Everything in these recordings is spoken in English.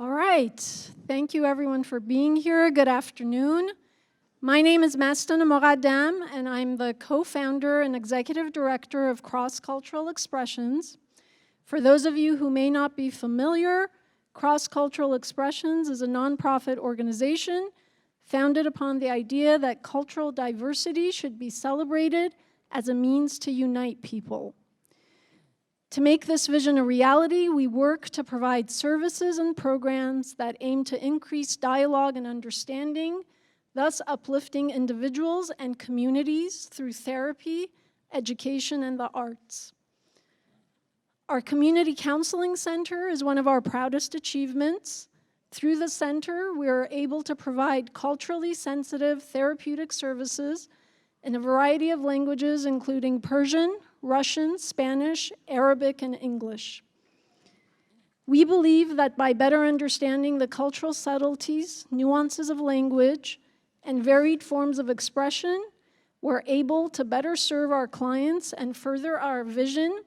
All right. Thank you, everyone, for being here. Good afternoon. My name is 𝗪, and I'm the co-founder and executive director of Cross-Cultural Expressions. For those of you who may not be familiar, Cross-Cultural Expressions is a nonprofit organization founded upon the idea that cultural diversity should be celebrated as a means to unite people. To make this vision a reality, we work to provide services and programs that aim to increase dialogue and understanding, thus uplifting individuals and communities through therapy, education, and the arts. Our Community Counseling Center is one of our proudest achievements. Through the center, we are able to provide culturally sensitive therapeutic services in a variety of languages, including Persian, Russian, Spanish, Arabic, and English. We believe that by better understanding the cultural subtleties, nuances of language, and varied forms of expression, we're able to better serve our clients and further our vision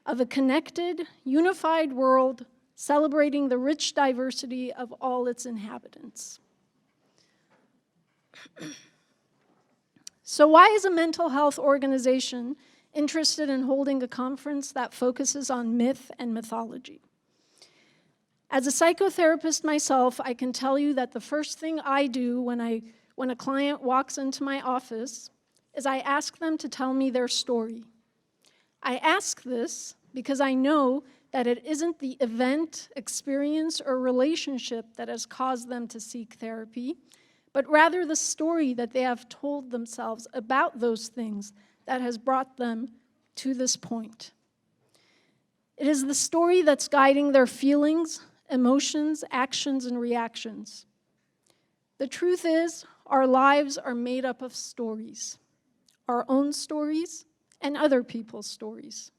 of a connected, unified world celebrating the rich diversity of all its inhabitants. So why is a mental health organization interested in holding a conference that focuses on myth and mythology? As a psychotherapist myself, I can tell you that the first thing I do when a client walks into my office is I ask them to tell me their story. I ask this because I know that it isn't the event, experience, or relationship that has caused them to seek therapy, but rather the story that they have told themselves about those things that has brought them to this point. It is the story that's guiding their feelings, emotions, actions, and reactions. The truth is, our lives are made up of stories, our own stories and other people's stories.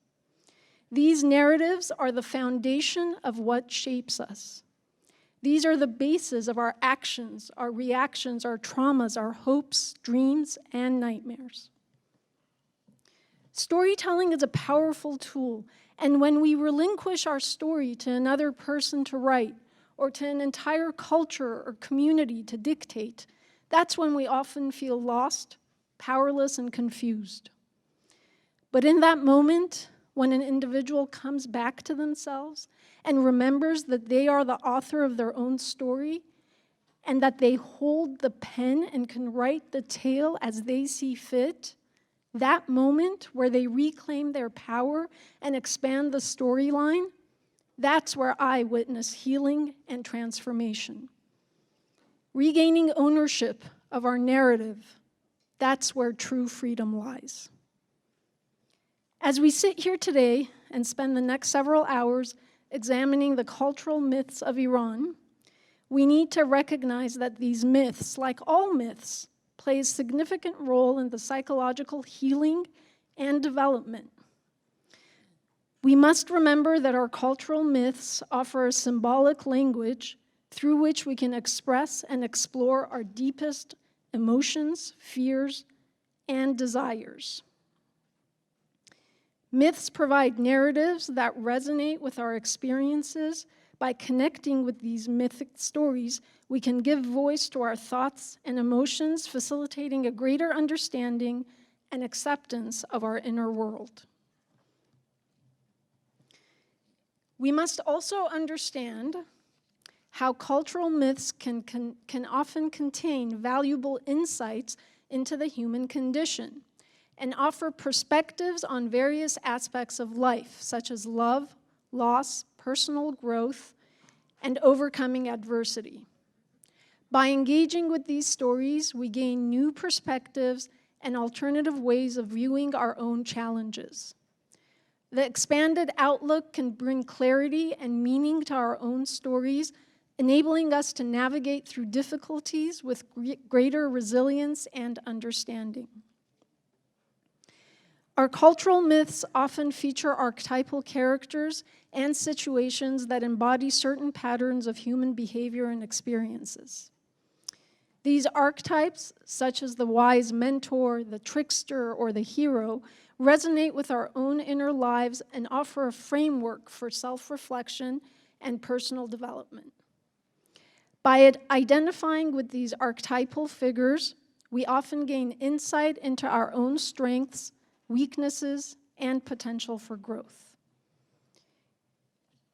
These narratives are the foundation of what shapes us. These are the basis of our actions, our reactions, our traumas, our hopes, dreams, and nightmares. Storytelling is a powerful tool, and when we relinquish our story to another person to write, or to an entire culture or community to dictate, that's when we often feel lost, powerless, and confused. But in that moment, when an individual comes back to themselves and remembers that they are the author of their own story, and that they hold the pen and can write the tale as they see fit, that moment where they reclaim their power and expand the storyline, that's where I witness healing and transformation. Regaining ownership of our narrative, that's where true freedom lies. As we sit here today and spend the next several hours examining the cultural myths of Iran, we need to recognize that these myths, like all myths, play a significant role in the psychological healing and development. We must remember that our cultural myths offer a symbolic language through which we can express and explore our deepest emotions, fears, and desires. Myths provide narratives that resonate with our experiences. By connecting with these mythic stories, we can give voice to our thoughts and emotions, facilitating a greater understanding and acceptance of our inner world. We must also understand how cultural myths can often contain valuable insights into the human condition and offer perspectives on various aspects of life, such as love, loss, personal growth, and overcoming adversity. By engaging with these stories, we gain new perspectives and alternative ways of viewing our own challenges. The expanded outlook can bring clarity and meaning to our own stories, enabling us to navigate through difficulties with greater resilience and understanding. Our cultural myths often feature archetypal characters and situations that embody certain patterns of human behavior and experiences. These archetypes, such as the wise mentor, the trickster, or the hero, resonate with our own inner lives and offer a framework for self-reflection and personal development. By identifying with these archetypal figures, we often gain insight into our own strengths, weaknesses, and potential for growth.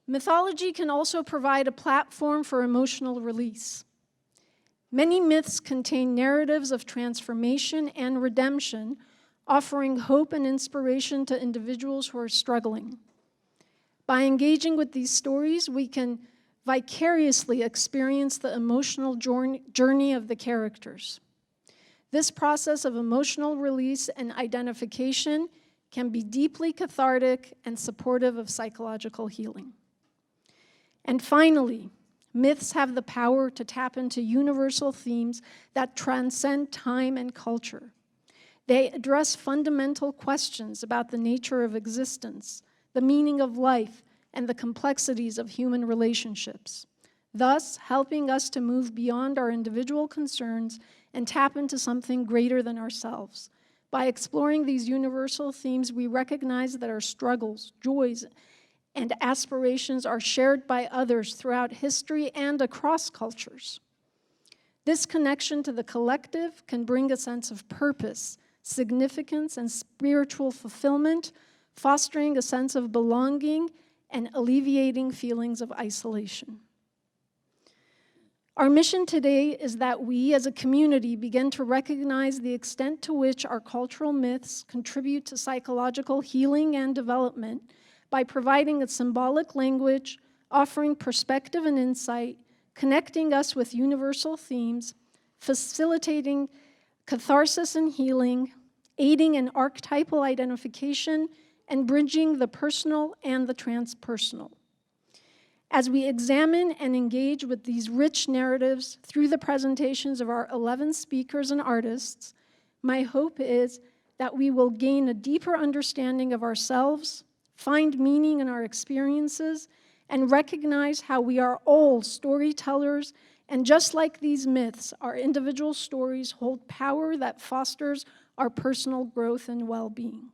Mythology can also provide a platform for emotional release. Many myths contain narratives of transformation and redemption, offering hope and inspiration to individuals who are struggling. By engaging with these stories, we can vicariously experience the emotional journey of the characters. This process of emotional release and identification can be deeply cathartic and supportive of psychological healing. And finally, myths have the power to tap into universal themes that transcend time and culture. They address fundamental questions about the nature of existence, the meaning of life, and the complexities of human relationships, thus helping us to move beyond our individual concerns and tap into something greater than ourselves. By exploring these universal themes, we recognize that our struggles, joys, and aspirations are shared by others throughout history and across cultures. This connection to the collective can bring a sense of purpose, significance, and spiritual fulfillment, fostering a sense of belonging and alleviating feelings of isolation. Our mission today is that we as a community begin to recognize the extent to which our cultural myths contribute to psychological healing and development by providing a symbolic language, offering perspective and insight, connecting us with universal themes, facilitating catharsis and healing, aiding in archetypal identification, and bridging the personal and the transpersonal. As we examine and engage with these rich narratives through the presentations of our 11 speakers and artists, my hope is that we will gain a deeper understanding of ourselves, find meaning in our experiences, and recognize how we are all storytellers, and just like these myths, our individual stories hold power that fosters our personal growth and well-being.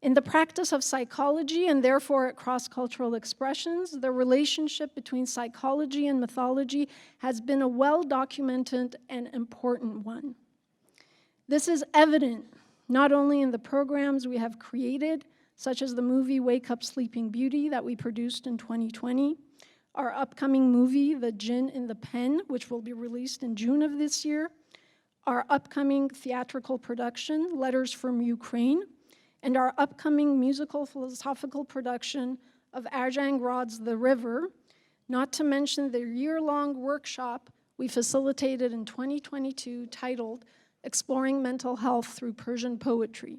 In the practice of psychology, and therefore at cross-cultural expressions, the relationship between psychology and mythology has been a well-documented and important one. This is evident not only in the programs we have created, such as the movie Wake Up Sleeping Beauty that we produced in 2020, our upcoming movie, The Djinn in the Pen, which will be released in June of this year, our upcoming theatrical production, Letters from Ukraine, and our upcoming musical philosophical production of Arjang Rod's The River, not to mention the year-long workshop we facilitated in 2022 titled Exploring Mental Health Through Persian Poetry,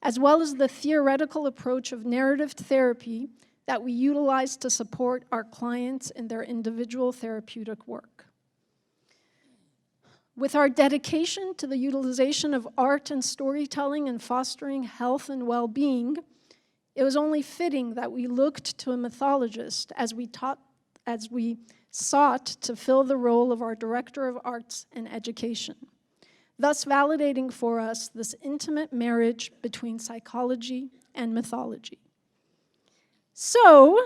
as well as the theoretical approach of narrative therapy that we utilize to support our clients in their individual therapeutic work. With our dedication to the utilization of art and storytelling and fostering health and well-being, it was only fitting that we looked to a mythologist as we sought to fill the role of our Director of Arts and Education, thus validating for us this intimate marriage between psychology and mythology. So,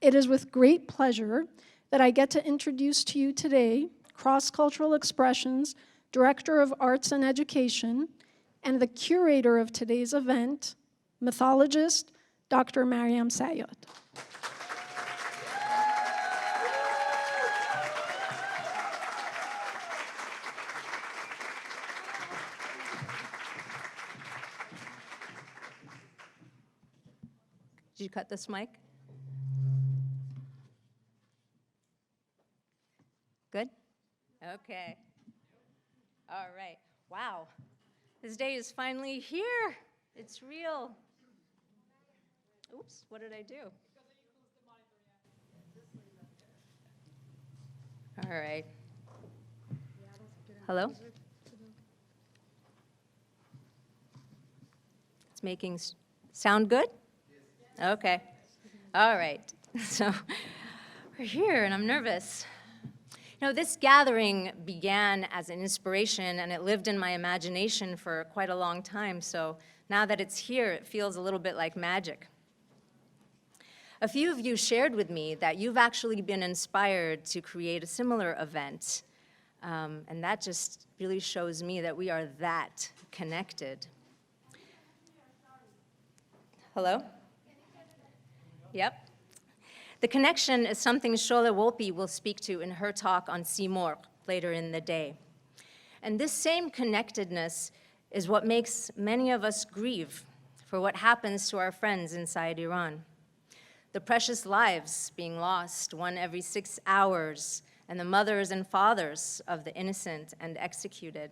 it is with great pleasure that I get to introduce to you today Cross-Cultural Expressions, Director of Arts and Education, and the curator of today's event, mythologist, Dr. Maryam Sayyad. Did you cut this mic? Good? Okay. All right. Wow. This day is finally here. It's real. Oops, what did I do? All right. Hello? It's making sound good? Okay. All right. So we're here and I'm nervous. You know, this gathering began as an inspiration and it lived in my imagination for quite a long time, so now that it's here, it feels a little bit like magic. A few of you shared with me that you've actually been inspired to create a similar event. And that just really shows me that we are that connected. Hello? Yep. The connection is something 𝗠ฉุ𝗵𝗵𝗱 will speak to in her talk on 𝗤𝗵𝗆 later in the day. And this same connectedness is what makes many of us grieve for what happens to our friends inside Iran. The precious lives being lost, one every 6 hours, and the mothers and fathers of the innocent and executed.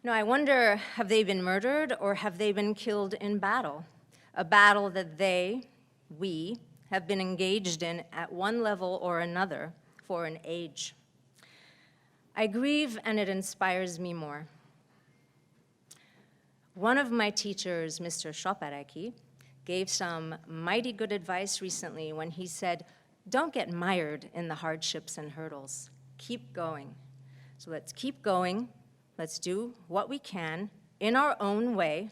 I wonder, have they been murdered or have they been killed in battle? A battle that we, have been engaged in at one level or another for an age. I grieve and it inspires me more. One of my teachers, Mr. 𝗨 gave some mighty good advice recently when he said, don't get mired in the hardships and hurdles. Keep going. So let's keep going. Let's do what we can in our own way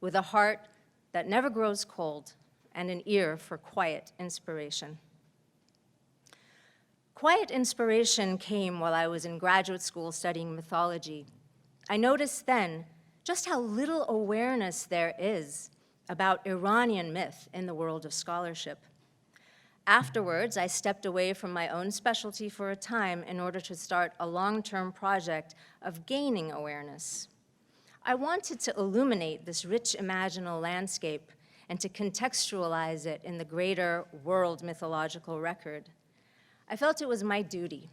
with a heart that never grows cold and an ear for quiet inspiration. Quiet inspiration came while I was in graduate school studying mythology. I noticed then just how little awareness there is about Iranian myth in the world of scholarship. Afterwards, I stepped away from my own specialty for a time in order to start a long-term project of gaining awareness. I wanted to illuminate this rich imaginal landscape and to contextualize it in the greater world mythological record. I felt it was my duty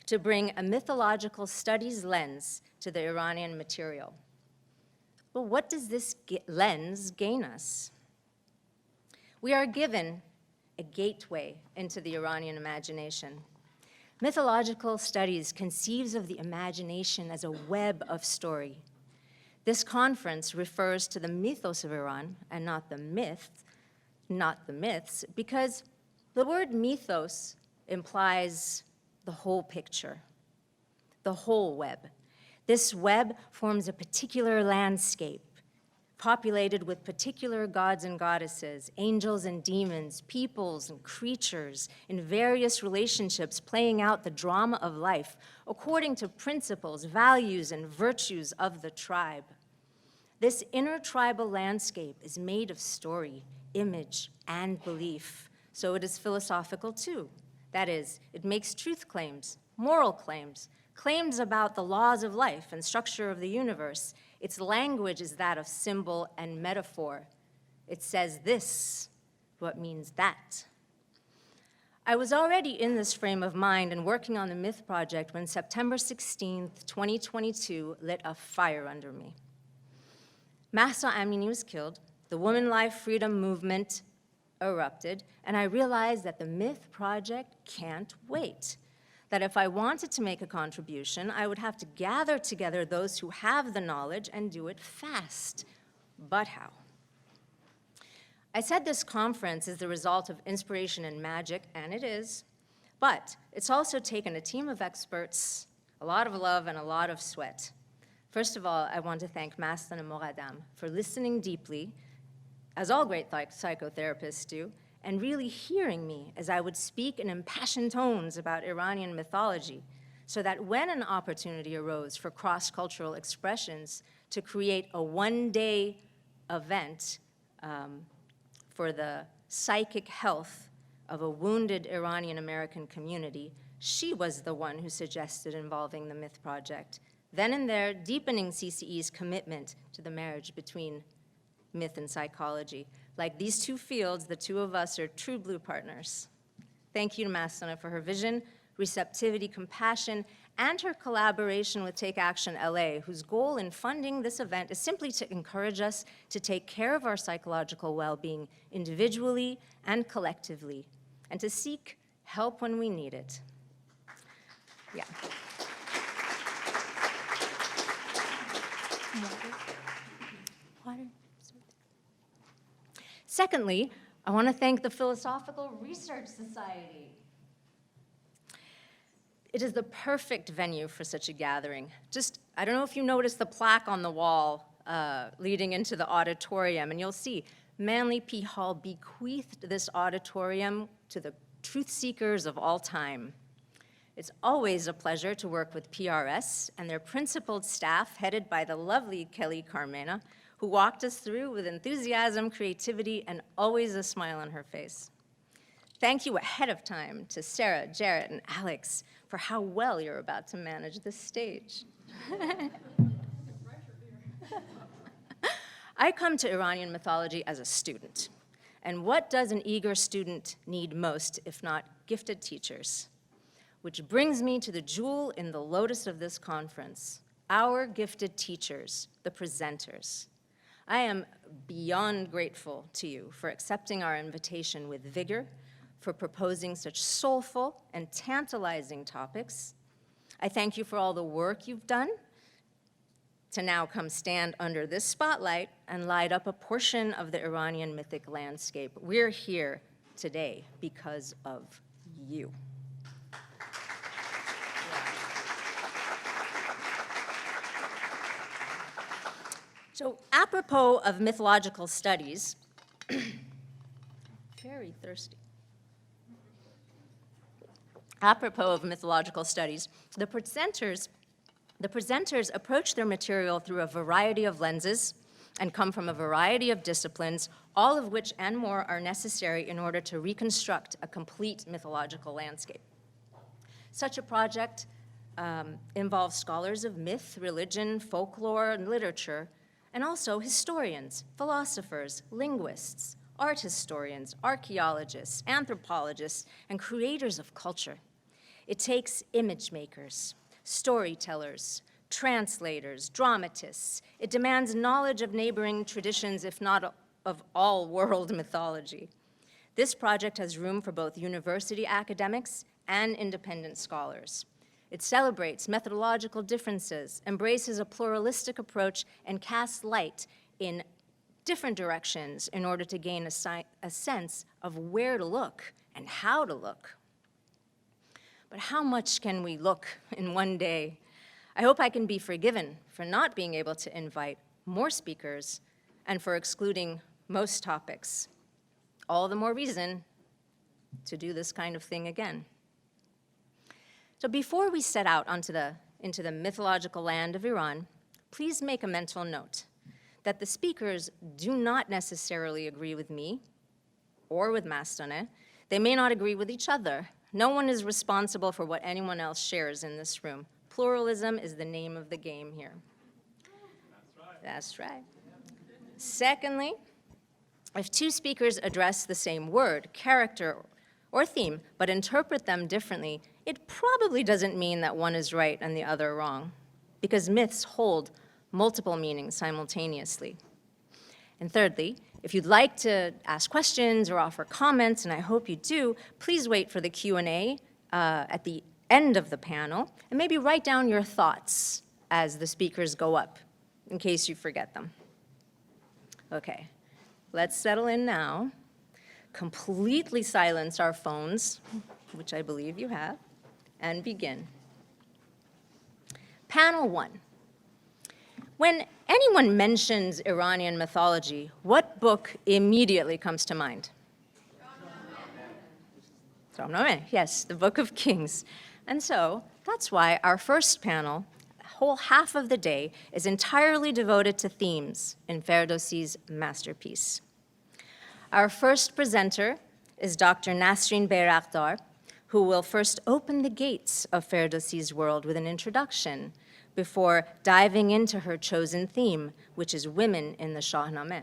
to bring a mythological studies lens to the Iranian material. But what does this lens gain us? We are given a gateway into the Iranian imagination. Mythological studies conceives of the imagination as a web of story. This conference refers to the mythos of Iran and not the myths, because the word mythos implies the whole picture, the whole web. This web forms a particular landscape, populated with particular gods and goddesses, angels and demons, peoples and creatures in various relationships playing out the drama of life according to principles, values, and virtues of the tribe. This intertribal landscape is made of story, image, and belief, so it is philosophical too. That is, it makes truth claims, moral claims, claims about the laws of life and structure of the universe. Its language is that of symbol and metaphor. It says this, what means that. I was already in this frame of mind and working on the Myth Project when September 16th, 2022 lit a fire under me. Mahsa Amini was killed, the Women Life Freedom Movement erupted, and I realized that the Myth Project can't wait. That if I wanted to make a contribution, I would have to gather together those who have the knowledge and do it fast. But how? I said this conference is the result of inspiration and magic, and it is, but it's also taken a team of experts, a lot of love, and a lot of sweat. First of all, I want to thank Mastan and 𝗏 for listening deeply, as all great psychotherapists do, and really hearing me as I would speak in impassioned tones about Iranian mythology, so that when an opportunity arose for cross-cultural expressions to create a one-day event for the psychic health of a wounded Iranian American community, she was the one who suggested involving the Myth Project, then and there deepening CCE's commitment to the marriage between myth and psychology. Like these two fields, the two of us are true blue partners. Thank you to Masana for her vision, receptivity, compassion, and her collaboration with Take Action LA, whose goal in funding this event is simply to encourage us to take care of our psychological well-being individually and collectively, and to seek help when we need it. Yeah. Water. Secondly, I want to thank the Philosophical Research Society. It is the perfect venue for such a gathering. I don't know if you noticed the plaque on the wall leading into the auditorium, and you'll see 𝗦𝗵𝗵𝗱 bequeathed this auditorium to the truth seekers of all time. It's always a pleasure to work with PRS and their principled staff, headed by the lovely 𝗫𝗀𝗵, who walked us through with enthusiasm, creativity, and always a smile on her face. Thank you ahead of time to Sarah, Jarrett, and Alex for how well you're about to manage this stage. I come to Iranian mythology as a student. And what does an eager student need most, if not gifted teachers? Which brings me to the jewel in the lotus of this conference, our gifted teachers, the presenters. I am beyond grateful to you for accepting our invitation with vigor, for proposing such soulful and tantalizing topics. I thank you for all the work you've done to now come stand under this spotlight and light up a portion of the Iranian mythic landscape. We're here today because of you. So apropos of mythological studies, very thirsty. Apropos of mythological studies, the presenters approach their material through a variety of lenses and come from a variety of disciplines, all of which and more are necessary in order to reconstruct a complete mythological landscape. Such a project involves scholars of myth, religion, folklore, and literature, and also historians, philosophers, linguists, art historians, archaeologists, anthropologists, and creators of culture. It takes image makers, storytellers, translators, dramatists. It demands knowledge of neighboring traditions, if not of all world mythology. This project has room for both university academics and independent scholars. It celebrates methodological differences, embraces a pluralistic approach, and casts light in different directions in order to gain a sense of where to look and how to look. But how much can we look in one day? I hope I can be forgiven for not being able to invite more speakers and for excluding most topics. All the more reason to do this kind of thing again. So before we set out into the mythological land of Iran, please make a mental note that the speakers do not necessarily agree with me or with Mastaneh. They may not agree with each other. No one is responsible for what anyone else shares in this room. Pluralism is the name of the game here. That's right. Secondly, if two speakers address the same word, character, or theme, but interpret them differently, it probably doesn't mean that one is right and the other wrong, because myths hold multiple meanings simultaneously. And thirdly, if you'd like to ask questions or offer comments, and I hope you do, please wait for the Q&A at the end of the panel, and maybe write down your thoughts as the speakers go up, in case you forget them. Okay, let's settle in now. Completely silence our phones, which I believe you have, and begin. Panel 1. When anyone mentions Iranian mythology, what book immediately comes to mind? Shahnameh, yes, the Book of Kings. And so that's why our first panel, a whole half of the day, is entirely devoted to themes in Ferdowsi's masterpiece. Our first presenter is Dr. Nasrin Bayraktar, who will first open the gates of Ferdowsi's world with an introduction before diving into her chosen theme, which is women in the Shahnameh.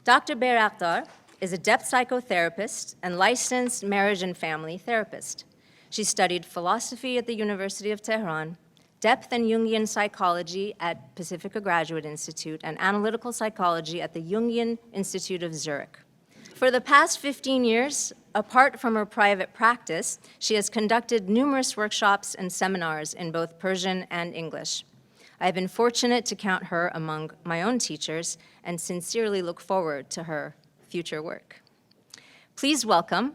Dr. Bayraktar is a depth psychotherapist and licensed marriage and family therapist. She studied philosophy at the University of Tehran, depth and Jungian psychology at Pacifica Graduate Institute, and analytical psychology at the Jungian Institute of Zurich. For the past 15 years, apart from her private practice, she has conducted numerous workshops and seminars in both Persian and English. I have been fortunate to count her among my own teachers and sincerely look forward to her future work. Please welcome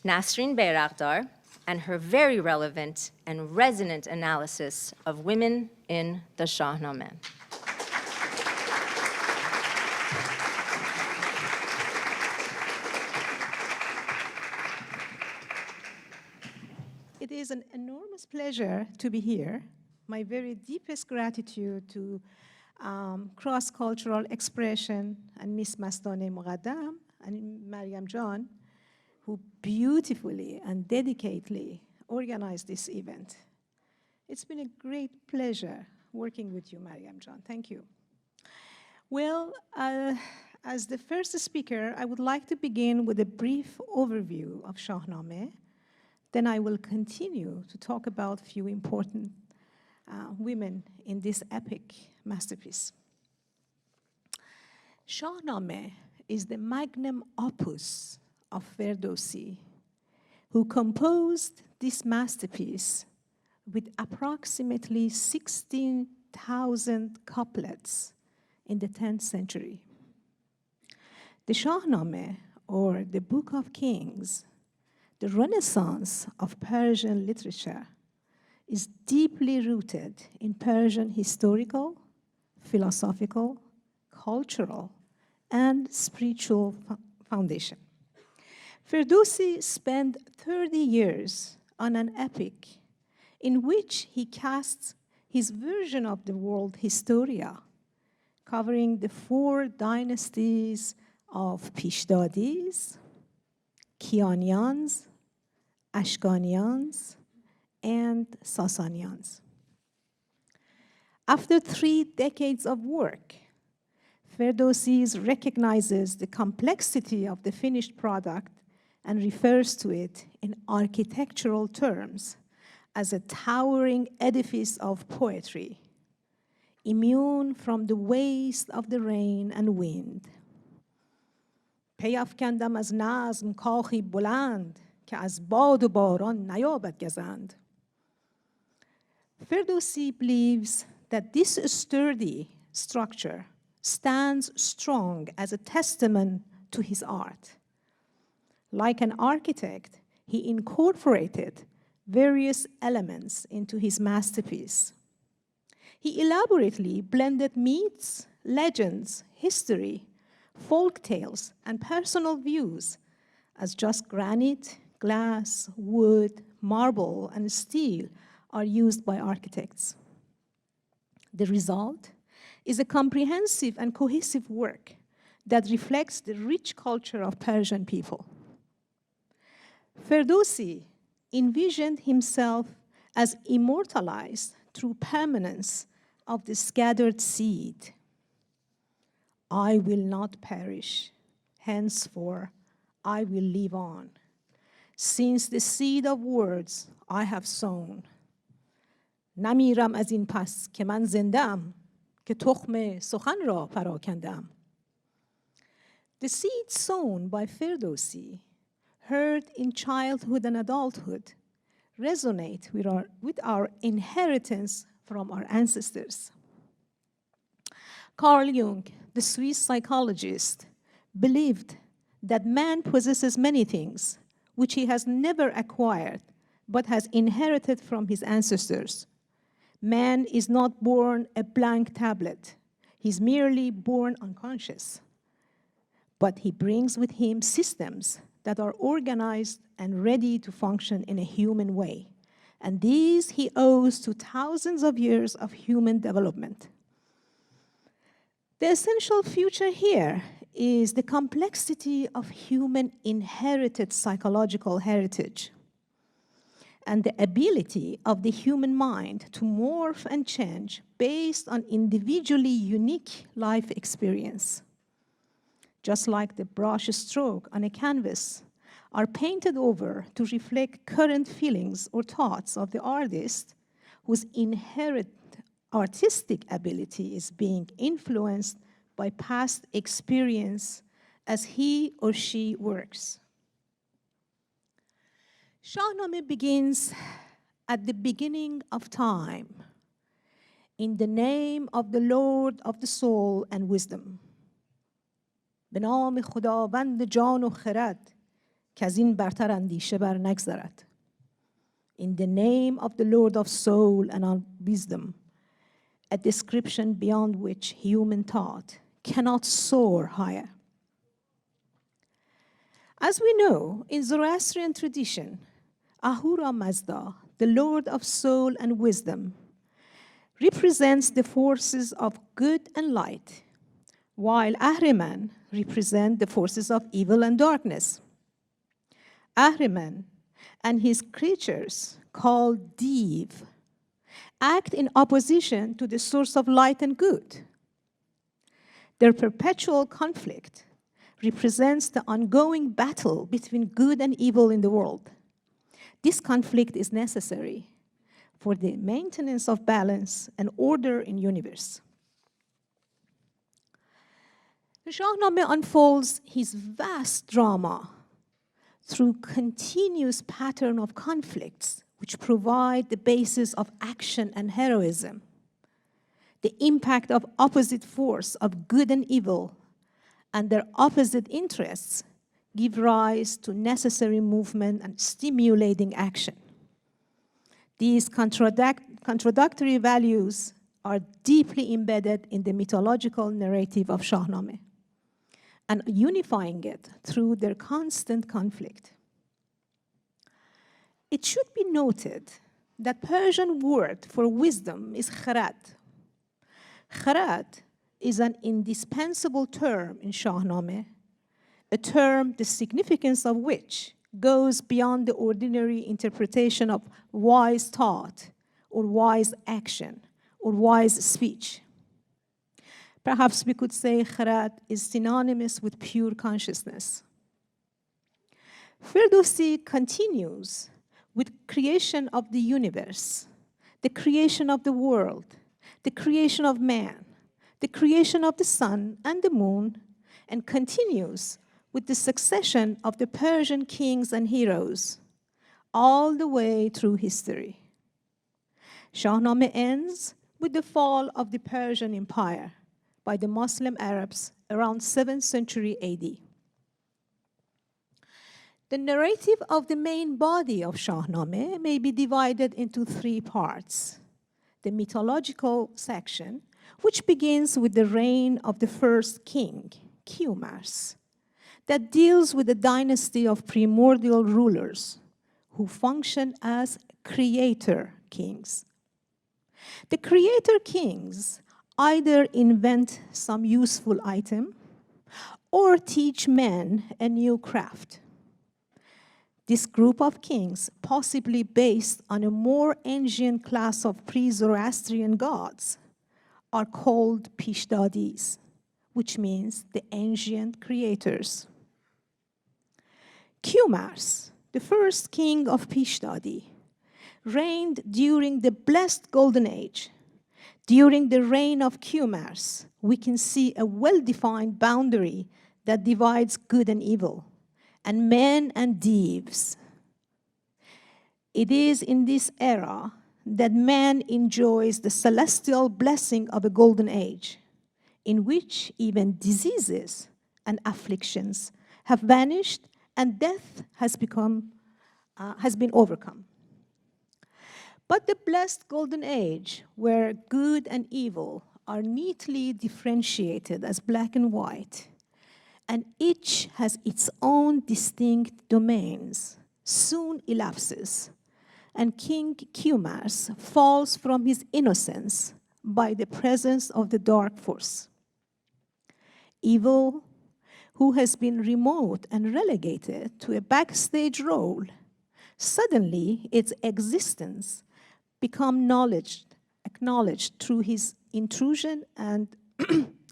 Nasrin Bayraktar and her very relevant and resonant analysis of women in the Shahnameh. It is an enormous pleasure to be here. My very deepest gratitude to Cross-Cultural Expression and Miss 𝗠ص and Maryam John, who beautifully and dedicatedly organized this event. It's been a great pleasure working with you, Maryam John. Thank you. Well, as the first speaker, I would like to begin with a brief overview of Shahnameh. Then I will continue to talk about a few important women in this epic masterpiece. Shahnameh is the magnum opus of 𝗤𝗺، who composed this masterpiece with approximately 16,000 couplets in the 10th century. The Shahnameh, or the Book of Kings, the renaissance of Persian literature, is deeply rooted in Persian historical, philosophical, cultural, and spiritual foundation. 𝗤𝗺 spent 30 years on an epic in which he casts his version of the world Historia, covering the 4 dynasties of پیشدادیز, Kianians, Ashkanians, and Sasanians. After 3 decades of work, 𝗤𝗺 recognizes the complexity of the finished product and refers to it in architectural terms as a towering edifice of poetry, immune from the waste of the rain and wind. پی‌افکندم از نظم کاخی بلند که از باد و باران نیابد گزند. 𝗤𝗺 believes that this sturdy structure stands strong as a testament to his art. Like an architect, he incorporated various elements into his masterpiece. He elaborately blended myths, legends, history, folk tales, and personal views as just granite, glass, wood, marble, and steel are used by architects. The result is a comprehensive and cohesive work that reflects the rich culture of Persian people. 𝗤𝗺 envisioned himself as immortalized through permanence of the scattered seed. I will not perish, henceforth I will live on, since the seed of words I have sown. نمیرم از این پس که من زنده‌ام، که تخم سخن را پراکنده‌ام. The seed sown by 𝗤𝗺, heard in childhood and adulthood, resonate with our inheritance from our ancestors. Carl Jung, the Swiss psychologist, believed that man possesses many things which he has never acquired but has inherited from his ancestors. Man is not born a blank tablet. He's merely born unconscious. But he brings with him systems that are organized and ready to function in a human way. And these he owes to thousands of years of human development. The essential feature here is the complexity of human inherited psychological heritage and the ability of the human mind to morph and change based on individually unique life experience. Just like the brush stroke on a canvas are painted over to reflect current feelings or thoughts of the artist whose inherent artistic ability is being influenced by past experience as he or she works. Shahnameh begins at the beginning of time, in the name of the Lord of the soul and wisdom. به نام خداوند جان و خرد که از این برتر اندیشه بر نگذرد. In the name of the Lord of soul and of wisdom, a description beyond which human thought cannot soar higher. As we know, in Zoroastrian tradition, 𝗤𝗚𝗵𝗱, the Lord of soul and wisdom, represents the forces of good and light, while 𝗤𝗵 represent the forces of evil and darkness. 𝗤𝗵 and his creatures, called 𝗕𝗵, act in opposition to the source of light and good. Their perpetual conflict represents the ongoing battle between good and evil in the world. This conflict is necessary for the maintenance of balance and order in the universe. The Shahnameh unfolds his vast drama through continuous pattern of conflicts which provide the basis of action and heroism. The impact of opposite force of good and evil and their opposite interests give rise to necessary movement and stimulating action. These contradictory values are deeply embedded in the mythological narrative of Shahnameh and unifying it through their constant conflict. It should be noted that Persian word for wisdom is 𝗏𝗏. 𝗏𝗏 is an indispensable term in Shahnameh, a term the significance of which goes beyond the ordinary interpretation of wise thought or wise action or wise speech. Perhaps we could say 𝗏𝗏 is synonymous with pure consciousness. 𝗕ردوسی continues with creation of the universe, the creation of the world, the creation of man, the creation of the sun and the moon, and continues with the succession of the Persian kings and heroes, all the way through history. Shahnameh ends with the fall of the Persian Empire by the Muslim Arabs around 7th century AD. The narrative of the main body of Shahnameh may be divided into 3 parts. The mythological section, which begins with the reign of the first king, 𝗬𝗵, that deals with the dynasty of primordial rulers who function as creator kings. The creator kings either invent some useful item or teach men a new craft. This group of kings, possibly based on a more ancient class of pre-Zoroastrian gods, are called 𝗕PHDADis, which means the ancient creators. 𝗬𝗵, the first king of 𝗕PHDADi, reigned during the blessed golden age. During the reign of 𝗬𝗵, we can see a well-defined boundary that divides good and evil, and men and 𝗕𝗵s. It is in this era that man enjoys the celestial blessing of a golden age, in which even diseases and afflictions have vanished and death has been overcome. But the blessed golden age, where good and evil are neatly differentiated as black and white, and each has its own distinct domains, soon elapses, and King 𝗬𝗵 falls from his innocence by the presence of the dark force. Evil, who has been remote and relegated to a backstage role, suddenly its existence become acknowledged through his intrusion and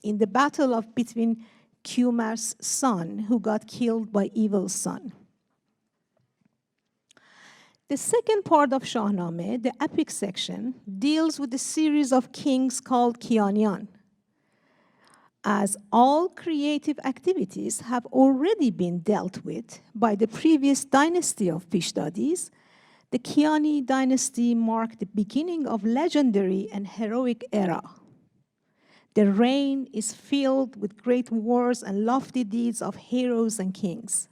in the battle between 𝗬𝗵's son, who got killed by evil's son. The second part of Shahnameh, the epic section, deals with a series of kings called Kianian. As all creative activities have already been dealt with by the previous dynasty of 𝗕PHDADis, the Kiani dynasty marked the beginning of legendary and heroic era. Their reign is filled with great wars and lofty deeds of heroes and kings.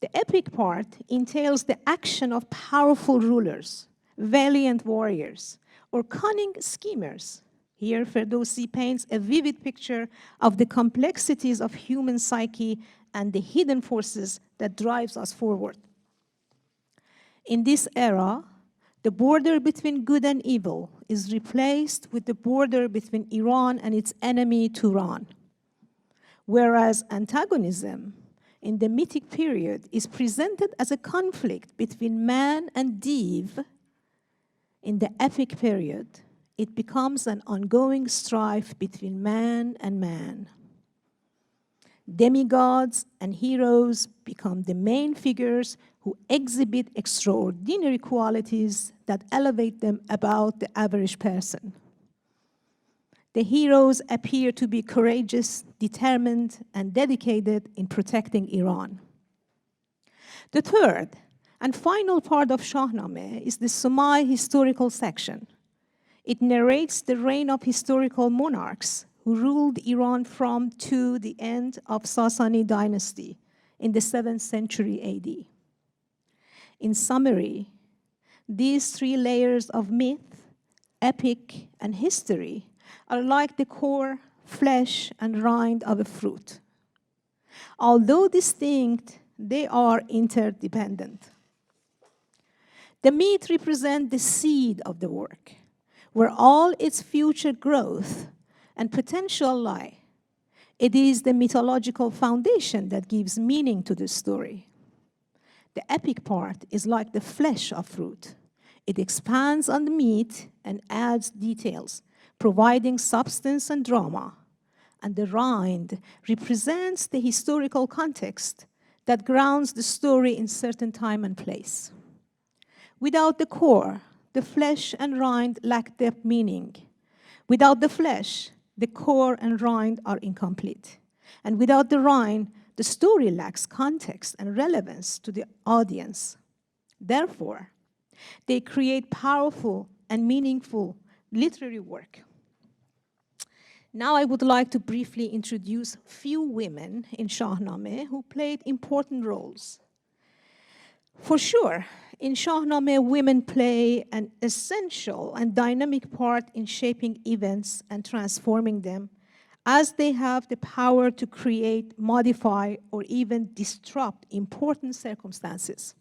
The epic part entails the action of powerful rulers, valiant warriors, or cunning schemers. Here, 𝗕ردوسی paints a vivid picture of the complexities of human psyche and the hidden forces that drives us forward. In this era, the border between good and evil is replaced with the border between Iran and its enemy, Turan. Whereas antagonism in the mythic period is presented as a conflict between man and 𝗕𝗵, in the epic period, it becomes an ongoing strife between man and man. Demigods and heroes become the main figures who exhibit extraordinary qualities that elevate them above the average person. The heroes appear to be courageous, determined, and dedicated in protecting Iran. The third and final part of Shahnameh is the Sumai historical section. It narrates the reign of historical monarchs who ruled Iran from to the end of Sasani dynasty in the 7th century AD. In summary, these three layers of myth, epic, and history are like the core, flesh, and rind of a fruit. Although distinct, they are interdependent. The myth represents the seed of the work, where all its future growth and potential lie. It is the mythological foundation that gives meaning to the story. The epic part is like the flesh of fruit. It expands on the meat and adds details, providing substance and drama. And the rind represents the historical context that grounds the story in certain time and place. Without the core, the flesh and rind lack depth meaning. Without the flesh, the core and rind are incomplete. And without the rind, the story lacks context and relevance to the audience. Therefore, they create powerful and meaningful literary work. Now I would like to briefly introduce few women in Shahnameh who played important roles. For sure, in Shahnameh, women play an essential and dynamic part in shaping events and transforming them, as they have the power to create, modify, or even disrupt important circumstances.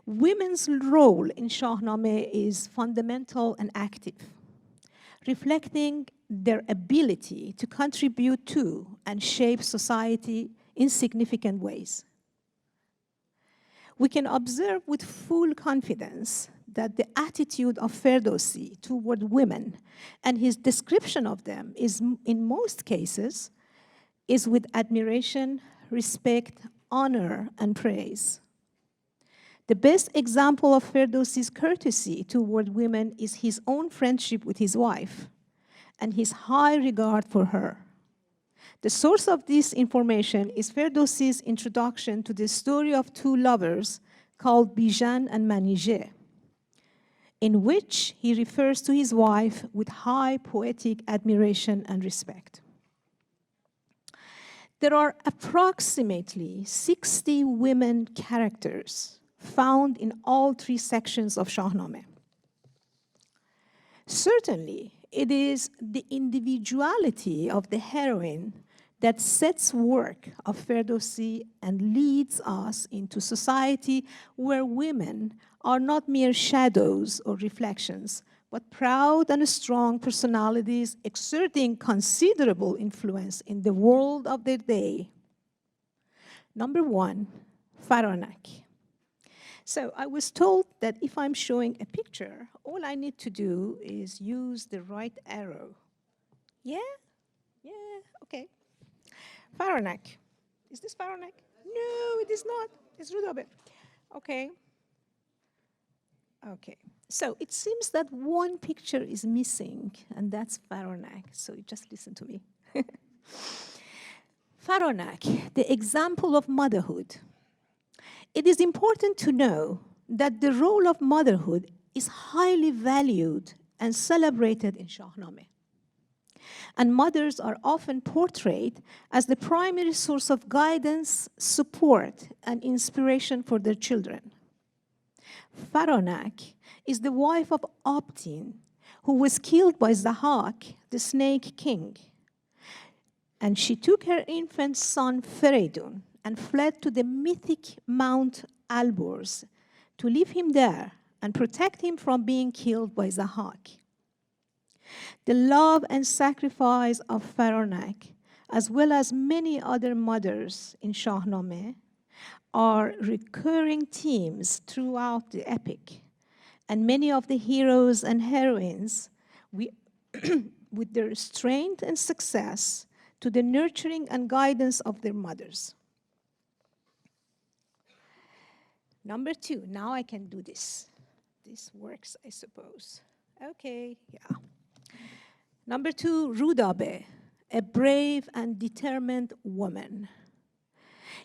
Women's role in Shahnameh is fundamental and active, reflecting their ability to contribute to and shape society in significant ways. We can observe with full confidence that the attitude of 𝗤𝗏𝘆 toward women and his description of them is, in most cases, is with admiration, respect, honor, and praise. The best example of 𝗤𝗏𝘆's courtesy toward women is his own friendship with his wife and his high regard for her. The source of this information is 𝗤𝗏𝘆's introduction to the story of two lovers called Bijan and Manijeh, in which he refers to his wife with high poetic admiration and respect. There are approximately 60 women characters found in all three sections of Shahnameh. Certainly, it is the individuality of the heroine that sets work of 𝗤𝗏𝘆 and leads us into society where women are not mere shadows or reflections, but proud and strong personalities exerting considerable influence in the world of their day. Number one, 𝗏𝗏𝘆. So I was told that if I'm showing a picture, all I need to do is use the right arrow. Yeah? Yeah, okay. 𝗏𝗏𝘆. Is this 𝗏𝗏𝘆? No, it is not. It's 𝗏𝗏𝘆. Okay. Okay. So it seems that one picture is missing, and that's 𝗏𝗏𝘆. So you just listen to me. 𝗏𝗏𝘆, the example of motherhood. It is important to know that the role of motherhood is highly valued and celebrated in Shahnameh. And mothers are often portrayed as the primary source of guidance, support, and inspiration for their children. 𝗏𝗏𝘆 is the wife of 𝗤𝗏, who was killed by Zahhak, the snake king. And she took her infant son Feridun and fled to the mythic Mount Alborz to leave him there and protect him from being killed by Zahhak. The love and sacrifice of Pharaoh, as well as many other mothers in Shahnameh, are recurring themes throughout the epic. And many of the heroes and heroines, with their strength and success, to the nurturing and guidance of their mothers. Number 2, now I can do this. This works, I suppose. Okay, yeah. Number 2, 𝗤𝗏𝗵, a brave and determined woman.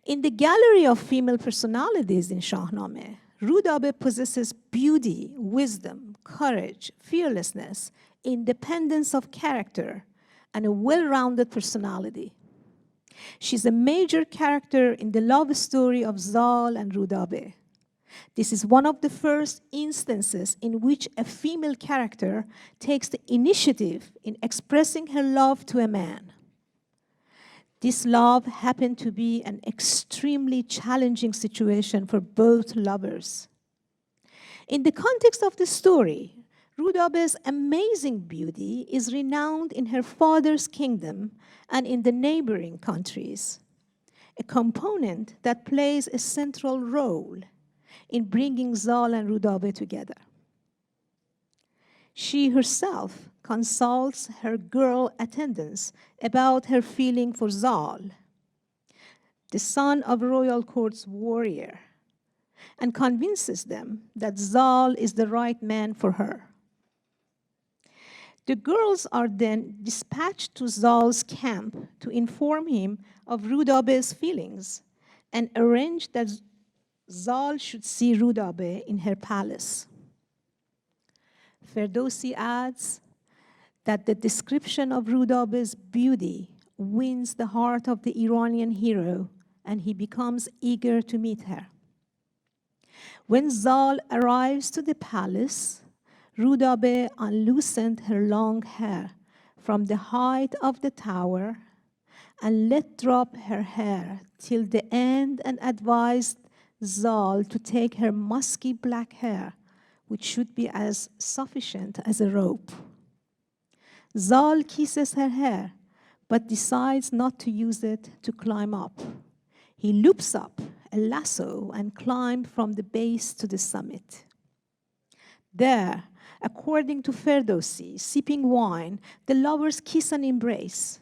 In the gallery of female personalities in Shahnameh, 𝗤𝗏𝗵 possesses beauty, wisdom, courage, fearlessness, independence of character, and a well-rounded personality. She's a major character in the love story of Zal and 𝗤𝗏𝗵. This is one of the first instances in which a female character takes the initiative in expressing her love to a man. This love happened to be an extremely challenging situation for both lovers. In the context of the story, 𝗤𝗏𝗵's amazing beauty is renowned in her father's kingdom and in the neighboring countries, a component that plays a central role in bringing Zal and 𝗤𝗏𝗵 together. She herself consults her girl attendants about her feeling for Zal, the son of royal court's warrior, and convinces them that Zal is the right man for her. The girls are then dispatched to Zal's camp to inform him of 𝗤𝗏𝗵's feelings and arrange that Zal should see 𝗤𝗏𝗵 in her palace. Ferdowsi adds that the description of 𝗤𝗏𝗵's beauty wins the heart of the Iranian hero, and he becomes eager to meet her. When Zal arrives to the palace, 𝗤𝗏𝗵 unloosened her long hair from the height of the tower and let drop her hair till the end and advised Zal to take her musky black hair, which should be as sufficient as a rope. Zal kisses her hair, but decides not to use it to climb up. He loops up a lasso and climbs from the base to the summit. There, according to Ferdowsi, sipping wine, the lovers kiss and embrace.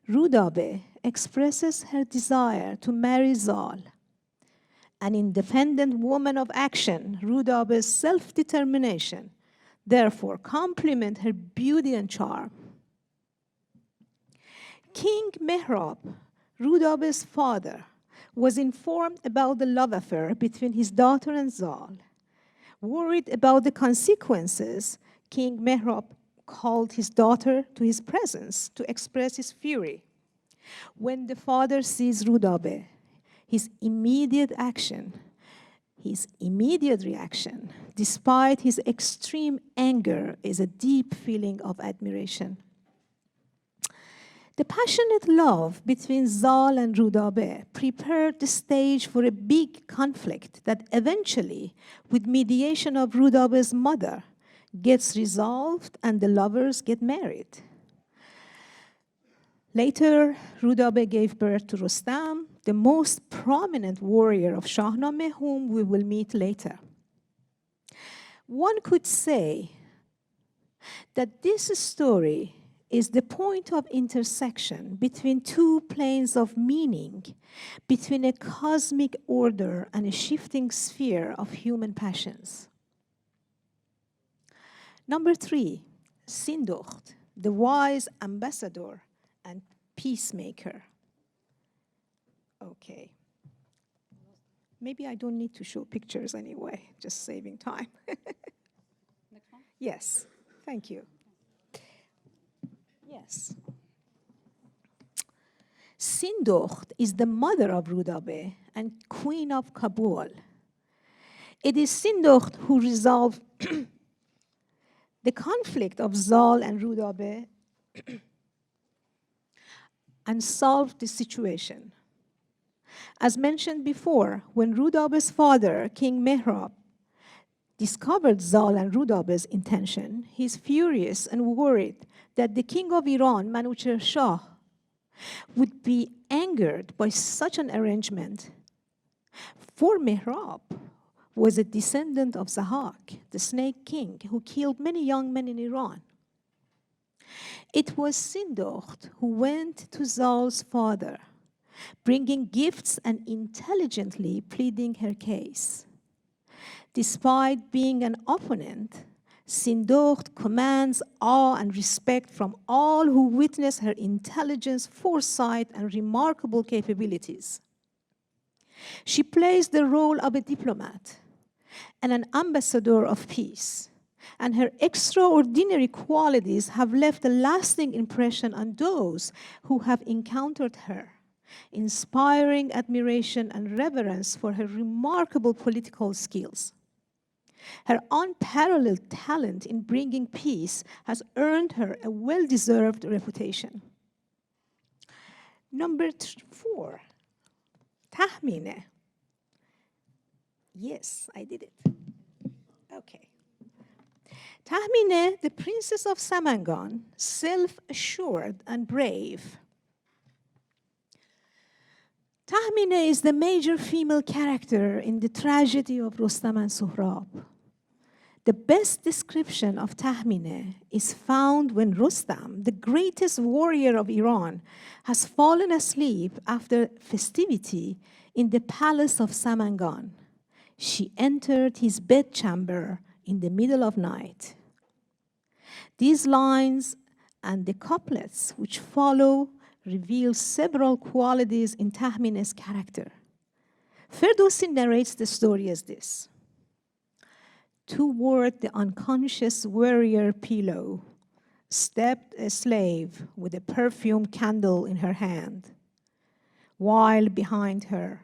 𝗤𝗏𝗵 expresses her desire to marry Zal. An independent woman of action, 𝗤𝗏𝗵's self-determination, therefore complement her beauty and charm. King 𝗤𝗵, 𝗤𝗏𝗵's father, was informed about the love affair between his daughter and Zal. Worried about the consequences, King 𝗤𝗵 called his daughter to his presence to express his fury. When the father sees 𝗤𝗏𝗵, his immediate reaction, despite his extreme anger, is a deep feeling of admiration. The passionate love between Zal and 𝗤𝗏𝗵 prepared the stage for a big conflict that eventually, with mediation of 𝗤𝗏𝗵's mother, gets resolved and the lovers get married. Later, 𝗤𝗏𝗵 gave birth to Rostam, the most prominent warrior of Shahnameh, whom we will meet later. One could say that this story is the point of intersection between two planes of meaning, between a cosmic order and a shifting sphere of human passions. Number 3, 𝗠ฉุ𝗀𝗵, the wise ambassador and peacemaker. Okay. Maybe I don't need to show pictures anyway, just saving time. Next one? Yes, thank you. Yes. 𝗠ฉุ𝗀𝗵 is the mother of 𝗤𝗏𝗵 and queen of Kabul. It is 𝗠ฉุ𝗀𝗵 who resolved the conflict of Zal and 𝗤𝗏𝗵 and solved the situation. As mentioned before, when 𝗤𝗏𝗵's father, King 𝗤𝗵, discovered Zal and 𝗬𝗏𝗵's intention, he is furious and worried that the king of Iran, 𝗦𝗵𝗵𝗱, would be angered by such an arrangement. For 𝗕𝗵 was a descendant of Zahhak, the snake king, who killed many young men in Iran. It was 𝗠ฉุ𝗀𝗵 who went to Zal's father, bringing gifts and intelligently pleading her case. Despite being an opponent, 𝗠ฉุ𝗀𝗵 commands awe and respect from all who witness her intelligence, foresight, and remarkable capabilities. She plays the role of a diplomat and an ambassador of peace, and her extraordinary qualities have left a lasting impression on those who have encountered her, inspiring admiration and reverence for her remarkable political skills. Her unparalleled talent in bringing peace has earned her a well-deserved reputation. Number 4, 𝗤𝗵𝗍. Yes, I did it. Okay. 𝗤𝗵𝗍, the princess of Samangan, self-assured and brave. 𝗤𝗵𝗍 is the major female character in the tragedy of Rostam and Sohrab. The best description of 𝗤𝗵𝗍 is found when Rostam, the greatest warrior of Iran, has fallen asleep after festivity in the palace of Samangan. She entered his bedchamber in the middle of night. These lines and the couplets which follow reveal several qualities in 𝗤𝗵𝗍's character. Ferdowsi narrates the story as this. Toward the unconscious warrior pillow stepped a slave with a perfume candle in her hand, while behind her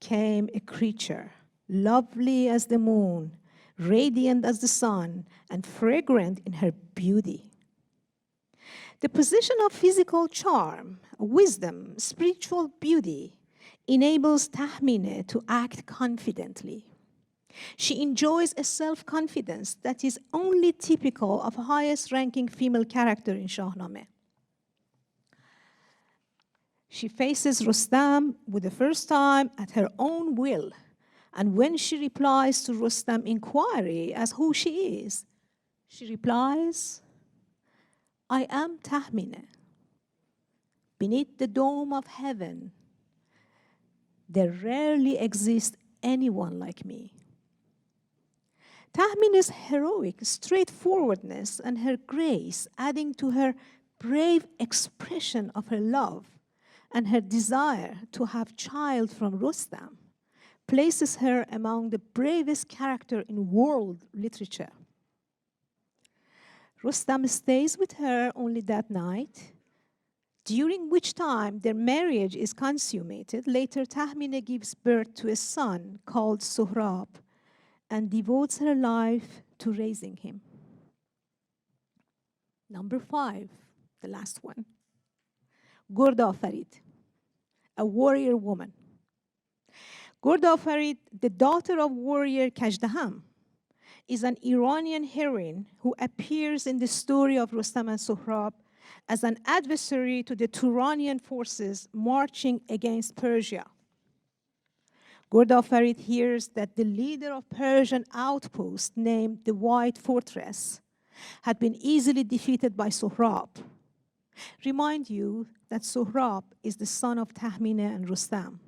came a creature, lovely as the moon, radiant as the sun, and fragrant in her beauty. The position of physical charm, wisdom, spiritual beauty enables 𝗤𝗵𝗍 to act confidently. She enjoys a self-confidence that is only typical of highest-ranking female character in Shahnameh. She faces Rostam with the first time at her own will, and when she replies to Rostam's inquiry as who she is, she replies, I am 𝗤𝗵𝗍. Beneath the dome of heaven, there rarely exists anyone like me. 𝗤𝗵𝗍's heroic straightforwardness and her grace, adding to her brave expression of her love and her desire to have child from Rostam, places her among the bravest character in world literature. Rostam stays with her only that night, during which time their marriage is consummated. Later, 𝗤𝗵𝗍 gives birth to a son called Sohrab and devotes her life to raising him. Number 5, the last one. 𝗤𝗍𝗆𝗺, a warrior woman. 𝗤𝗍𝗆𝗺, the daughter of warrior 𝗥𝗲𝗵, is an Iranian heroine who appears in the story of Rostam and Sohrab as an adversary to the Turanian forces marching against Persia. 𝗤𝗍𝗆𝗺 hears that the leader of Persian outpost named the White Fortress had been easily defeated by Sohrab. Remind you that Sohrab is the son of 𝗤𝗵𝗍 and Rostam.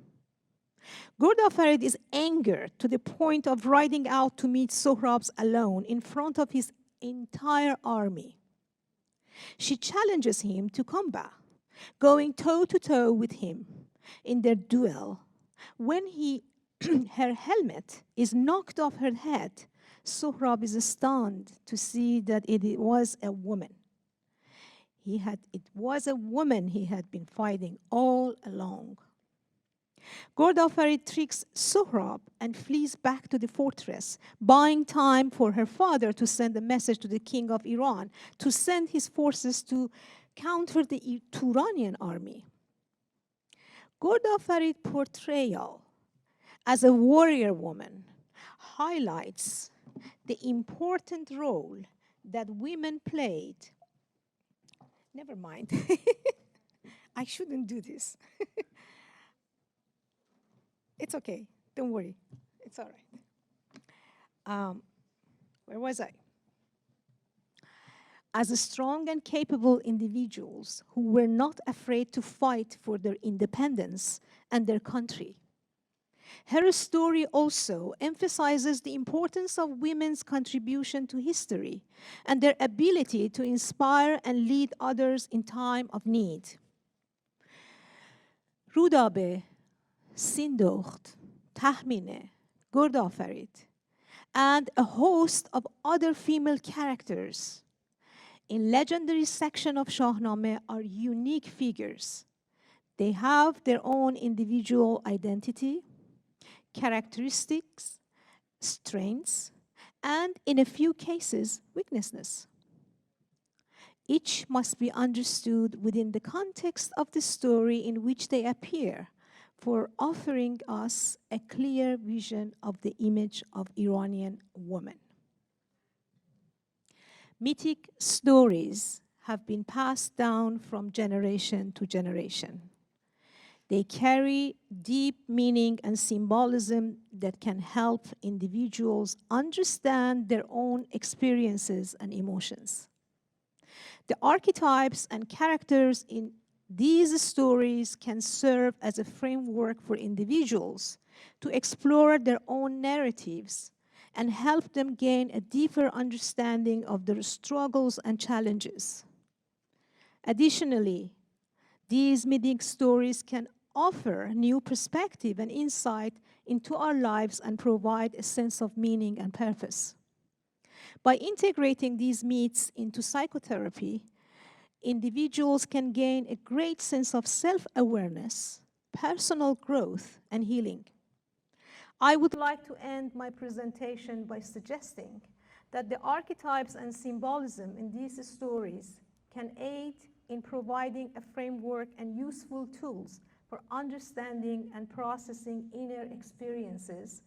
𝗤𝗍𝗆𝗺 is angered to the point of riding out to meet Sohrab alone in front of his entire army. She challenges him to combat, going toe-to-toe with him in their duel. When her helmet is knocked off her head, Sohrab is stunned to see that it was a woman. It was a woman he had been fighting all along. 𝗤𝗍𝗆𝗺 tricks Sohrab and flees back to the fortress, buying time for her father to send a message to the king of Iran to send his forces to counter the Turanian army. 𝗤𝗍𝗆𝗺's portrayal as a warrior woman highlights the important role that women played. Never mind. I shouldn't do this. It's okay. Don't worry. It's all right. Where was I? As strong and capable individuals who were not afraid to fight for their independence and their country. Her story also emphasizes the importance of women's contribution to history and their ability to inspire and lead others in time of need. 𝗏𝗏𝗵، 𝗫𝗀𝘀، 𝗕𝗏𝘀، 𝗏𝗀𝗵، and a host of other female characters in legendary section of Shahnameh are unique figures. They have their own individual identity, characteristics, strengths, and in a few cases, weaknesses. Each must be understood within the context of the story in which they appear, for offering us a clear vision of the image of Iranian woman. Mythic stories have been passed down from generation to generation. They carry deep meaning and symbolism that can help individuals understand their own experiences and emotions. The archetypes and characters in these stories can serve as a framework for individuals to explore their own narratives and help them gain a deeper understanding of their struggles and challenges. Additionally, these mythic stories can offer new perspective and insight into our lives and provide a sense of meaning and purpose. By integrating these myths into psychotherapy, individuals can gain a great sense of self-awareness, personal growth, and healing. I would like to end my presentation by suggesting that the archetypes and symbolism in these stories can aid in providing a framework and useful tools for understanding and processing inner experiences,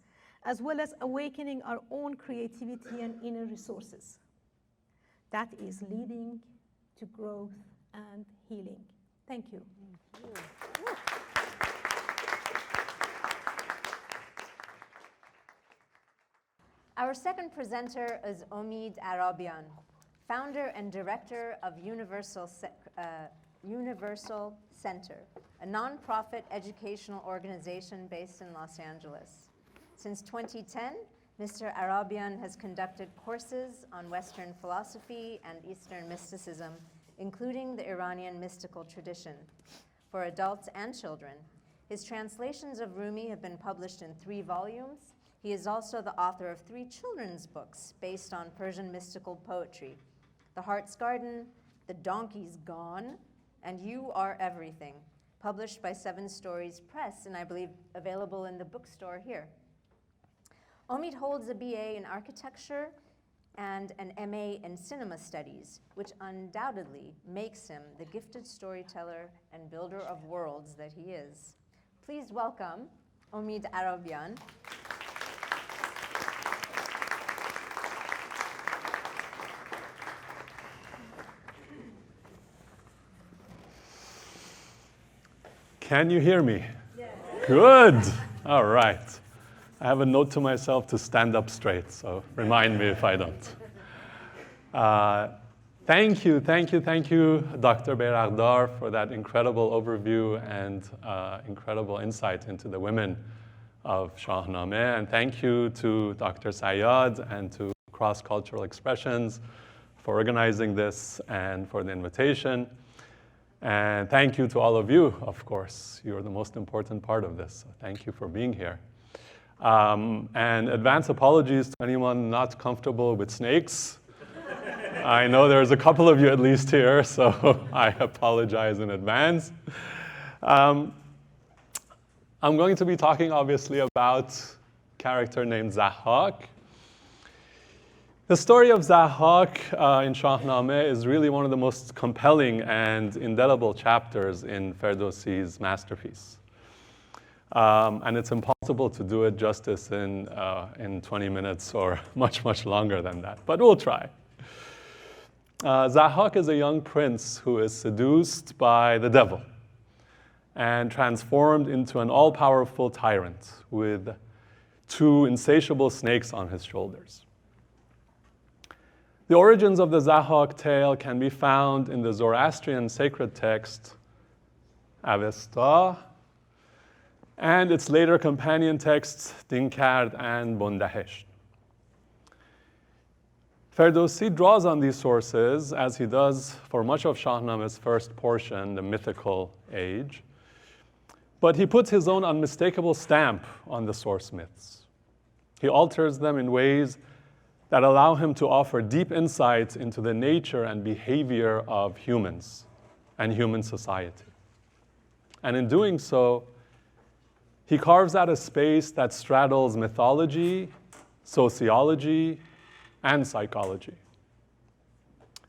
as well as awakening our own creativity and inner resources. That is leading to growth and healing. Thank you. Thank you. Our second presenter is 𝗏𝗍𝗵, founder and director of Universal Center, a nonprofit educational organization based in Los Angeles. Since 2010, Mr. 𝗏𝗍𝗵 has conducted courses on Western philosophy and Eastern mysticism, including the Iranian mystical tradition, for adults and children. His translations of Rumi have been published in 3 volumes. He is also the author of 3 children's books based on Persian mystical poetry: The Heart's Garden, The Donkey's Gone, and You Are Everything, published by 7 Stories Press, and I believe available in the bookstore here. Omid holds a BA in architecture and an MA in cinema studies, which undoubtedly makes him the gifted storyteller and builder of worlds that he is. Please welcome 𝗏𝗍𝗵. Can you hear me? Yes. Good. All right. I have a note to myself to stand up straight, so remind me if I don't. Thank you, Dr. 𝗏𝗵𝗆, for that incredible overview and incredible insight into the women of Shahnameh. And thank you to Dr. Sayyad and to Cross Cultural Expressions for organizing this and for the invitation. And thank you to all of you, of course. You're the most important part of this. So thank you for being here. And advance apologies to anyone not comfortable with snakes. I know there's a couple of you at least here, so I apologize in advance. I'm going to be talking, obviously, about a character named Zahhak. The story of Zahhak in Shahnameh is really one of the most compelling and indelible chapters in 𝗏𝘀𝘆's masterpiece. And it's impossible to do it justice in 20 minutes or much, much longer than that. But we'll try. Zahhak is a young prince who is seduced by the devil and transformed into an all-powerful tyrant with 2 insatiable snakes on his shoulders. The origins of the Zahhak tale can be found in the Zoroastrian sacred text, Avesta, and its later companion texts, Din-Kard and Bondahesh. Ferdowsi draws on these sources, as he does for much of Shahnameh's first portion, the mythical age, but he puts his own unmistakable stamp on the source myths. He alters them in ways that allow him to offer deep insights into the nature and behavior of humans and human society. And in doing so, he carves out a space that straddles mythology, sociology, and psychology.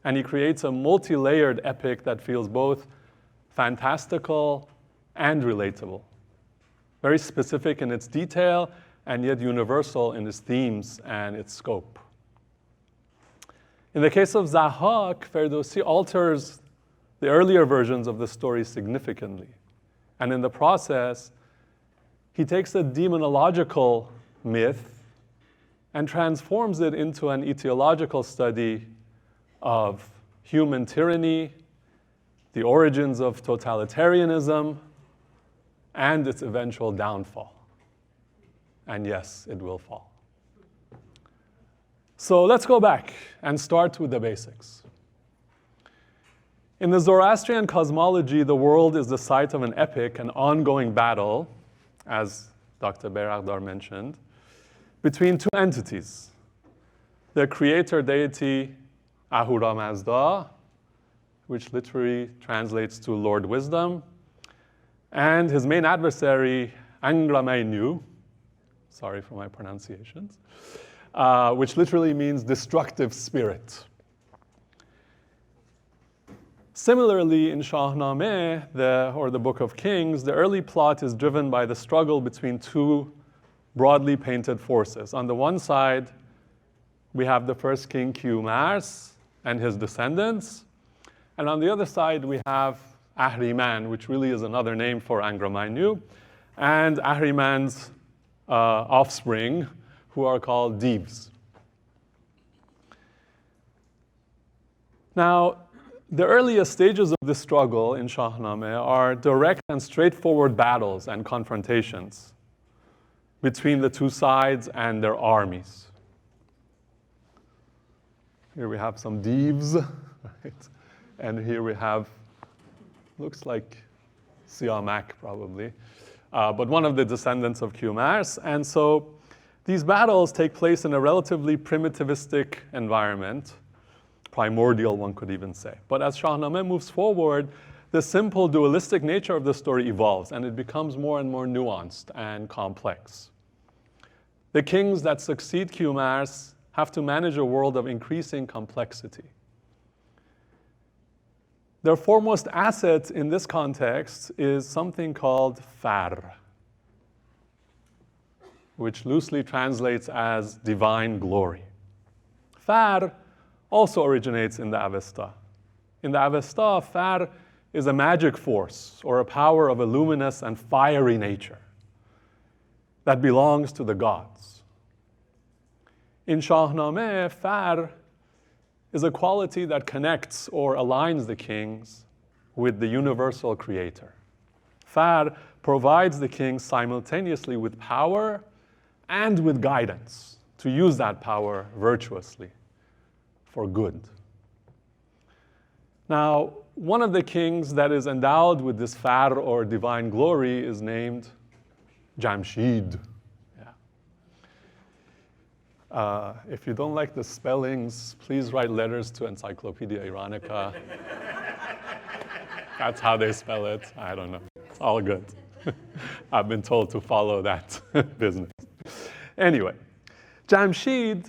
And he creates a multi-layered epic that feels both fantastical and relatable, very specific in its detail and yet universal in its themes and its scope. In the case of Zahhak, Ferdowsi alters the earlier versions of the story significantly. And in the process, he takes a demonological myth and transforms it into an etiological study of human tyranny, the origins of totalitarianism, and its eventual downfall. And yes, it will fall. So let's go back and start with the basics. In the Zoroastrian cosmology, the world is the site of an epic, an ongoing battle, as Dr. Bayraktar mentioned, between 2 entities. The creator deity 𝗤𝗵𝗆, which literally translates to Lord Wisdom, and his main adversary, 𝗥𝗲𝘆𝗵, sorry for my pronunciations, which literally means destructive spirit. Similarly, in Shahnameh, or the Book of Kings, the early plot is driven by the struggle between 2 broadly painted forces. On the one side, we have the first king, 𝗬𝗵 and his descendants. And on the other side, we have Ahriman, which really is another name for 𝗥𝗲𝘆𝗵, and Ahriman's offspring, who are called 𝗤𝗵s. Now, the earliest stages of this struggle in Shahnameh are direct and straightforward battles and confrontations between the 2 sides and their armies. Here we have some 𝗤𝗵s, right? And here we have, looks like Siamak probably, but one of the descendants of 𝗬𝗵. And so these battles take place in a relatively primitivistic environment, primordial, one could even say. But as Shahnameh moves forward, the simple dualistic nature of the story evolves, and it becomes more and more nuanced and complex. The kings that succeed 𝗬𝗵 have to manage a world of increasing complexity. Their foremost asset in this context is something called 𝗪, which loosely translates as divine glory. 𝗪 also originates in the Avesta. In the Avesta, 𝗪 is a magic force or a power of a luminous and fiery nature that belongs to the gods. In Shahnameh, 𝗪 is a quality that connects or aligns the kings with the universal creator. 𝗪 provides the king simultaneously with power and with guidance to use that power virtuously for good. Now, one of the kings that is endowed with this 𝗪 or divine glory is named Jamshid. If you don't like the spellings, please write letters to Encyclopedia Iranica. That's how they spell it. I don't know. It's all good. I've been told to follow that business. Anyway, Jamshid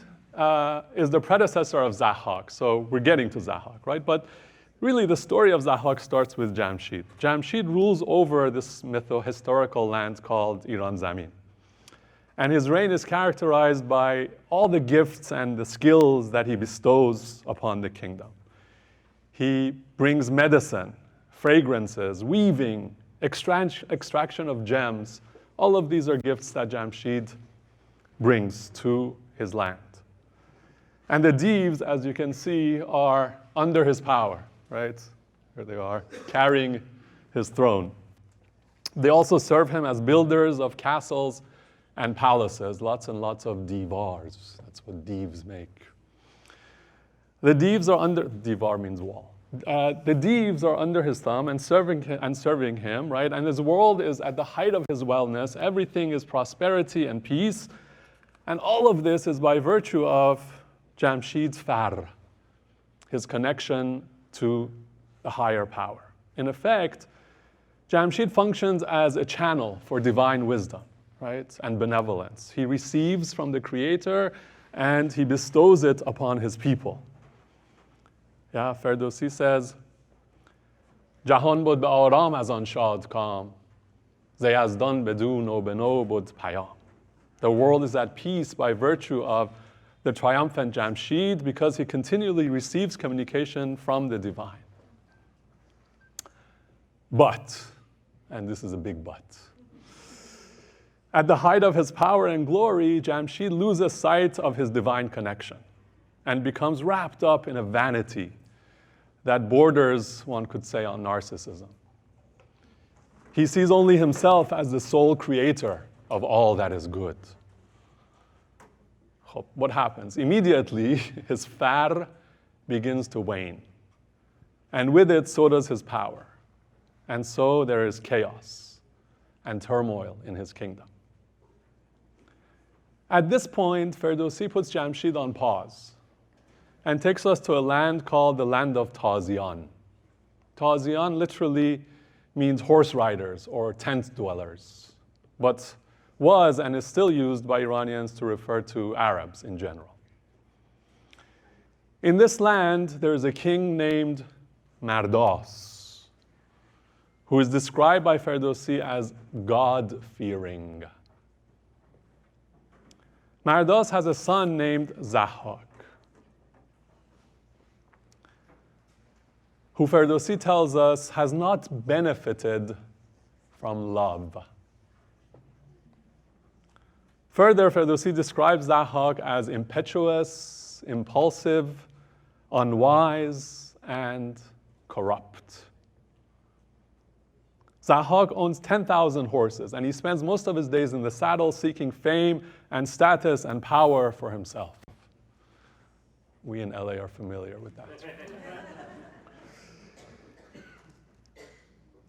is the predecessor of Zahhak. So we're getting to Zahhak, right? But really the story of Zahhak starts with Jamshid. Jamshid rules over this mytho-historical land called Iran-Zamin. And his reign is characterized by all the gifts and the skills that he bestows upon the kingdom. He brings medicine, fragrances, weaving, extraction of gems. All of these are gifts that Jamshid brings to his land. And the 𝗕𝗵s, as you can see, are under his power, right? Here they are, carrying his throne. They also serve him as builders of castles and palaces, lots and lots of divars. That's what 𝗕𝗵s make. The 𝗕𝗵s are under, divar means wall. The 𝗕𝗵s are under his thumb and serving him, right? And his world is at the height of his wellness. Everything is prosperity and peace. And all of this is by virtue of Jamshid's 𝗏𝗏, his connection to a higher power. In effect, Jamshid functions as a channel for divine wisdom, right, and benevolence. He receives from the Creator and he bestows it upon his people. Yeah, 𝗏𝘀𝘆 says, جهان بود به آرام از آن شادکام ز یزدان بدون و به نو بود پیام. The world is at peace by virtue of the triumphant Jamshid because he continually receives communication from the divine. But, and this is a big but, at the height of his power and glory, Jamshid loses sight of his divine connection and becomes wrapped up in a vanity that borders, one could say, on narcissism. He sees only himself as the sole creator of all that is good. What happens? Immediately, his 𝗏𝗏 begins to wane. And with it, so does his power. And so there is chaos and turmoil in his kingdom. At this point, 𝗏𝘀𝘆 puts Jamshid on pause and takes us to a land called the land of 𝗤𝘃𝑖an. 𝗤𝘃𝑖an literally means horse riders or tent dwellers, but was and is still used by Iranians to refer to Arabs in general. In this land, there is a king named Mardas, who is described by 𝗏𝘀𝘆 as God-fearing. Mardas has a son named Zahhak, who 𝗏𝘀𝘆 tells us has not benefited from love. Further, 𝗏𝘀𝘆 describes Zahhak as impetuous, impulsive, unwise, and corrupt. Zahhak owns 10,000 horses, and he spends most of his days in the saddle seeking fame and status and power for himself. We in LA are familiar with that.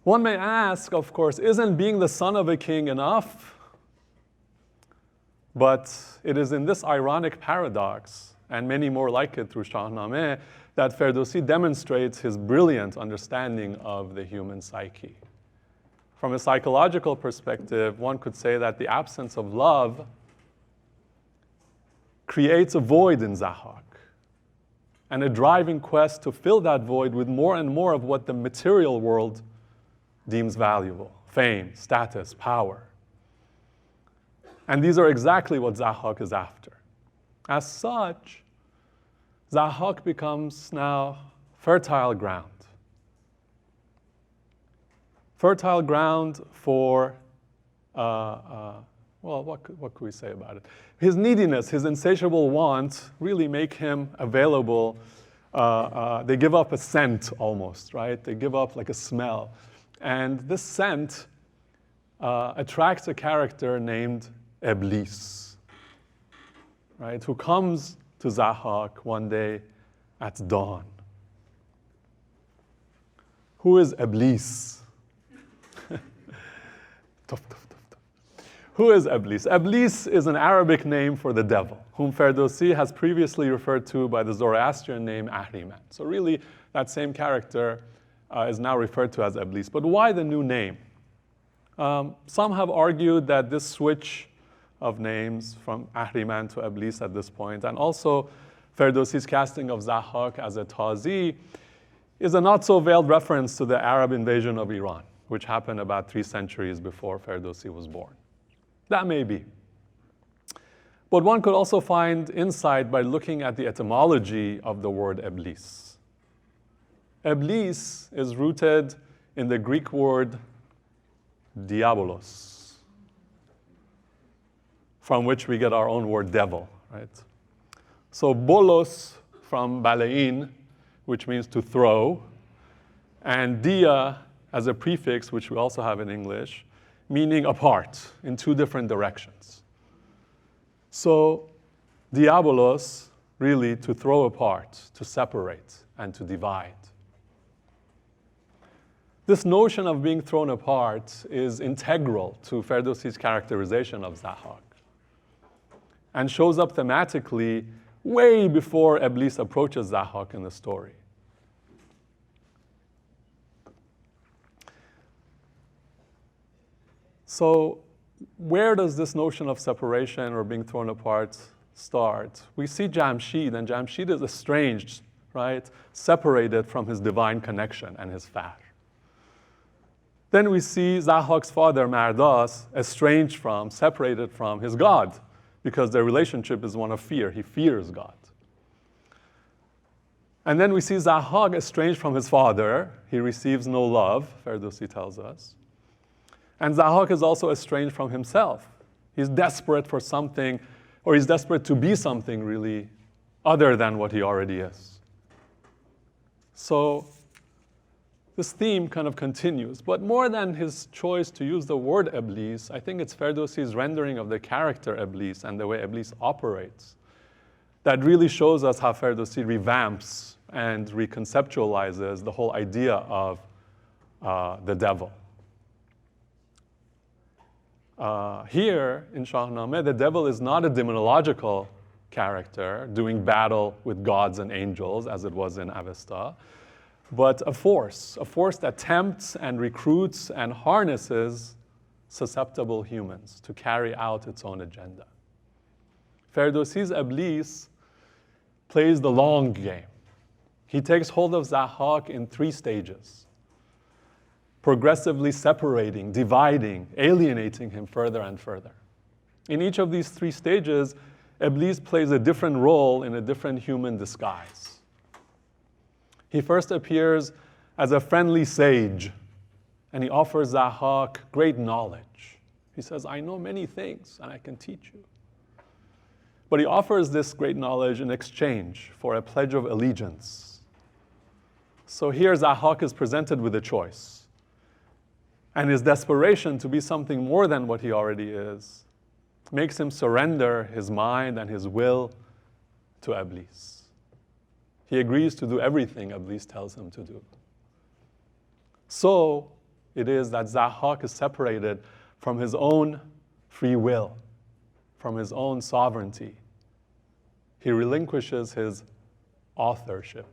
One may ask, of course, isn't being the son of a king enough? But it is in this ironic paradox, and many more like it through Shahnameh, that 𝗏𝘀𝘆 demonstrates his brilliant understanding of the human psyche. From a psychological perspective, one could say that the absence of love creates a void in Zahhak, and a driving quest to fill that void with more and more of what the material world deems valuable: fame, status, power. And these are exactly what Zahhak is after. As such, Zahhak becomes now fertile ground. Fertile ground for, well, what could we say about it? His neediness, his insatiable want really make him available. They give up a scent almost, right? They give up like a smell. And this scent attracts a character named Iblis, right, who comes to Zahhak one day at dawn. Who is Iblis? Who is Iblis? Iblis is an Arabic name for the devil, whom 𝗏𝘀𝘆 has previously referred to by the Zoroastrian name Ahriman. So really, that same character is now referred to as Iblis. But why the new name? Some have argued that this switch of names from Ahriman to Iblis at this point, and also 𝗏𝘀𝘆's casting of Zahhak as a 𝗤𝘃𝗍, is a not-so-veiled reference to the Arab invasion of Iran, which happened about 3 centuries before �11𝘂𝗵𝗆 was born. That may be. But one could also find insight by looking at the etymology of the word Iblis. Iblis is rooted in the Greek word diabolos, from which we get our own word devil, right? So bolos from balein, which means to throw, and dia as a prefix, which we also have in English, meaning apart in 2 different directions. So diabolos, really to throw apart, to separate, and to divide. This notion of being thrown apart is integral to �11𝘂𝗆's characterization of Zahhak, and shows up thematically way before Iblis approaches Zahhak in the story. So where does this notion of separation or being thrown apart start? We see Jamshid, and Jamshid is estranged, right? Separated from his divine connection and his 𝗏. Then we see Zahhak's father, 𝗏𝘆𝘆, estranged from, separated from his God, because their relationship is one of fear. He fears God. And then we see Zahhak estranged from his father. He receives no love, �11𝘂𝗆 tells us. And Zahhak is also estranged from himself. He's desperate for something, or he's desperate to be something really other than what he already is. So this theme kind of continues. But more than his choice to use the word Iblis, I think it's �11𝘂𝗆's rendering of the character Iblis and the way Iblis operates that really shows us how �11𝘂𝗆 revamps and reconceptualizes the whole idea of the devil. Here in Shahnameh, the devil is not a demonological character doing battle with gods and angels as it was in Avesta, but a force that tempts and recruits and harnesses susceptible humans to carry out its own agenda. �11𝘂𝗆's Iblis plays the long game. He takes hold of Zahhak in 3 stages, progressively separating, dividing, alienating him further and further. In each of these 3 stages, Iblis plays a different role in a different human disguise. He first appears as a friendly sage, and he offers Zahhak great knowledge. He says, I know many things, and I can teach you. But he offers this great knowledge in exchange for a pledge of allegiance. So here Zahhak is presented with a choice. And his desperation to be something more than what he already is makes him surrender his mind and his will to Iblis. He agrees to do everything Iblis tells him to do. So it is that Zahhak is separated from his own free will, from his own sovereignty. He relinquishes his authorship.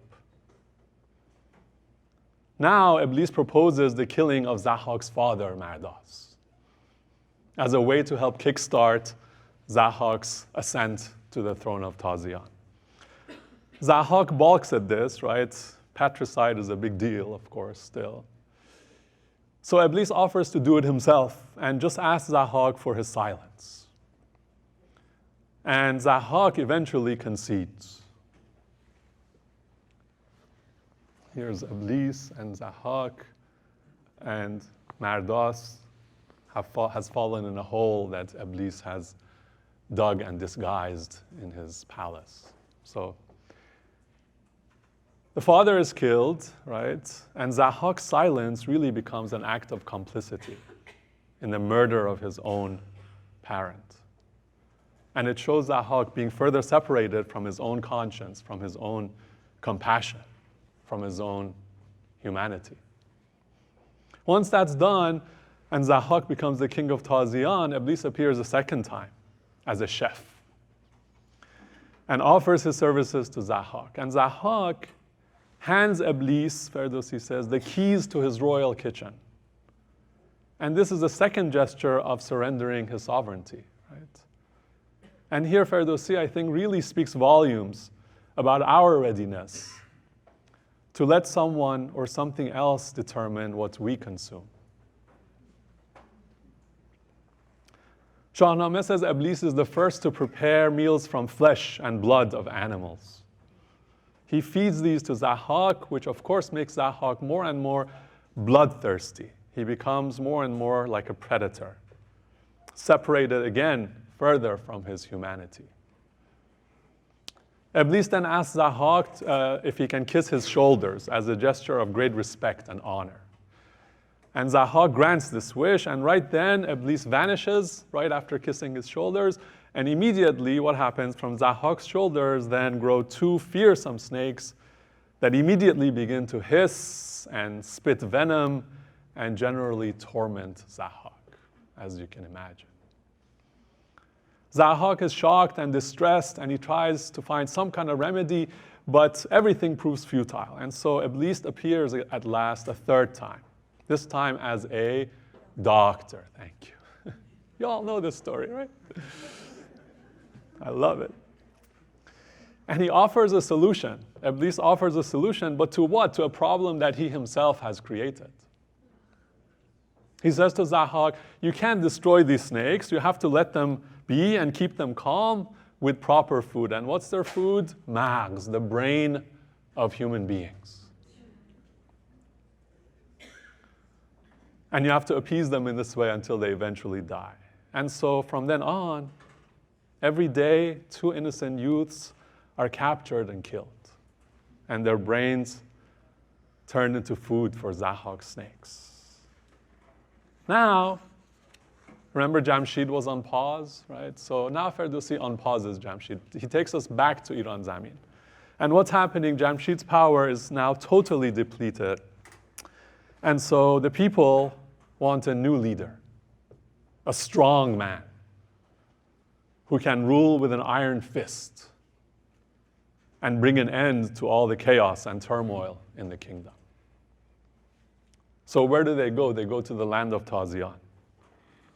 Now Iblis proposes the killing of Zahhak's father, 𝗏𝘆𝘆, as a way to help kickstart Zahhak's ascent to the throne of Tazian. Zahhak balks at this, right? Patricide is a big deal, of course, still. So Iblis offers to do it himself and just asks Zahhak for his silence. And Zahhak eventually concedes. Here's Iblis and Zahhak, and 𝗏𝘆𝘆 has fallen in a hole that Iblis has dug and disguised in his palace. So the father is killed, right? And Zahhak's silence really becomes an act of complicity in the murder of his own parent. And it shows Zahhak being further separated from his own conscience, from his own compassion, from his own humanity. Once that's done, and Zahhak becomes the king of Tazian, Iblis appears a second time as a chef and offers his services to Zahhak. And Zahhak hands Iblis, �11𝘂𝗆 says, the keys to his royal kitchen. And this is a second gesture of surrendering his sovereignty, right? And here �11𝘂𝘆, I think, really speaks volumes about our readiness to let someone or something else determine what we consume. Shahnameh says Iblis is the first to prepare meals from flesh and blood of animals. He feeds these to Zahhak, which of course makes Zahhak more and more bloodthirsty. He becomes more and more like a predator, separated again further from his humanity. Iblis then asks Zahhak if he can kiss his shoulders as a gesture of great respect and honor. And Zahhak grants this wish, and right then Iblis vanishes right after kissing his shoulders, and immediately what happens, from Zahhak's shoulders then grow two fearsome snakes that immediately begin to hiss and spit venom and generally torment Zahhak, as you can imagine. Zahhak is shocked and distressed, and he tries to find some kind of remedy, but everything proves futile. And so Iblis appears at last a third time, this time as a doctor. Thank you. You all know this story, right? I love it. And he offers a solution. Iblis offers a solution, but to what? To a problem that he himself has created. He says to Zahhak, you can't destroy these snakes. You have to let them be and keep them calm with proper food. And what's their food? Maghz, the brain of human beings. And you have to appease them in this way until they eventually die. And so from then on, every day, 2 innocent youths are captured and killed. And their brains turned into food for Zahhak's snakes. Now, remember Jamshid was on pause, right? So now Ferdowsi unpauses Jamshid. He takes us back to Iran Zamin. And what's happening, Jamshid's power is now totally depleted. And so the people want a new leader, a strong man who can rule with an iron fist and bring an end to all the chaos and turmoil in the kingdom. So where do they go? They go to the land of Tazian.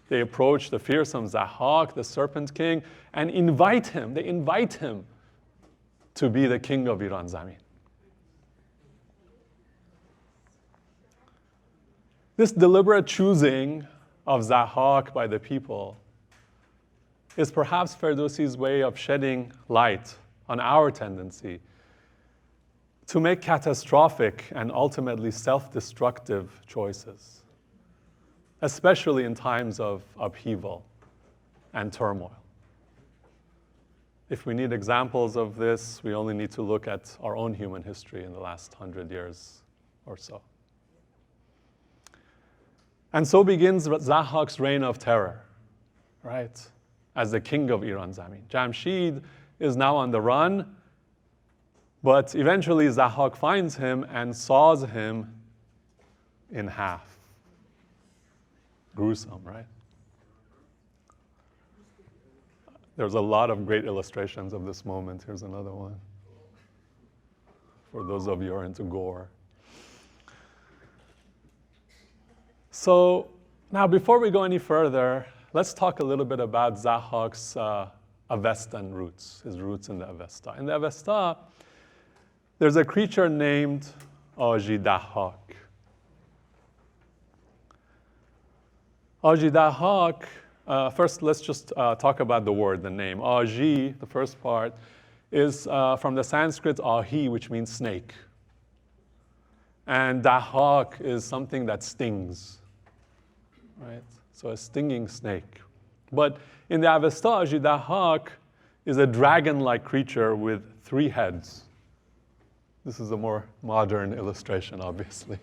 They approach the fearsome Zahhak, the serpent king, and invite him. They invite him to be the king of Iran Zamin. This deliberate choosing of Zahhak by the people is perhaps Ferdowsi's way of shedding light on our tendency to make catastrophic and ultimately self-destructive choices, especially in times of upheaval and turmoil. If we need examples of this, we only need to look at our own human history in the last 100 years or so. And so begins Zahhak's reign of terror, right? As the king of Iran Zamin. Jamshid is now on the run, but eventually Zahhak finds him and saws him in half. Gruesome, right? There's a lot of great illustrations of this moment. Here's another one for those of you who are into gore. So now before we go any further, let's talk a little bit about Zahhak's Avestan roots, his roots in the Avesta. In the Avesta, there's a creature named 𝗤𝗍𝗆𝗆. 𝗤𝗍𝗆𝗆, first let's just talk about the word, the name. 𝗤𝗍, the first part, is from the Sanskrit 𝗤hi, which means snake. And dahak is something that stings, right? So a stinging snake. But in the Avesta, 𝗤𝗍𝗆𝗆 is a dragon-like creature with 3 heads. This is a more modern illustration, obviously.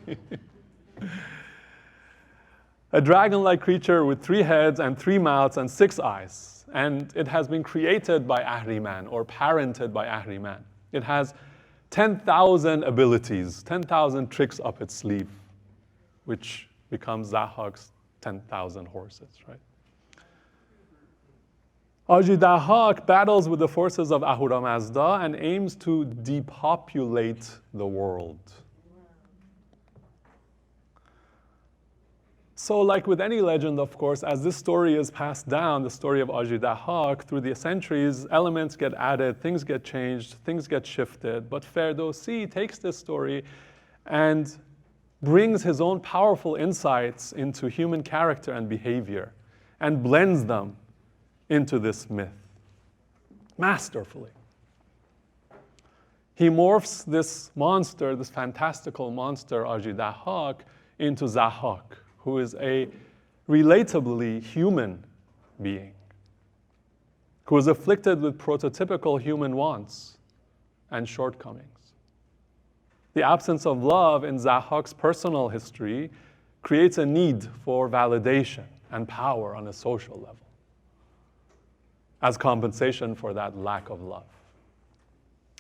A dragon-like creature with 3 heads and 3 mouths and 6 eyes. And it has been created by Ahriman, or parented by Ahriman. It has 10,000 abilities, 10,000 tricks up its sleeve, which becomes Zahhak's 10,000 horses, right? 𝗤𝗍𝗆𝗆 battles with the forces of Ahura Mazda and aims to depopulate the world. So like with any legend, of course, as this story is passed down, the story of 𝗤𝗍𝗆 through the centuries, elements get added, things get changed, things get shifted. But 𝗤𝗍𝗆 takes this story and brings his own powerful insights into human character and behavior and blends them into this myth masterfully. He morphs this monster, this fantastical monster, 𝗤𝗍𝗆, into Zahhak, who is a relatably human being, who is afflicted with prototypical human wants and shortcomings. The absence of love in Zahhak's personal history creates a need for validation and power on a social level as compensation for that lack of love.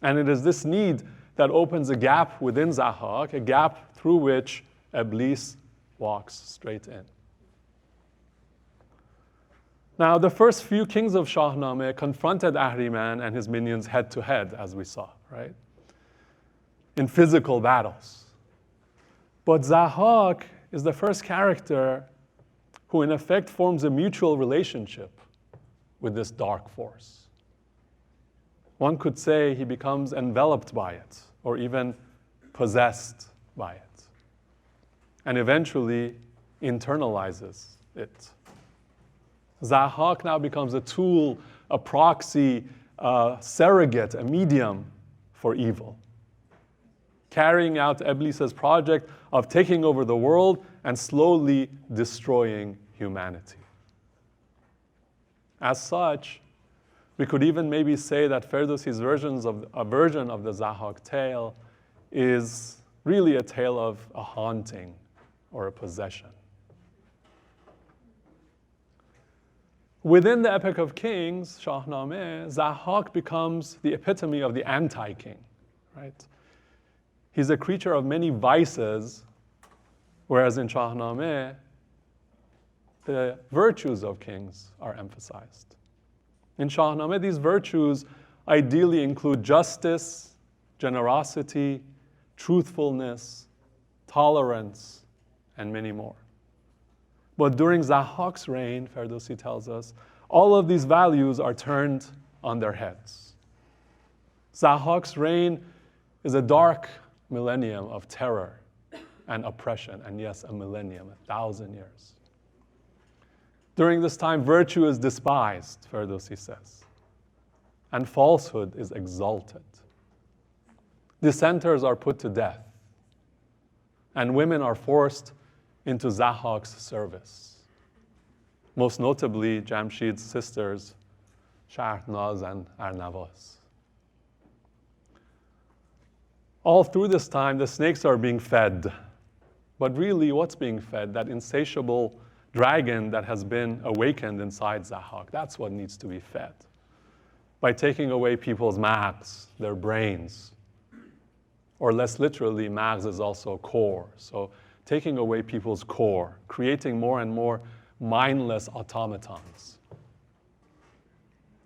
And it is this need that opens a gap within Zahhak, a gap through which Iblis walks straight in. Now, the first few kings of Shahnameh confronted Ahriman and his minions head to head, as we saw, right? In physical battles. But Zahhak is the first character who in effect forms a mutual relationship with this dark force. One could say he becomes enveloped by it, or even possessed by it, and eventually internalizes it. Zahhak now becomes a tool, a proxy, a surrogate, a medium for evil, carrying out Iblis's project of taking over the world and slowly destroying humanity. As such, we could even maybe say that Ferdowsi's version of the Zahhak tale is really a tale of a haunting or a possession. Within the Epic of Kings, Shahnameh, Zahhak becomes the epitome of the anti-king, right? He's a creature of many vices, whereas in Shahnameh, the virtues of kings are emphasized. In Shahnameh, these virtues ideally include justice, generosity, truthfulness, tolerance, and many more. But during Zahhak's reign, Ferdowsi tells us, all of these values are turned on their heads. Zahhak's reign is a dark millennium of terror and oppression, and yes, a millennium, 1,000 years. During this time, virtue is despised, Ferdowsi says, and falsehood is exalted. Dissenters are put to death, and women are forced into Zahhak's service. Most notably, Jamshid's sisters, Shahnaz and Arnavaz. All through this time, the snakes are being fed. But really, what's being fed? That insatiable dragon that has been awakened inside Zahhak. That's what needs to be fed. By taking away people's maghs, their brains. Or less literally, maghs is also core. So taking away people's core, creating more and more mindless automatons.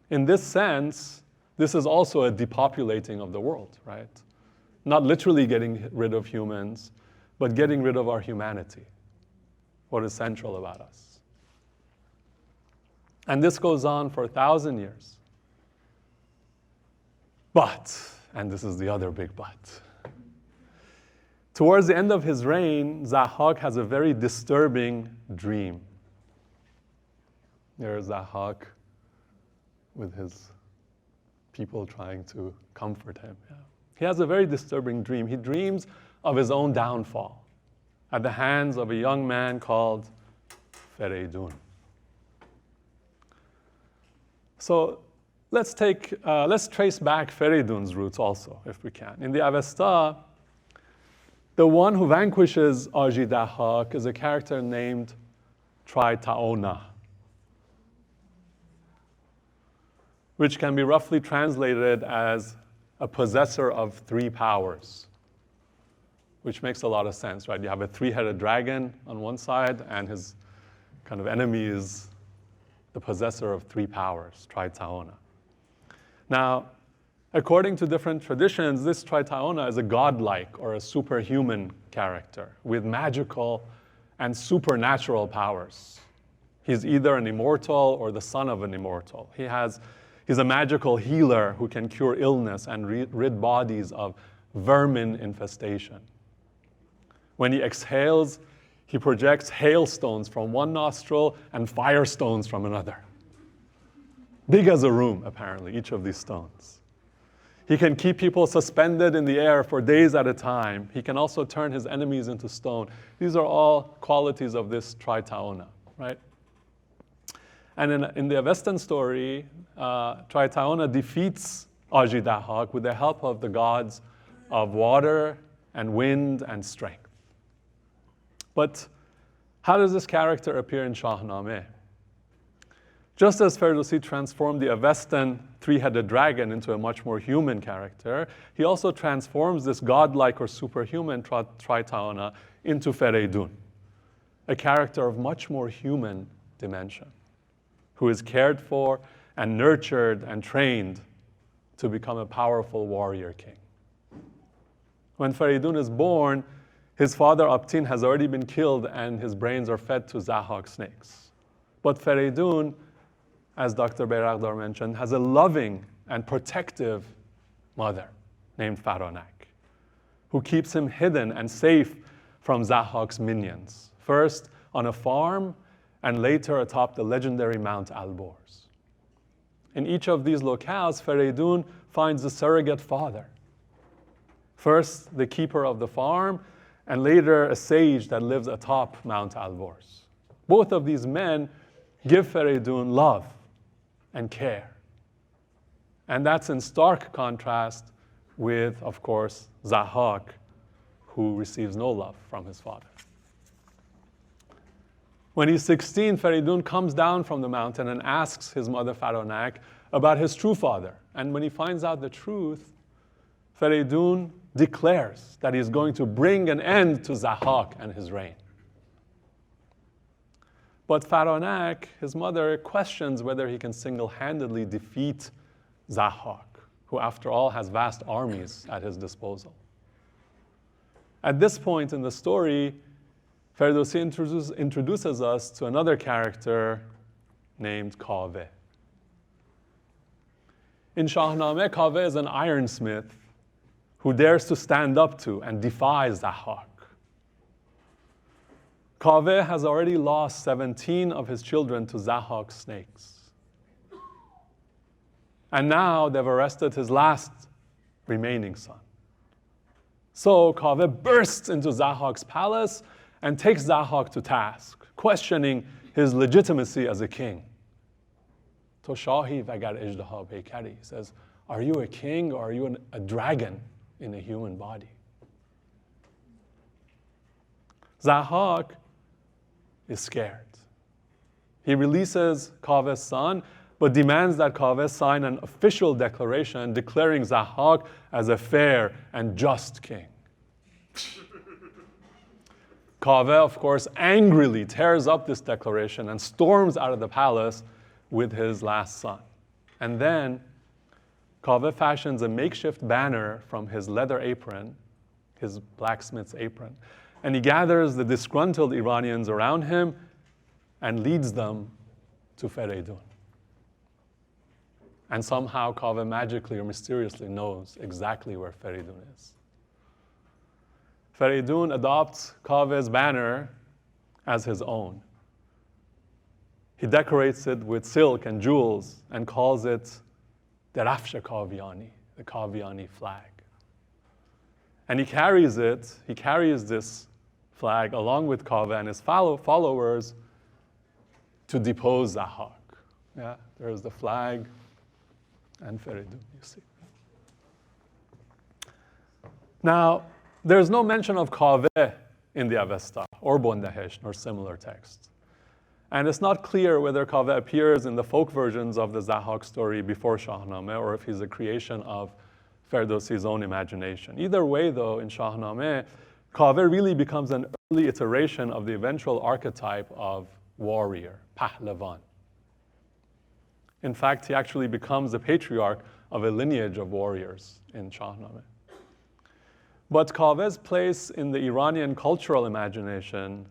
In this sense, this is also a depopulating of the world, right? Not literally getting rid of humans, but getting rid of our humanity, what is central about us. And this goes on for 1,000 years. But, and this is the other big but, towards the end of his reign, Zahhak has a very disturbing dream. There's Zahhak with his people trying to comfort him. Yeah. He has a very disturbing dream. He dreams of his own downfall at the hands of a young man called Fereydun. So let's trace back Fereydun's roots also, if we can. In the Avesta, the one who vanquishes 𝗤𝗍𝗆 is a character named 𝗏𝗏𝘆, which can be roughly translated as a possessor of 3 powers, which makes a lot of sense, right? You have a 3-headed dragon on one side, and his kind of enemy is the possessor of 3 powers, 𝗏𝗏𝘆. Now, according to different traditions, this 𝗏𝗏𝘆 is a godlike or a superhuman character with magical and supernatural powers. He's either an immortal or the son of an immortal. He's a magical healer who can cure illness and rid bodies of vermin infestation. When he exhales, he projects hailstones from one nostril and firestones from another. Big as a room, apparently, each of these stones. He can keep people suspended in the air for days at a time. He can also turn his enemies into stone. These are all qualities of this 𝗏𝗏𝗀, right? And in the Avestan story, 𝗏𝗏𝗀 defeats 𝗤𝗍𝗏𝗃 with the help of the gods of water and wind and strength. But how does this character appear in Shahnameh? Just as 𝗏𝘀𝗆 transformed the Avestan three-headed dragon into a much more human character, he also transforms this godlike or superhuman 𝗏𝗏𝗀 into 𝗏𝘀𝘀, a character of much more human dimension, who is cared for and nurtured and trained to become a powerful warrior king. When 𝗏𝘀𝘀 is born, his father 𝗤𝗏𝘀 has already been killed and his brains are fed to Zahhak snakes. But 𝗏𝘀𝘀, as Dr. 𝗏𝘀𝗆 mentioned, has a loving and protective mother named 𝗏𝗏𝗀, who keeps him hidden and safe from Zahhak's minions, first on a farm and later atop the legendary 𝗕𝗏𝘆𝘆. In each of these locales, 𝗏𝘀𝘀 finds a surrogate father. First, the keeper of the farm, and later a sage that lives atop 𝗕𝗏𝘆𝘆. Both of these men give 𝗏𝘀𝘀 love and care. And that's in stark contrast with, of course, Zahhak, who receives no love from his father. When he's 16, 𝗏𝘀𝘀 comes down from the mountain and asks his mother 𝗏𝗏𝗀 about his true father. And when he finds out the truth, 𝗏𝘀𝘀 declares that he's going to bring an end to Zahhak and his reign. But 𝗏𝗏𝗀, his mother, questions whether he can single-handedly defeat Zahhak, who after all has vast armies at his disposal. At this point in the story, 𝗏𝘀𝘀 introduces us to another character named 𝗏𝗏𝗵. In Shahnameh, 𝗏𝗏𝗵 is an ironsmith who dares to stand up to and defy Zahhak. 𝗏𝗏𝗵 has already lost 17 of his children to Zahhak's snakes. And now they've arrested his last remaining son. So 𝗏𝗏𝗵 bursts into Zahhak's palace and takes Zahhak to task, questioning his legitimacy as a king. 𝗏𝘀𝗵𝗆 اگر 𝗦𝗵𝗶. He says, are you a king or are you a dragon in a human body? Zahhak is scared. He releases 𝗏𝗏𝗵's son, but demands that 𝗏𝗏𝗵 sign an official declaration declaring Zahhak as a fair and just king. 𝗏𝗏𝗵, of course, angrily tears up this declaration and storms out of the palace with his last son. And then 𝗏𝗏𝗵 fashions a makeshift banner from his leather apron, his blacksmith's apron, and he gathers the disgruntled Iranians around him and leads them to 𝗏𝘀𝘀. And somehow 𝗏𝗏𝗵 magically or mysteriously knows exactly where 𝗏𝘀𝘀 is. 𝗏𝘀𝘀 adopts 𝗏𝗏𝗵's banner as his own. He decorates it with silk and jewels and calls it 𝗕𝗵𝗆 𝗏𝗏𝗀𝗵, the 𝗏𝗏𝗀𝗵 flag. And he carries this flag along with 𝗏𝗏𝗵 and his followers to depose Zahhak. Yeah, there's the flag and 𝗏𝘀𝘀, you see. Now, there's no mention of 𝗏𝗏𝗵 in the Avesta or Bondahesh nor similar texts. And it's not clear whether 𝗏𝗏𝗵 appears in the folk versions of the Zahhak story before Shahnameh or if he's a creation of 𝗏𝘀𝘀's own imagination. Either way, though, in Shahnameh, 𝗏𝗏𝗵 really becomes an early iteration of the eventual archetype of warrior, 𝗏𝗆hlavān. In fact, he actually becomes the patriarch of a lineage of warriors in Shahnameh. But 𝗏𝗏𝗵's place in the Iranian cultural imagination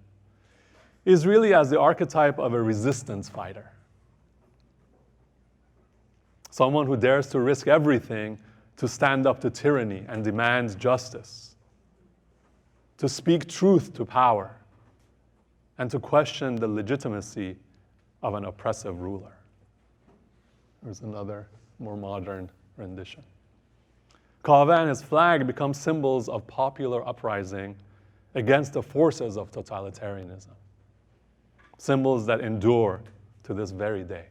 is really as the archetype of a resistance fighter. Someone who dares to risk everything to stand up to tyranny and demand justice, to speak truth to power, and to question the legitimacy of an oppressive ruler. There's another more modern rendition. 𝗏𝗏 and his flag become symbols of popular uprising against the forces of totalitarianism, symbols that endure to this very day.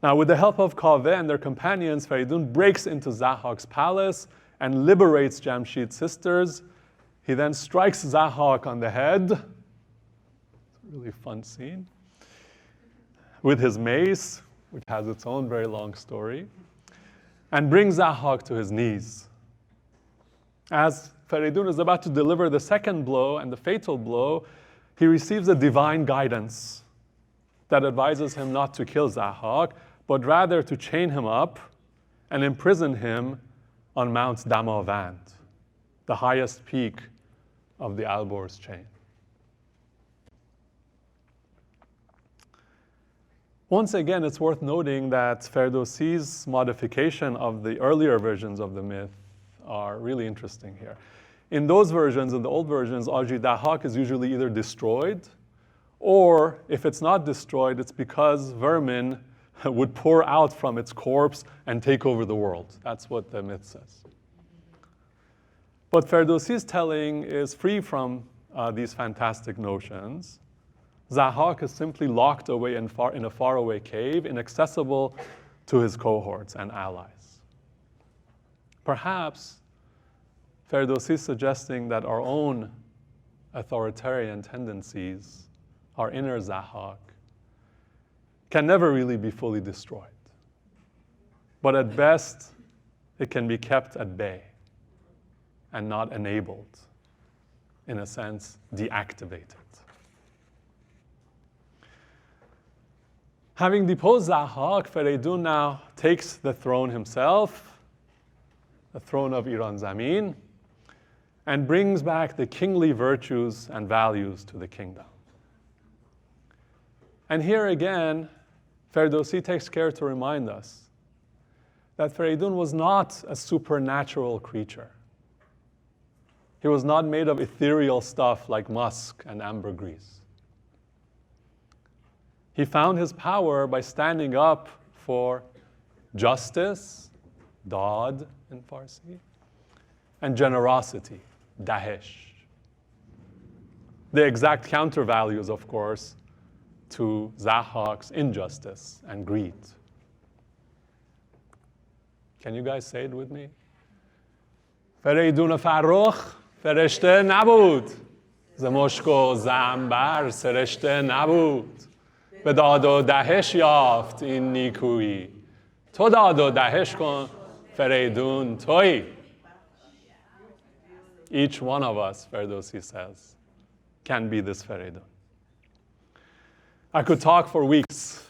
Now, with the help of 𝗏𝗏 and their companions, Feridun breaks into Zahhak's palace and liberates Jamshid's sisters. He then strikes Zahhak on the head. It's a really fun scene. With his mace, which has its own very long story, and brings Zahhak to his knees. As Feridun is about to deliver the second blow and the fatal blow, he receives a divine guidance that advises him not to kill Zahhak, but rather to chain him up and imprison him on Mount 𝗬𝗵𝗆, the highest peak of the 𝗦𝗵𝗵's chain. Once again, it's worth noting that Ferdowsi's modification of the earlier versions of the myth are really interesting here. In those versions, in the old versions, Zahhak is usually either destroyed, or if it's not destroyed, it's because vermin would pour out from its corpse and take over the world. That's what the myth says. But Ferdowsi's telling is free from these fantastic notions. Zahhak is simply locked away in a faraway cave, inaccessible to his cohorts and allies. Perhaps Ferdowsi is suggesting that our own authoritarian tendencies, our inner Zahhak, can never really be fully destroyed. But at best, it can be kept at bay and not enabled, in a sense, deactivated. Having deposed Zahhak, Feridun now takes the throne himself, the throne of Iran Zamin, and brings back the kingly virtues and values to the kingdom. And here again, Ferdowsi takes care to remind us that Feridun was not a supernatural creature. He was not made of ethereal stuff like musk and ambergris. He found his power by standing up for justice, dād in Farsi, and generosity, dahish. The exact counter values, of course, to Zahhak's injustice and greed. Can you guys say it with me? فریدون فرخ فرشته نبود ز مشک و عنبر سرشته نبود به داد و دهش یافت این نیکویی تو داد و دهش کن فریدون تویی. Each one of us, Ferdowsi says, can be this Feridun. I could talk for weeks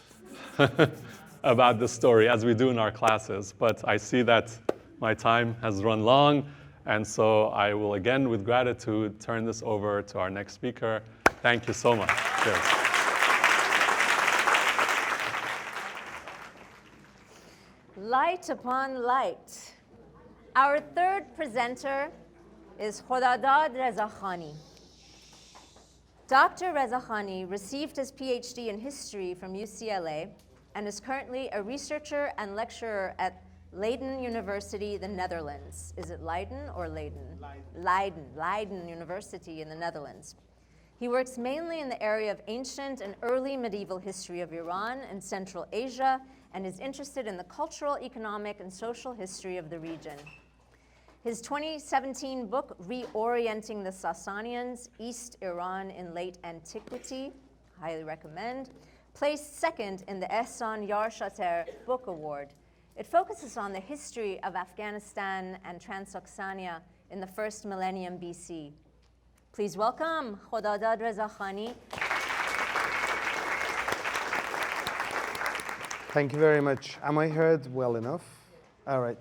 about this story, as we do in our classes, but I see that my time has run long, and so I will again, with gratitude, turn this over to our next speaker. Thank you so much. Cheers. Light upon light. Our third presenter is Khodadad Reza Khani. Dr. Reza Khani received his PhD in history from UCLA and is currently a researcher and lecturer at Leiden University, the Netherlands. Is it Leiden or Leiden? Leiden University in the Netherlands. He works mainly in the area of ancient and early medieval history of Iran and Central Asia, and is interested in the cultural, economic, and social history of the region. His 2017 book, Reorienting the Sasanians, East Iran in Late Antiquity, highly recommend, placed second in the 𝗍𝗀𝘀𝗺 Book Award. It focuses on the history of Afghanistan and Transoxania in the first millennium BC. Please welcome Khodadad Reza Khani. Thank you very much. Am I heard well enough? All right.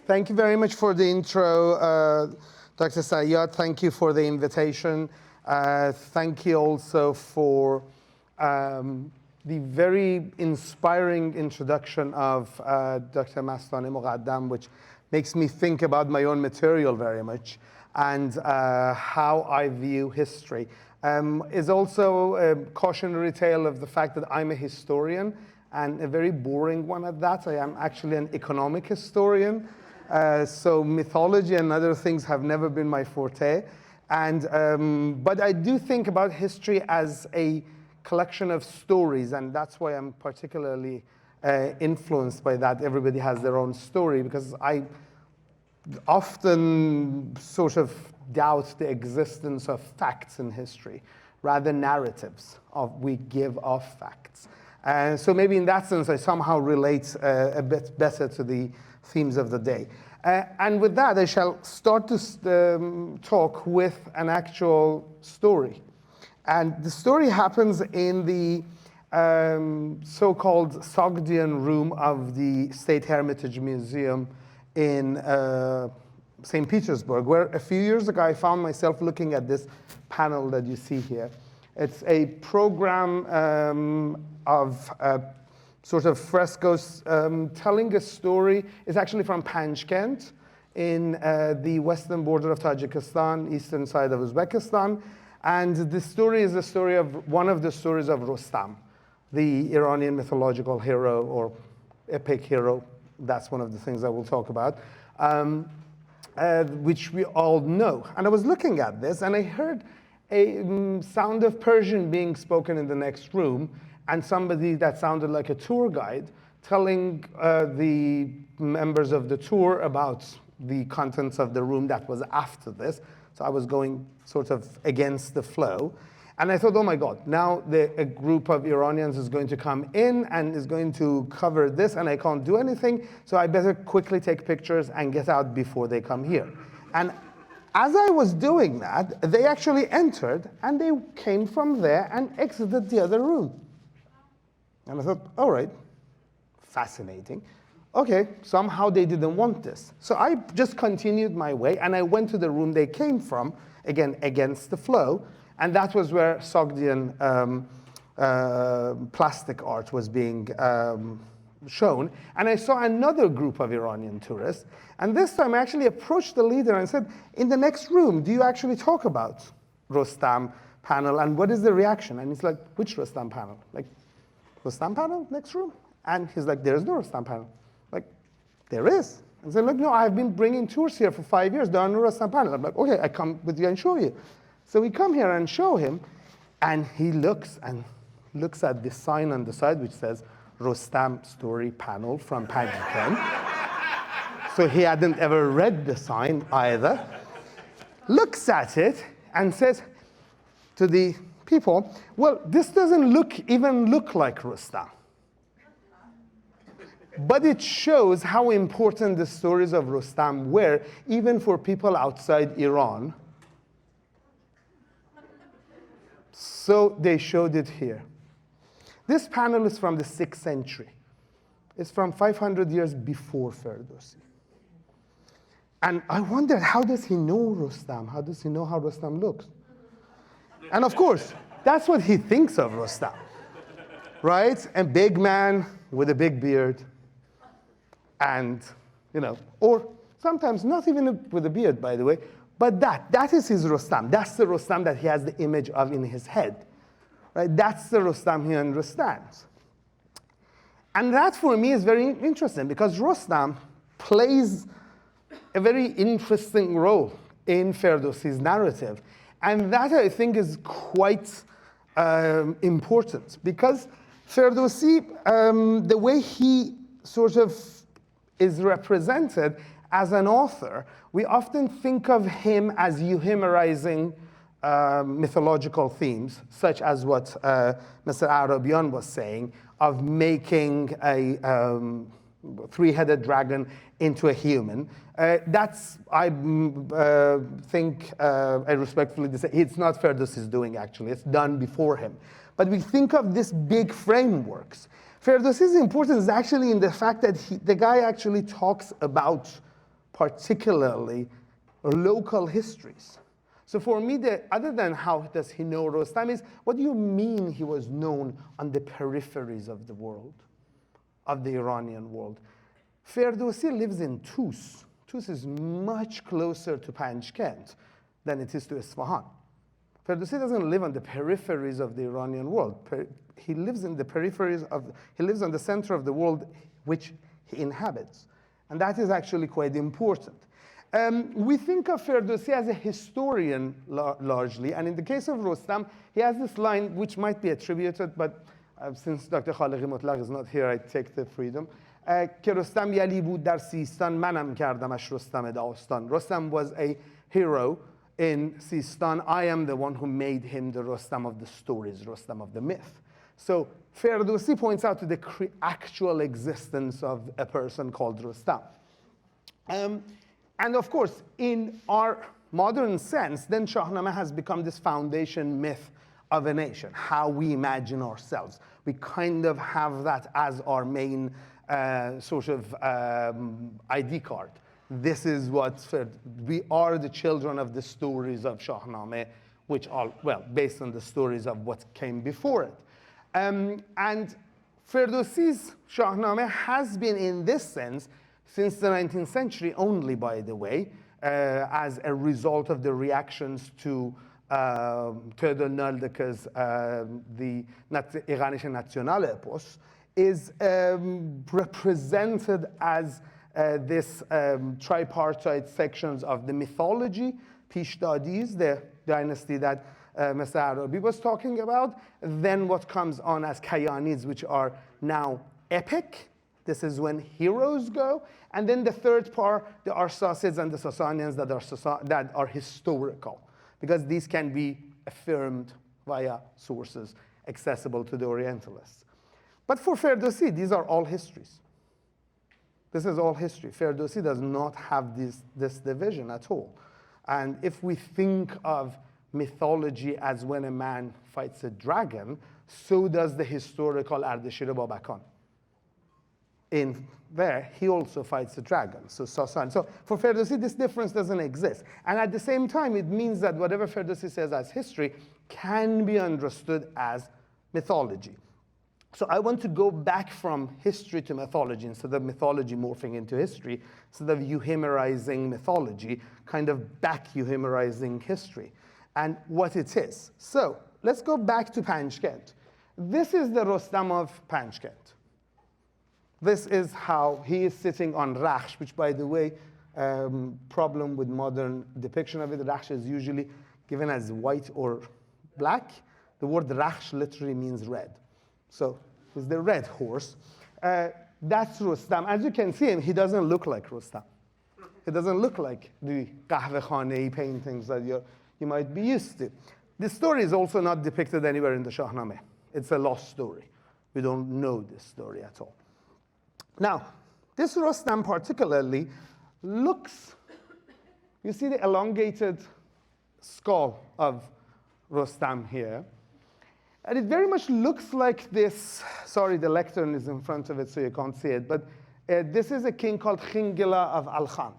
Thank you very much for the intro, Dr. Sayyad. Thank you for the invitation. Thank you also for the very inspiring introduction of Dr. 𝗪𝗠𝗵𝗱, which makes me think about my own material very much and how I view history. Is also a cautionary tale of the fact that I'm a historian, and a very boring one at that. I am actually an economic historian. So mythology and other things have never been my forte. But I do think about history as a collection of stories, and that's why I'm particularly influenced by that. Everybody has their own story, because I often sort of doubt the existence of facts in history, rather narratives we give of facts. And so maybe in that sense, I somehow relate a bit better to the themes of the day. And with that, I shall start to talk with an actual story. And the story happens in the so-called Sogdian room of the State Hermitage Museum in St. Petersburg, where a few years ago I found myself looking at this panel that you see here. It's a program of sort of frescoes telling a story. It's actually from Panjkent in the western border of Tajikistan, eastern side of Uzbekistan. And the story is the story of one of the stories of Rostam, the Iranian mythological hero or epic hero. That's one of the things I will talk about, which we all know. And I was looking at this, and I heard a sound of Persian being spoken in the next room, and somebody that sounded like a tour guide telling the members of the tour about the contents of the room that was after this. So I was going sort of against the flow. And I thought, oh my God, now a group of Iranians is going to come in and is going to cover this, and I can't do anything, so I better quickly take pictures and get out before they come here. And as I was doing that, they actually entered, and they came from there and exited the other room. And I thought, all right, fascinating. Okay, somehow they didn't want this. So I just continued my way, and I went to the room they came from, again, against the flow, and that was where Sogdian plastic art was being shown. And I saw another group of Iranian tourists, and this time I actually approached the leader and said, in the next room, do you actually talk about Rostam panel, and what is the reaction? And he's like, which Rostam panel? Like, Rostam panel, next room? And he's like, there is no Rostam panel. Like, there is. And I said, look, no, I've been bringing tours here for 5 years. There are no Rostam panel. I'm like, okay, I come with you and show you. So we come here and show him, and he looks at this sign on the side which says Rostam story panel from Panjkent. So he hadn't ever read the sign either. Looks at it and says to the people, well, this doesn't even look like Rostam. But it shows how important the stories of Rostam were, even for people outside Iran. So they showed it here. This panel is from the 6th century. It's from 500 years before 𝗪ردوسی. And I wondered, how does he know Rostam? How does he know how Rostam looks? And of course, that's what he thinks of Rostam, right? A big man with a big beard. And, or sometimes not even with a beard, by the way, but that is his Rostam. That's the Rostam that he has the image of in his head, right? That's the Rostam he understands. And that, for me, is very interesting, because Rostam plays a very interesting role in 𝗪ردوسی's narrative. And that, I think, is quite important, because 𝗪ردوسی, the way he sort of is represented as an author, we often think of him as euhemerizing mythological themes, such as what Mr. Arabian was saying, of making a three-headed dragon into a human. That's, I think, I respectfully say, it's not 𝗪ردوسی's doing, actually. It's done before him. But we think of this big frameworks. 𝗪ردوسی's importance is actually in the fact that the guy actually talks about particularly local histories. So for me, other than how does he know Rostam is, what do you mean he was known on the peripheries of the world, of the Iranian world? 𝗪دوسی lives in Tus. Tus is much closer to 𝗪𝗀𝗀𝗵 than it is to Isfahan. 𝗪دوسی doesn't live on the peripheries of the Iranian world. He lives in the peripheries of, he lives on the center of the world which he inhabits. And that is actually quite important. We think of 𝗪دوسی as a historian largely, and in the case of Rostam, he has this line which might be attributed, but since Dr. 𝗦𝗆𝗆𝗵𝗱 is not here, I take the freedom. که رستم یلی بود در سیستان منم کردمش رستم داستان. Rostam was a hero in Sistan. I am the one who made him the Rostam of the stories, Rostam of the myth. So 𝗪دوسی points out to the actual existence of a person called Rostam. And of course, in our modern sense, then Shahnameh has become this foundation myth of a nation, how we imagine ourselves. We kind of have that as our main sort of ID card. This is what, we are the children of the stories of Shahnameh, which are, well, based on the stories of what came before it. And 𝗪دوسی's Shahnameh has been, in this sense, since the 19th century only, by the way, as a result of the reactions to 𝗕𝗀𝘆𝗆𝗵𝗱, the Iranian national epos, is represented as this tripartite sections of the mythology, پیشدادیز, the dynasty that Mr. Arabi was talking about, then what comes on as Kayanids, which are now epic. This is when heroes go. And then the third part, the Arsacids and the Sasanians that are historical, because these can be affirmed via sources accessible to the Orientalists. But for 𝗪دوسی, these are all histories. This is all history. 𝗪دوسی does not have this division at all. And if we think of mythology as when a man fights a dragon, so does the historical اردشیر بابکان. In there, he also fights a dragon. So Sasan. So for 𝗪دوسی, this difference doesn't exist. And at the same time, it means that whatever 𝗪دوسی says as history can be understood as mythology. So I want to go back from history to mythology instead of mythology morphing into history, instead of euhemerizing mythology, kind of back euhemerizing history and what it is. So let's go back to 𝗪𝗀𝗀𝗵. This is the Rostam of 𝗪𝗀𝗀𝗵. This is how he is sitting on Rakhsh, which, by the way, problem with modern depiction of it. Rakhsh is usually given as white or black. The word Rakhsh literally means red. So it's the red horse. That's Rostam. As you can see him, he doesn't look like Rostam. He doesn't look like the 𝗥𝗲𝘆𝗆𝗵 paintings that you might be used to. This story is also not depicted anywhere in the Shahnameh. It's a lost story. We don't know this story at all. Now, this Rostam particularly looks, you see the elongated skull of Rostam here. And it very much looks like this. Sorry, the lectern is in front of it, so you can't see it. But this is a king called 𝗪𝗀𝗃 of Al-Khan.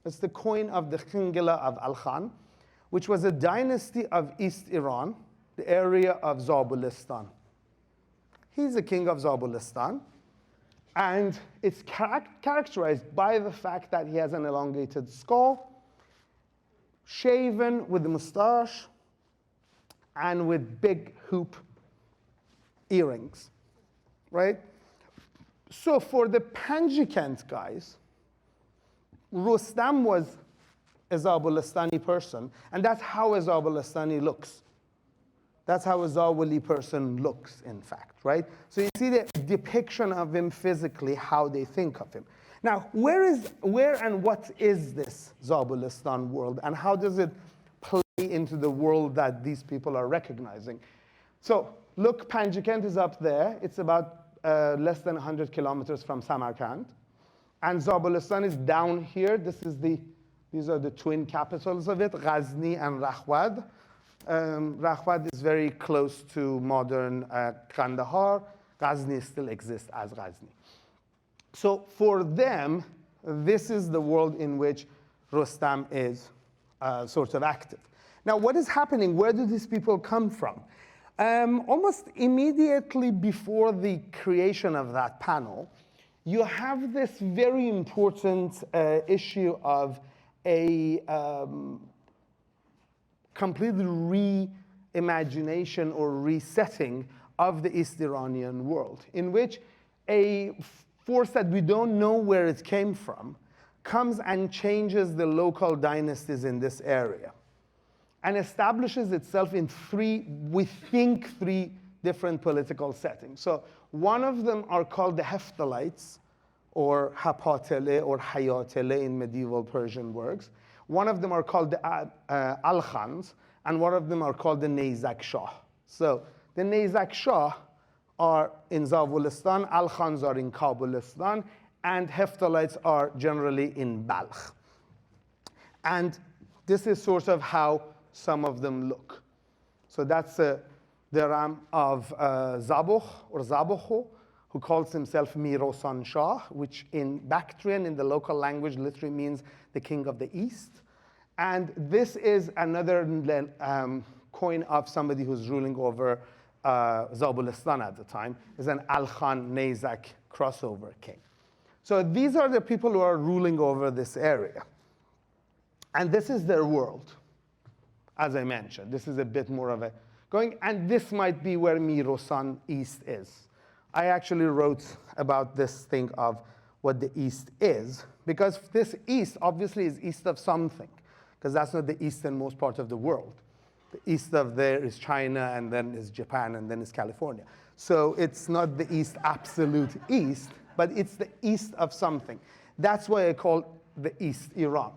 It's the coin of the 𝗪𝗀𝗃 of Al-Khan, which was a dynasty of East Iran, the area of Zabulistan. He's a king of Zabulistan. And it's characterized by the fact that he has an elongated skull, shaven with a mustache, and with big hoop earrings, right? So for the 𝗪𝗀𝗀𝗵 guys, Rostam was a Zabulistani person, and that's how a Zabulistani looks. That's how a Zawali person looks, in fact, right? So you see the depiction of him physically, how they think of him. Now, where and what is this Zabulistan world, and how does it play into the world that these people are recognizing? So look, 𝗪𝗀𝗀𝗵 is up there. It's about less than 100 kilometers from Samarkand. And Zabulistan is down here. These are the twin capitals of it, Ghazni and Rakhwad. Rakhwad is very close to modern Kandahar. Ghazni still exists as Ghazni. So for them, this is the world in which Rostam is sort of active. Now, what is happening? Where do these people come from? Almost immediately before the creation of that panel, you have this very important issue of a complete reimagination or resetting of the East Iranian world, in which a force that we don't know where it came from comes and changes the local dynasties in this area and establishes itself in three different political settings. So one of them are called the Hephthalites, or 𝗵𝗂𝘆 or 𝗦𝗵𝗶𝗆 in medieval Persian works. One of them are called the Alkhans, and one of them are called the 𝗫𝗥-شاه. So the 𝗫𝗥-شاه are in Zavulistan, Alkhans are in Kabulistan, and Hephthalites are generally in Balkh. And this is sort of how some of them look. So that's the ram of Zabuch or Zabuchu, who calls himself Mirosan Shah, which in Bactrian, in the local language, literally means the king of the east. And this is another coin of somebody who's ruling over Zabulistan at the time, is an Alkhan 𝗫𝗥 crossover king. So these are the people who are ruling over this area. And this is their world, as I mentioned. This is a bit more of a going, and this might be where Mirosan East is. I actually wrote about this thing of what the East is, because this East obviously is east of something, because that's not the easternmost part of the world. The east of there is China, and then is Japan, and then is California. So it's not the East, absolute East, but it's the east of something. That's why I call the East Iran.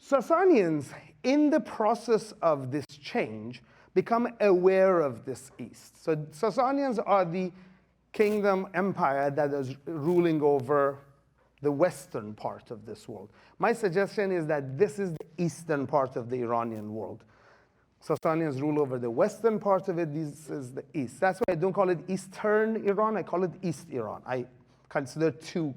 Sasanians, in the process of this change, become aware of this East. So Sasanians are the kingdom empire that is ruling over the western part of this world. My suggestion is that this is the eastern part of the Iranian world. Sasanians rule over the western part of it. This is the east. That's why I don't call it Eastern Iran. I call it East Iran. I consider two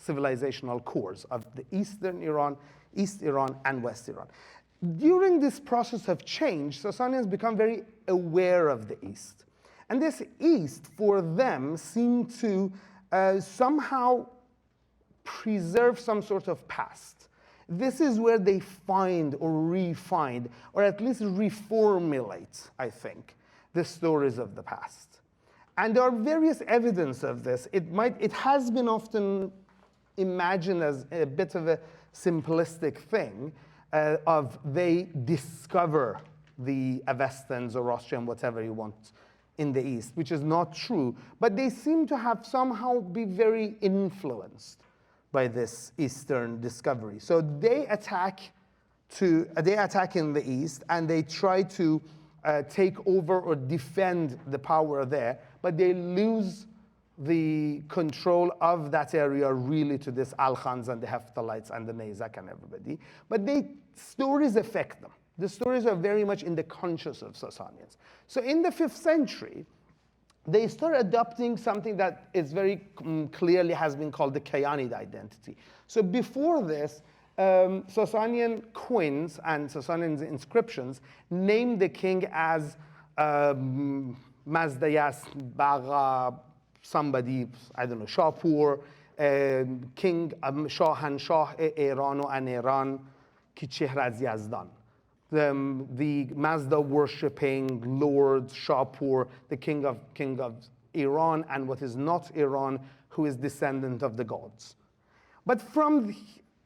civilizational cores of the Eastern Iran, East Iran, and West Iran. During this process of change, Sasanians become very aware of the East. And this East, for them, seemed to somehow preserve some sort of past. This is where they find or re-find, or at least reformulate, I think, the stories of the past. And there are various evidence of this. It has been often imagined as a bit of a simplistic thing, of they discover the Avestans or Rostam, whatever you want, in the East, which is not true. But they seem to have somehow be very influenced by this Eastern discovery. So they attack in the East, and they try to take over or defend the power there, but they lose the control of that area really to this Alkhans and the Hephthalites and the 𝗫𝗥 and everybody. But stories affect them. The stories are very much in the conscious of Sasanians. So in the 5th century, they start adopting something that is very clearly has been called the Kayanid identity. So before this, Sasanian coins and Sasanian inscriptions named the king as Mazdayas Bagha, somebody, I don't know, Shahpur, king Shahanshah Iran and Iran ki chehr az Yazdan. The Mazda worshipping Lord Shahpur, the king of Iran and what is not Iran, who is descendant of the gods. But from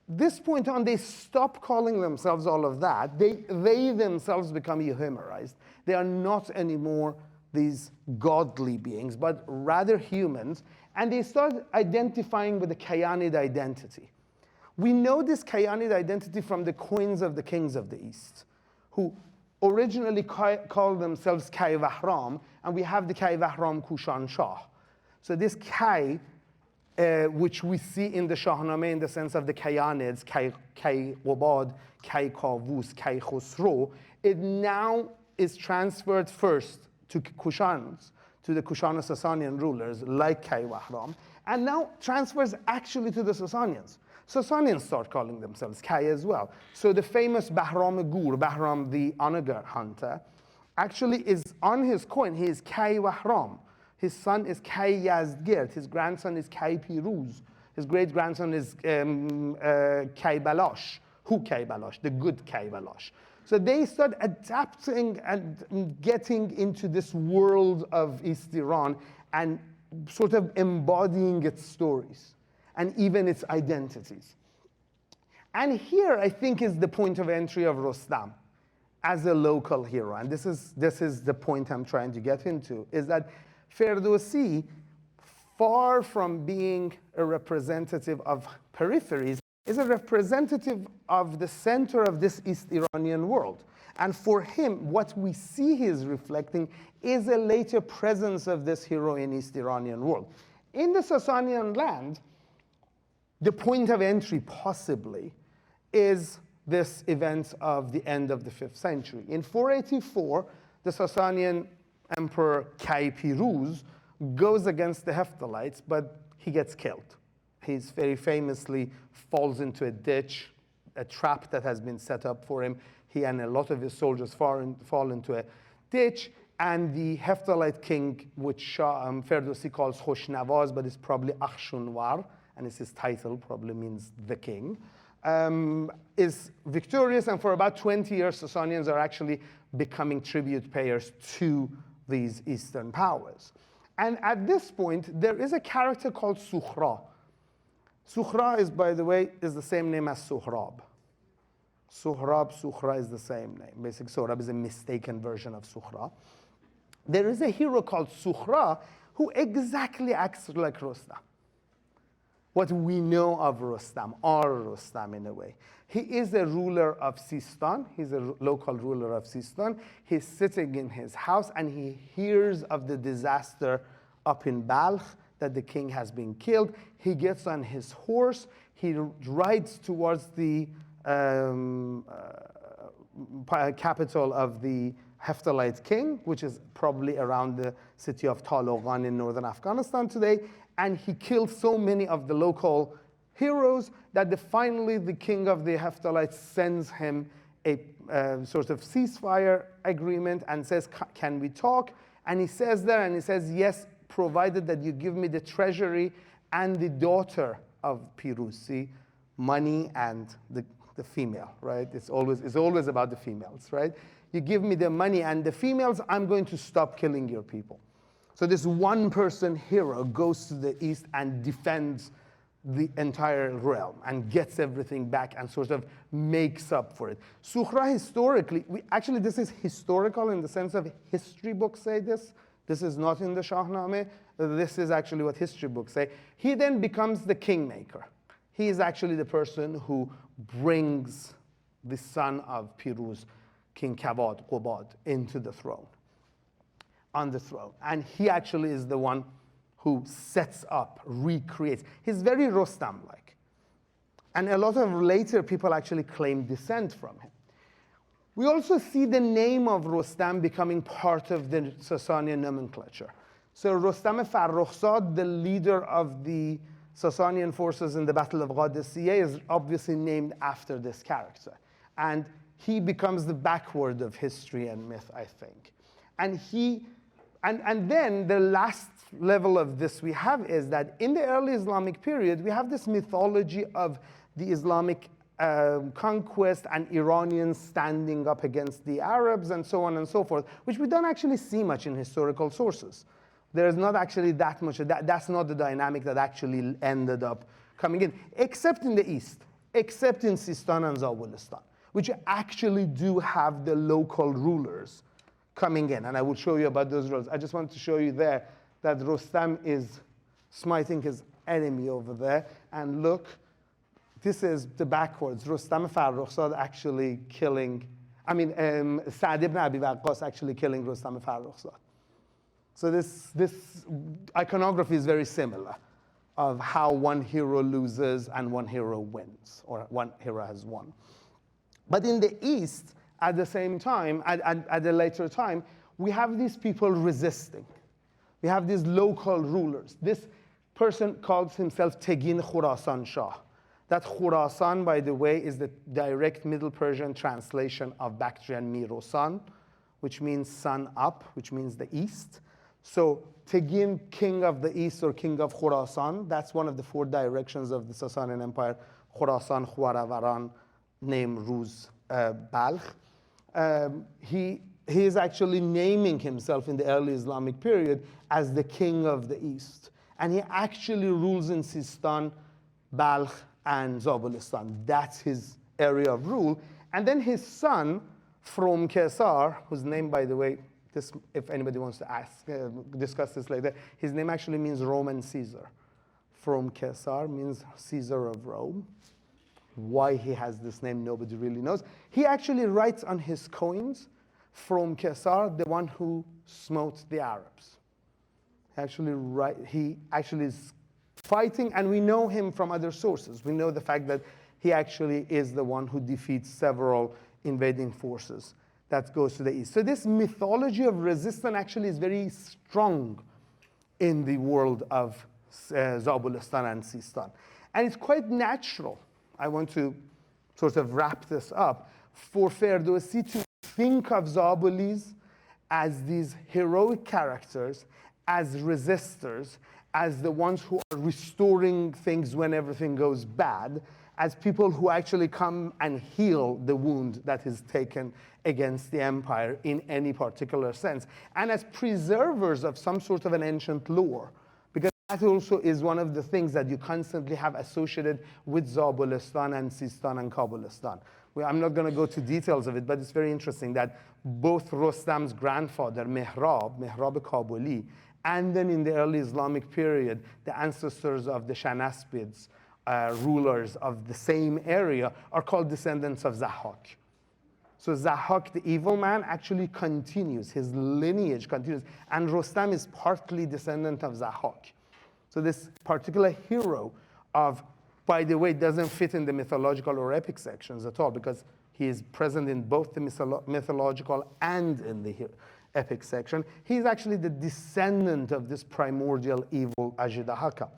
this point on, they stop calling themselves all of that. They themselves become euhemerized. They are not anymore these godly beings, but rather humans, and they start identifying with the Kayanid identity. We know this Kayanid identity from the coins of the kings of the East, who originally called themselves 𝗖𝗵𝗆, and we have the 𝗖𝗵𝗆 Kushan Shah. So this Kai, which we see in the Shahnameh in the sense of the Kayanids, 𝗕𝗀𝗵𝗆, 𝗕𝗀𝗵𝗆, 𝗕𝗀𝗆, it now is transferred first to Kushans, to the Kushano-Sasanian rulers like 𝗤𝗵𝗆, and now transfers actually to the Sasanians. Sasanians start calling themselves 𝗤 as well. So the famous 𝗤𝗵𝗵𝗆, 𝗤𝗵 the onager hunter, actually is on his coin, he is 𝗤𝗵𝗆. His son is 𝗤Yزدگرد, his grandson is 𝗤Pیروز, his great-grandson is 𝗤𝗵𝗆, 𝗤𝗊𝗆, the good 𝗤𝗊𝗆. So they start adapting and getting into this world of East Iran and sort of embodying its stories and even its identities. And here, I think, is the point of entry of Rostam as a local hero. And this is the point I'm trying to get into, is that Ferdowsi, far from being a representative of peripheries, is a representative of the center of this East Iranian world. And for him, what we see he is reflecting is a later presence of this hero in East Iranian world. In the Sasanian land, the point of entry, possibly, is this event of the end of the 5th century. In 484, the Sasanian emperor 𝗤Pیروز goes against the Hephthalites, but he gets killed. He very famously falls into a ditch, a trap that has been set up for him. He and a lot of his soldiers fall into a ditch, and the Hephthalite king, which Ferdowsi calls خوشنواز, but it's probably Akhshunwar, and it's his title, probably means the king, is victorious, and for about 20 years, Sasanians are actually becoming tribute payers to these Eastern powers. And at this point, there is a character called 𝗀. 𝗀 is, by the way, is the same name as 𝗂RAB. 𝗂RAB is the same name. Basically, 𝗂RAB is a mistaken version of 𝗀. There is a hero called 𝗀 who exactly acts like Rostam. What we know of Rostam, our Rostam in a way. He is a ruler of Sistan. He's a local ruler of Sistan. He's sitting in his house and he hears of the disaster up in Balkh, that the king has been killed. He gets on his horse. He rides towards the capital of the Hephthalite king, which is probably around the city of 𝗤𝗀 in northern Afghanistan today. And he kills so many of the local heroes that finally the king of the Hephthalites sends him a sort of ceasefire agreement and says, can we talk? And he says there, and he says, yes, provided that you give me the treasury and the daughter of Pirusi, money and the female, right? It's always about the females, right? You give me the money and the females, I'm going to stop killing your people. So this one-person hero goes to the east and defends the entire realm and gets everything back and sort of makes up for it. 𝗀 historically, actually this is historical in the sense of history books say this. This is not in the Shahnameh. This is actually what history books say. He then becomes the kingmaker. He is actually the person who brings the son of Piruz, King 𝗤𝗵𝗆, into the throne, on the throne. And he actually is the one who sets up, recreates. He's very Rostam-like. And a lot of later people actually claim descent from him. We also see the name of Rostam becoming part of the Sasanian nomenclature. So Rostam 𝗏𝘆𝗆, the leader of the Sasanian forces in the Battle of 𝗤𝗍, is obviously named after this character. And he becomes the backward of history and myth, I think. And then the last level of this we have is that in the early Islamic period, we have this mythology of the Islamic conquest and Iranians standing up against the Arabs and so on and so forth, which we don't actually see much in historical sources. There is not actually that much of that. That's not the dynamic that actually ended up coming in, except in the east, except in Sistan and Zabulistan, which actually do have the local rulers coming in. And I will show you about those roles. I just want to show you there that Rostam is smiting his enemy over there. And look, this is the backwards. Rostam 𝗏𝘆𝗆 actually killing, �سعد ibn Abi Waqqas actually killing Rostam 𝗏𝘆𝗆. So this iconography is very similar of how one hero loses and one hero wins, or one hero has won. But in the east, at the same time, at a later time, we have these people resisting. We have these local rulers. This person calls himself Tegin Khurasan Shah. That Khurasan, by the way, is the direct Middle Persian translation of Bactrian Mirosan, which means sun up, which means the east. So Tegin, king of the east or king of Khurasan, that's one of the 4 directions of the Sasanian Empire, Khurasan, Khwaravaran, name Ruz, Balkh. He is actually naming himself in the early Islamic period as the king of the east. And he actually rules in Sistan, Balkh, and Zabulistan. That's his area of rule. And then his son, 𝗏𝗀𝗏, whose name, by the way, this, if anybody wants to ask, discuss this later, his name actually means Roman Caesar. 𝗏𝗀𝗏 means Caesar of Rome. Why he has this name, nobody really knows. He actually writes on his coins, 𝗏𝗀𝗏, the one who smote the Arabs. He actually is fighting, and we know him from other sources. We know the fact that he actually is the one who defeats several invading forces that goes to the east. So this mythology of resistance actually is very strong in the world of Zabulistan and Sistan. And it's quite natural, I want to sort of wrap this up, for Ferdowsi to think of Zabulis as these heroic characters, as resistors, as the ones who are restoring things when everything goes bad, as people who actually come and heal the wound that is taken against the empire in any particular sense, and as preservers of some sort of an ancient lore. Because that also is one of the things that you constantly have associated with Zabulistan and Sistan and Kabulistan. Well, I'm not going to go to details of it, but it's very interesting that both Rostam's grandfather, 𝗦𝗵𝗵𝗱, and then in the early Islamic period, the ancestors of the Shahnaspids, rulers of the same area, are called descendants of Zahhak. So Zahhak, the evil man, actually continues. His lineage continues. And Rostam is partly descendant of Zahhak. So this particular hero of, by the way, doesn't fit in the mythological or epic sections at all, because he is present in both the mythological and in the epic section. He's actually the descendant of this primordial evil Ajdahaka.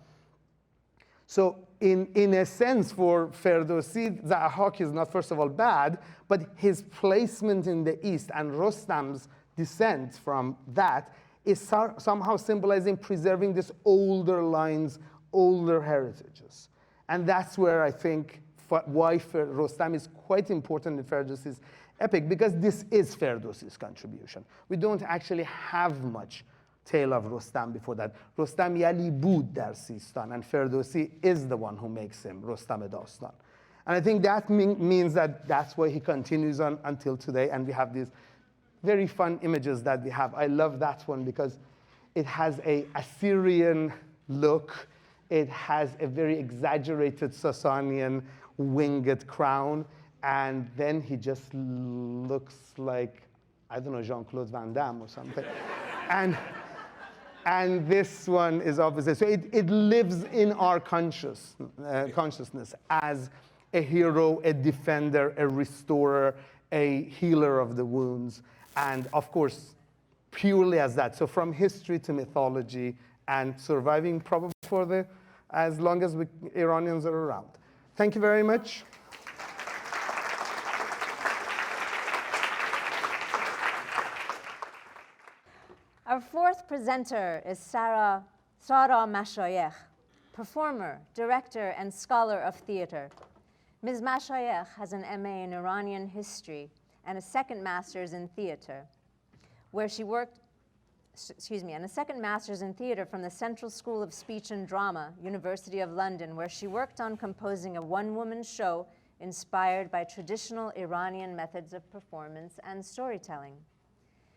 So in a sense, for Ferdowsi, Zahhak is not, first of all, bad, but his placement in the east and Rostam's descent from that is somehow symbolizing preserving this older lines, older heritages. And that's where I think why Rostam is quite important in Ferdowsi's epic, because this is Ferdowsi's contribution. We don't actually have much tale of Rostam before that. Rostam yali bud dar Sistan, and Ferdowsi is the one who makes him Rostam Dastan. And I think that means that that's why he continues on until today, and we have these very fun images that we have. I love that one because it has a Assyrian look. It has a very exaggerated Sasanian winged crown, and then he just looks like, I don't know, 𝗏𝗀𝗏𝗵 or something. And this one is obviously, so it lives in our consciousness as a hero, a defender, a restorer, a healer of the wounds, and of course, purely as that. So from history to mythology, and surviving probably for as long as Iranians are around. Thank you very much. Our fourth presenter is Sara Mashayekh, performer, director, and scholar of theater. Ms. Mashayekh has an MA in Iranian history and a second master's in theater, where she worked, and a second master's in theater from the Central School of Speech and Drama, University of London, where she worked on composing a one-woman show inspired by traditional Iranian methods of performance and storytelling.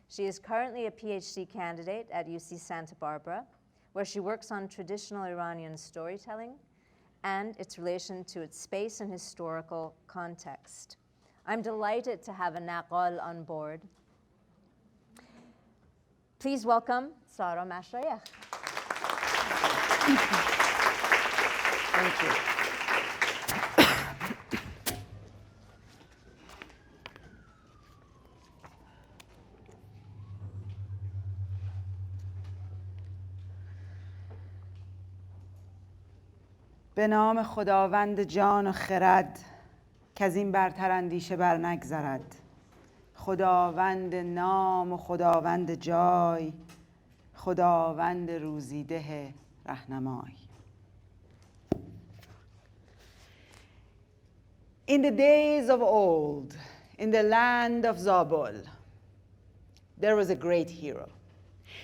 She is currently a PhD candidate at UC Santa Barbara, where she works on traditional Iranian storytelling and its relation to its space and historical context. I'm delighted to have a naqal on board. Please welcome Sara Mashayekh. Thank you. به نام خداوند جان و خرد که از این برتر اندیشه بر نگذرد. خداوند نام و خداوند جای، خداوند روزیده رهنمای. In the days of old, in the land of Zabul, there was a great hero.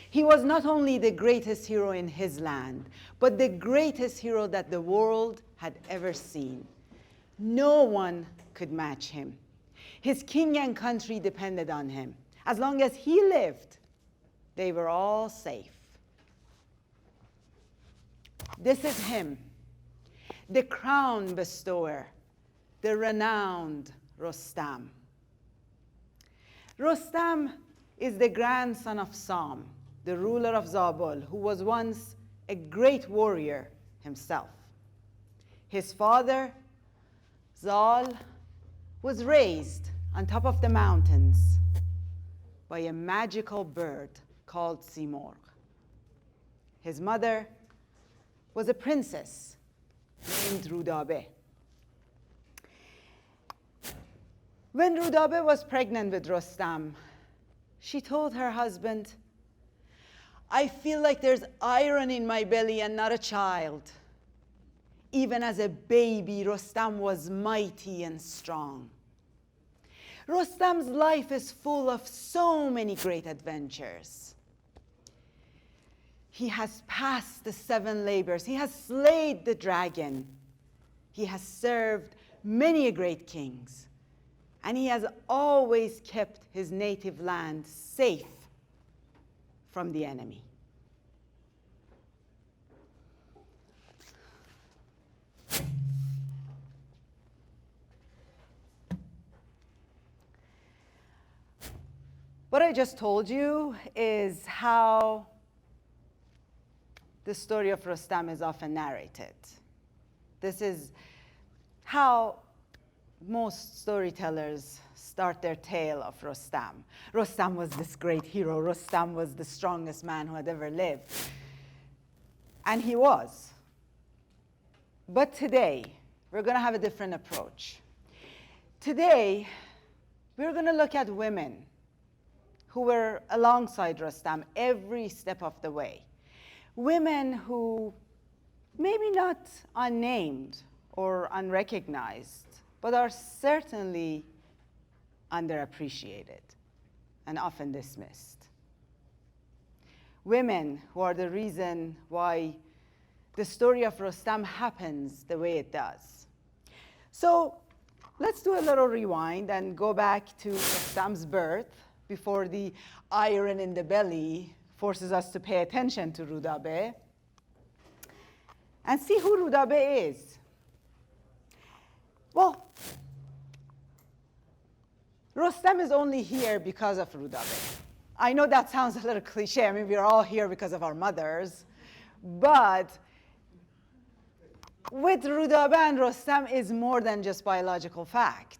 He was not only the greatest hero in his land, but the greatest hero that the world had ever seen. No one could match him. His king and country depended on him. As long as he lived, they were all safe. This is him, the crown bestower, the renowned Rostam. Rostam is the grandson of Sam, the ruler of Zabul, who was once a great warrior himself. His father, Zal, was raised on top of the mountains by a magical bird called 𝗕𝗫. His mother was a princess named 𝗬𝗏𝗵. When 𝗬𝗏𝗵 was pregnant with Rostam, she told her husband, "I feel like there's iron in my belly and not a child." Even as a baby, Rostam was mighty and strong. Rostam's life is full of so many great adventures. He has passed the 7 labors. He has slayed the dragon. He has served many great kings. And he has always kept his native land safe from the enemy. What I just told you is how the story of Rostam is often narrated. This is how most storytellers start their tale of Rostam. Rostam was this great hero. Rostam was the strongest man who had ever lived. And he was. But today, we're going to have a different approach. Today, we're going to look at women who were alongside Rostam every step of the way. Women who maybe not unnamed or unrecognized, but are certainly underappreciated and often dismissed. Women who are the reason why the story of Rostam happens the way it does. So let's do a little rewind and go back to Rostam's birth before the iron in the belly forces us to pay attention to 𝗬𝗏𝗵 and see who 𝗬𝗏𝗵 is. Well, Rostam is only here because of 𝗬𝗏𝗵. I know that sounds a little cliche. I mean, we're all here because of our mothers. But with 𝗬𝗏𝗵 and Rostam is more than just biological fact.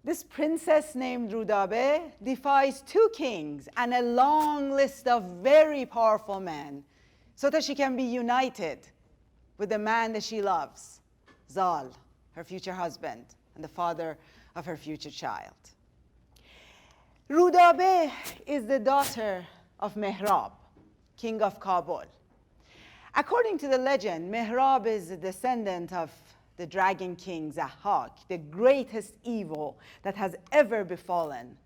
This princess named 𝗬𝗏𝗵 defies 2 kings and a long list of very powerful men so that she can be united with the man that she loves, Zal, her future husband, and the father of her future child. 𝗬𝗏𝗵 is the daughter of 𝗕𝗵, king of Kabul. According to the legend, 𝗕𝗵 is a descendant of the dragon king Zahhak, the greatest evil that has ever befallen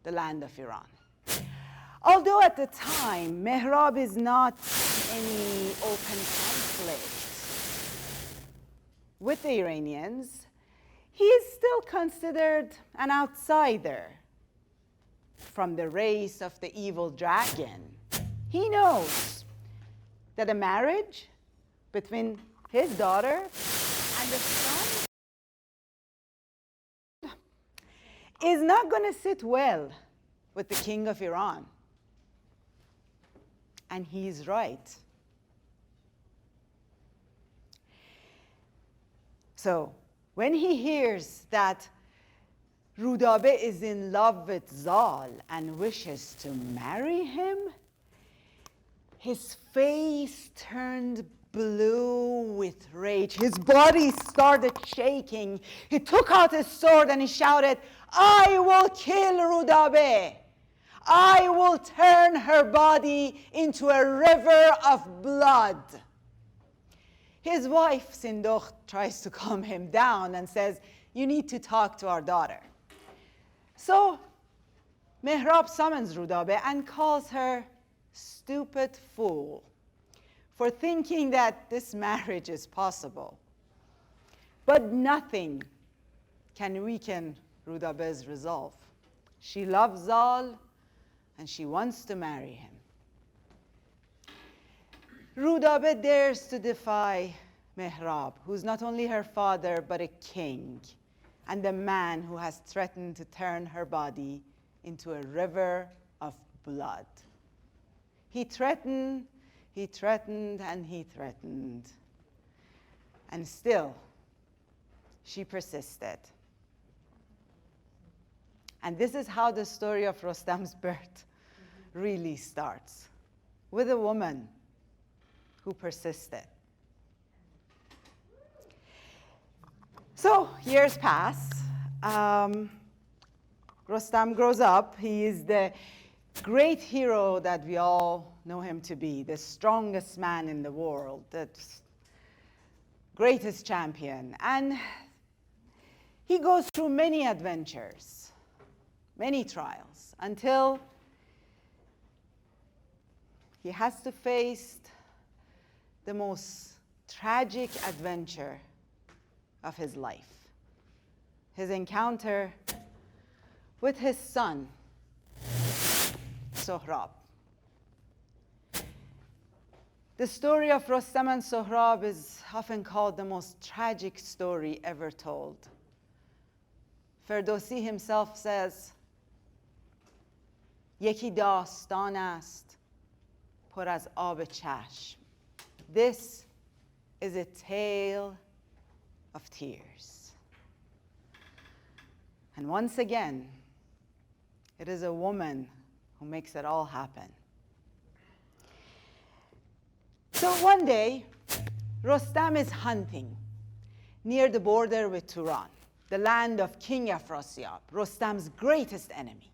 the land of Iran. Although at the time, 𝗕𝗵 is not in any open conflict with the Iranians, he is still considered an outsider from the race of the evil dragon. He knows that a marriage between his daughter and the son is not going to sit well with the king of Iran. And he's right. So when he hears that 𝗬𝗏𝗵 is in love with Zal and wishes to marry him, His face turned blue with rage. His body started shaking. He took out his sword and he shouted, "I will kill 𝗬𝗏𝗵. I will turn her body into a river of blood." His wife, 𝗠ندخت, tries to calm him down and says, "You need to talk to our daughter." So 𝗤𝗏𝗵 summons 𝗬𝗏𝗵 and calls her stupid fool for thinking that this marriage is possible. But nothing can weaken 𝗬𝗏𝗵's resolve. She loves Zal and she wants to marry him. 𝗬𝗏𝗵 dares to defy 𝗤𝗏𝗵, who's not only her father but a king and a man who has threatened to turn her body into a river of blood. He threatened, and he threatened. And still, she persisted. And this is how the story of Rostam's birth really starts, with a woman who persisted. So years pass. Rostam grows up. He is the great hero that we all know him to be, the strongest man in the world, the greatest champion. And he goes through many adventures, many trials, until he has to face the most tragic adventure of his life, his encounter with his son, 𝗤്ឍ. The story of Rostam and 𝗤்راب is often called the most tragic story ever told. فردوسی himself says, یکی داستان است پر از آب چشم. This is a tale of tears. And once again, it is a woman who makes it all happen. So one day, Rostam is hunting near the border with Turan, the land of King 𝗵𝘆𝗺, Rostam's greatest enemy.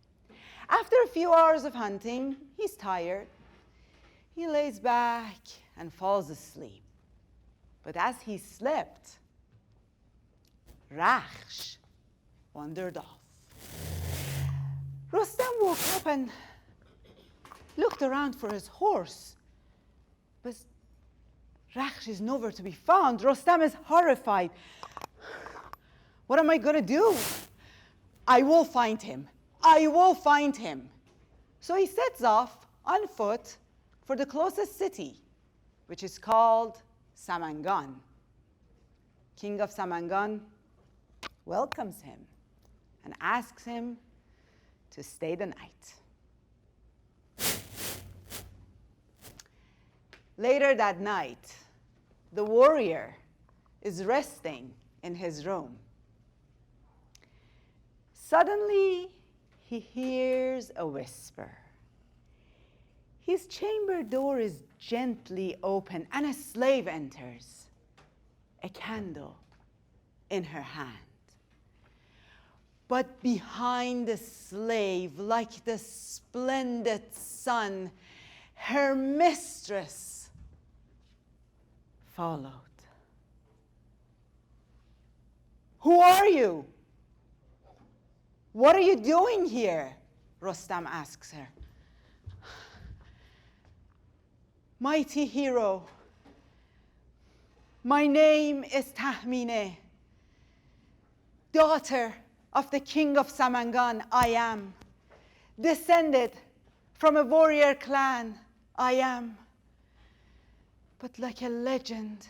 After a few hours of hunting, he's tired. He lays back and falls asleep. But as he slept, 𝗥𝗲 wandered off. Rostam woke up and looked around for his horse. But 𝗥𝗲 is nowhere to be found. Rostam is horrified. What am I going to do? I will find him. I will find him. So he sets off on foot for the closest city, which is called Samangan. King of Samangan welcomes him and asks him to stay the night. Later that night, the warrior is resting in his room. Suddenly, he hears a whisper. His chamber door is gently open, and a slave enters, a candle in her hand. But behind the slave, like the splendid sun, her mistress followed. Who are you? What are you doing here? Rostam asks her. Mighty hero, my name is 𝗤𝗵𝗍, daughter of the king of Samangan. I am descended from a warrior clan. I am. But like a legend,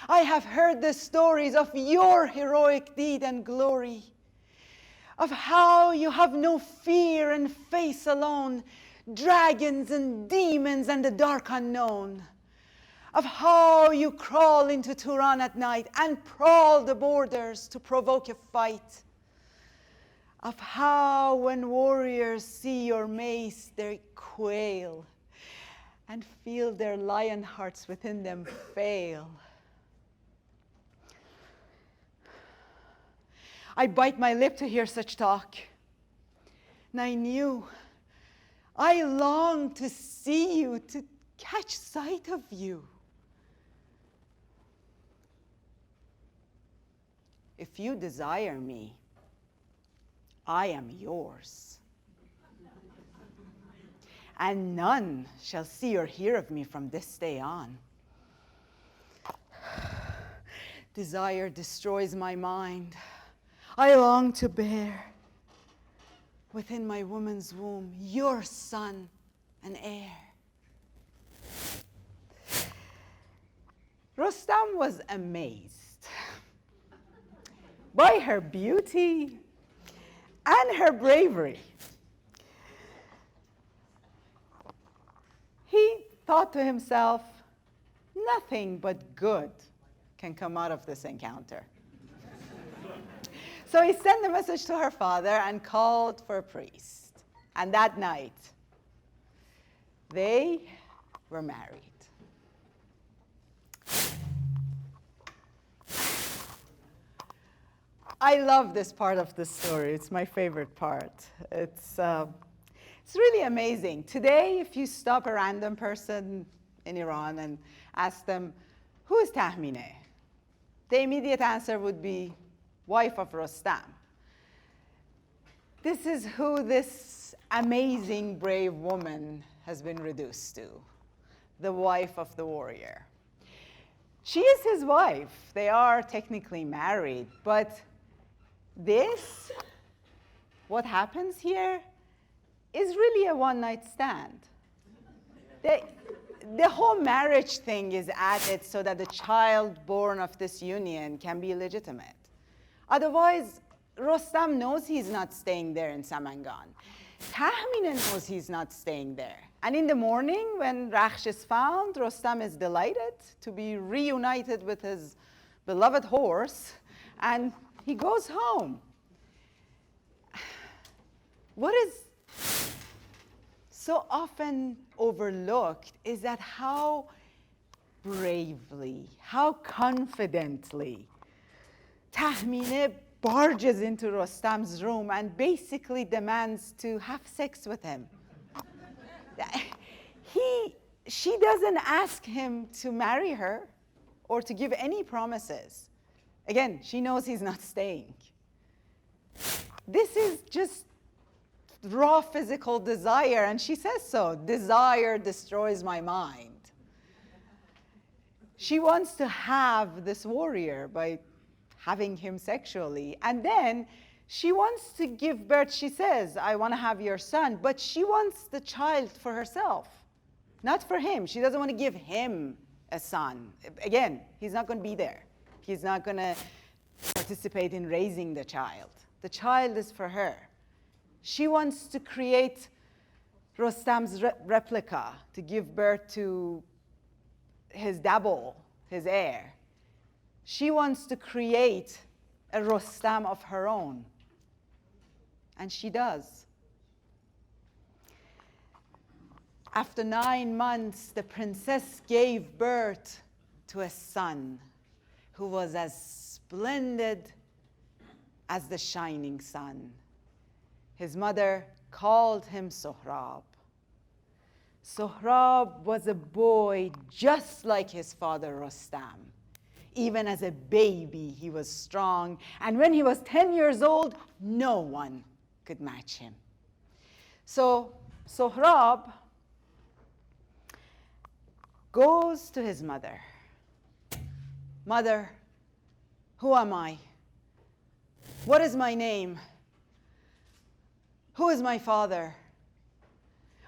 I have heard the stories of your heroic deed and glory, of how you have no fear and face alone dragons and demons and the dark unknown, of how you crawl into Turan at night and prowl the borders to provoke a fight, of how when warriors see your mace they quail, and feel their lion hearts within them fail. I bite my lip to hear such talk. And I long to see you, to catch sight of you. If you desire me, I am yours. And none shall see or hear of me from this day on. Desire destroys my mind. I long to bear within my woman's womb your son and heir. Rostam was amazed by her beauty and her bravery. He thought to himself, nothing but good can come out of this encounter. So he sent a message to her father and called for a priest. And that night, they were married. I love this part of the story. It's my favorite part. It's really amazing. Today, if you stop a random person in Iran and ask them, who is 𝗤𝗵𝗍? The immediate answer would be, wife of Rostam. This is who this amazing, brave woman has been reduced to, the wife of the warrior. She is his wife. They are technically married, but this, what happens here, is really a one-night stand. The whole marriage thing is added so that the child born of this union can be legitimate. Otherwise, Rostam knows he's not staying there in Samangan. 𝗤𝗵𝗍 knows he's not staying there. And in the morning, when Rakhsh is found, Rostam is delighted to be reunited with his beloved horse, and he goes home. What is so often overlooked is that how bravely, how confidently 𝗤𝗵𝗍 barges into Rostam's room and basically demands to have sex with him. She doesn't ask him to marry her or to give any promises. Again, she knows he's not staying. This is just raw physical desire, and she says so. Desire destroys my mind. She wants to have this warrior by having him sexually, and then she wants to give birth. She says, I want to have your son, but she wants the child for herself, not for him. She doesn't want to give him a son. Again, he's not going to be there. He's not going to participate in raising the child. The child is for her. She wants to create Rostam's replica, to give birth to his 𝗕𝗵𝗆, his heir. She wants to create a Rostam of her own. And she does. After 9 months, the princess gave birth to a son who was as splendid as the shining sun. His mother called him 𝗠XX. 𝗠XX was a boy just like his father Rostam. Even as a baby, he was strong. And when he was 10 years old, no one could match him. So 𝗠XX goes to his mother. Mother, who am I? What is my name? Who is my father?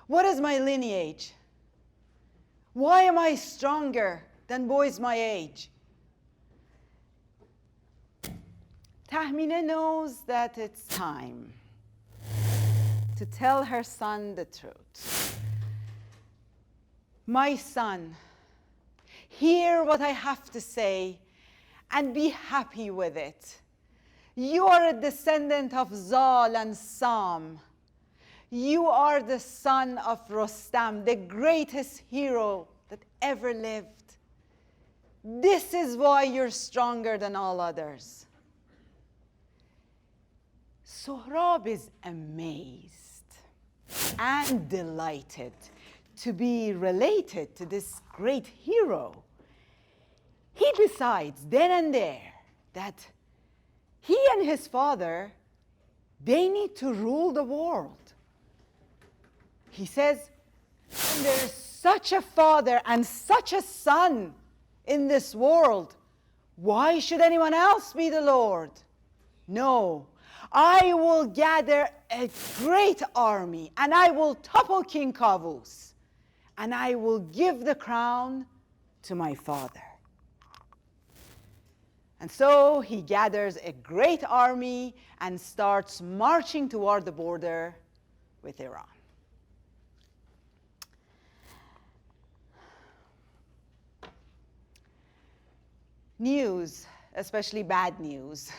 What is my lineage? Why am I stronger than boys my age? 𝗤𝗵𝗍 knows that it's time to tell her son the truth. My son, hear what I have to say and be happy with it. You are a descendant of Zal and Sam. You are the son of Rostam, the greatest hero that ever lived. This is why you're stronger than all others. 𝗠XX is amazed and delighted to be related to this great hero. He decides then and there that he and his father, they need to rule the world. He says, there's such a father and such a son in this world. Why should anyone else be the Lord? No, I will gather a great army and I will topple King 𝗏𝗏𝗆, and I will give the crown to my father. And so he gathers a great army and starts marching toward the border with Iran. News, especially bad news,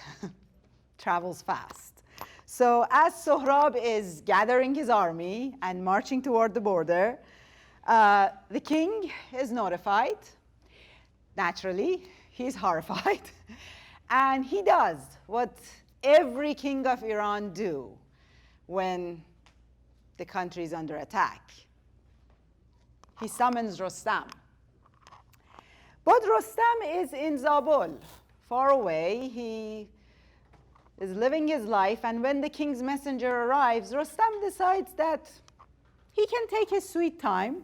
travels fast. So as 𝗠XX is gathering his army and marching toward the border, the king is notified. Naturally, he's horrified. And he does what every king of Iran do when the country is under attack. He summons Rostam. But Rostam is in Zabul, far away. He is living his life, and when the king's messenger arrives, Rostam decides that he can take his sweet time.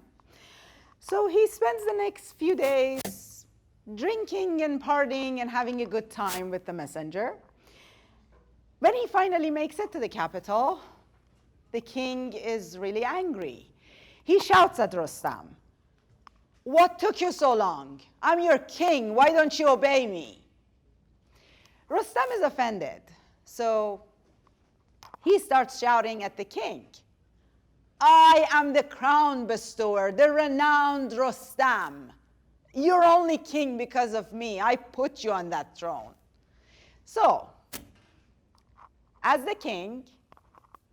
So he spends the next few days drinking and partying and having a good time with the messenger. When he finally makes it to the capital, the king is really angry. He shouts at Rostam, "What took you so long? I'm your king. Why don't you obey me?" Rostam is offended. So he starts shouting at the king, "I am the crown bestower, the renowned Rostam. You're only king because of me. I put you on that throne." So, as the king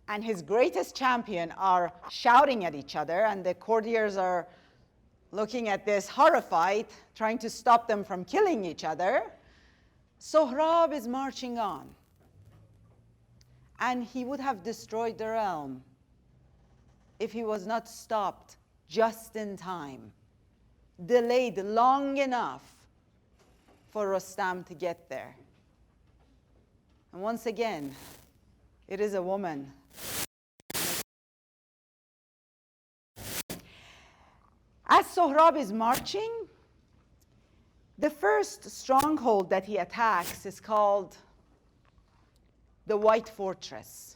and his greatest champion are shouting at each other, and the courtiers are looking at this horrified, trying to stop them from killing each other, 𝗠XX is marching on. And he would have destroyed the realm if he was not stopped just in time, delayed long enough for Rostam to get there. And once again, it is a woman. As 𝗠XX is marching, the first stronghold that he attacks is called the White Fortress.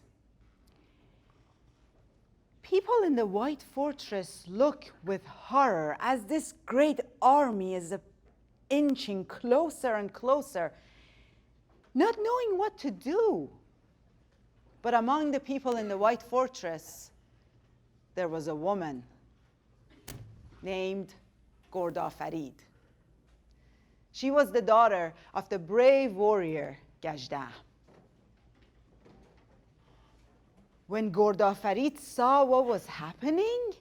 People in the White Fortress look with horror as this great army is inching closer and closer, not knowing what to do. But among the people in the White Fortress, there was a woman named 𝗤𝗏𝘆. She was the daughter of the brave warrior 𝗥𝗲𝘆. When 𝗤𝗏𝘆 saw what was happening,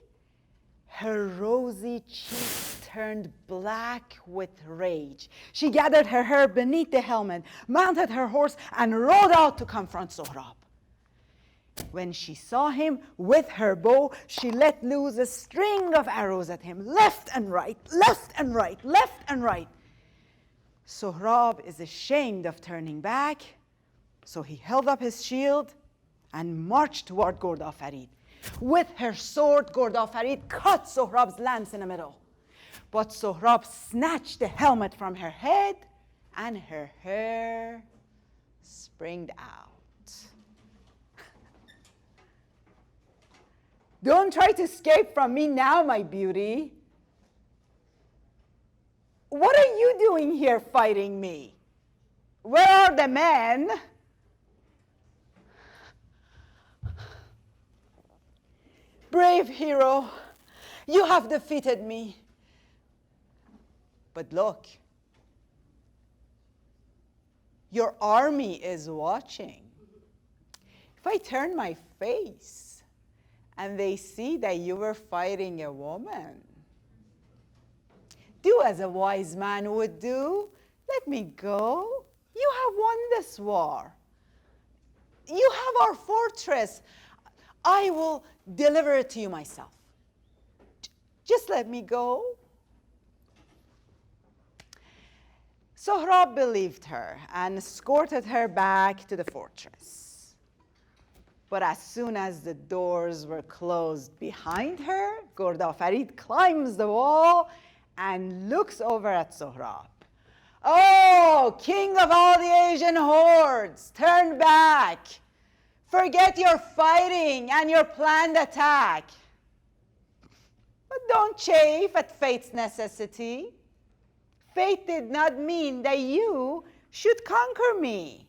her rosy cheeks turned black with rage. She gathered her hair beneath the helmet, mounted her horse, and rode out to confront 𝗠XX. When she saw him with her bow, she let loose a string of arrows at him, left and right, left and right, left and right. 𝗠XX is ashamed of turning back, so he held up his shield and marched toward 𝗤𝗏𝘆. With her sword, 𝗤𝗏𝘆 cut 𝗠HRAB's lance in the middle. But 𝗠HRAB snatched the helmet from her head, and her hair springed out. Don't try to escape from me now, my beauty. What are you doing here fighting me? Where are the men? Brave hero, you have defeated me. But look, your army is watching. If I turn my face, and they see that you were fighting a woman. Do as a wise man would do. Let me go. You have won this war. You have our fortress. I will deliver it to you myself. Just let me go. 𝗠XX believed her and escorted her back to the fortress. But as soon as the doors were closed behind her, 𝗤𝗿𝗆 climbs the wall and looks over at 𝗠XX. Oh, king of all the Asian hordes, turn back. Forget your fighting and your planned attack. But don't chafe at fate's necessity. Fate did not mean that you should conquer me.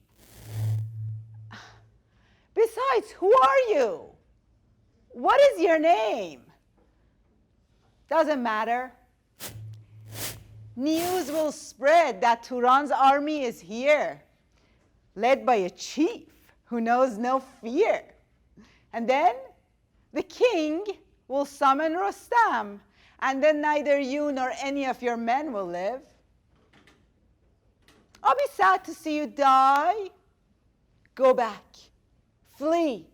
Besides, who are you? What is your name? Doesn't matter. News will spread that Turan's army is here, led by a chief who knows no fear. And then the king will summon Rostam, and then neither you nor any of your men will live. I'll be sad to see you die. Go back. Flee.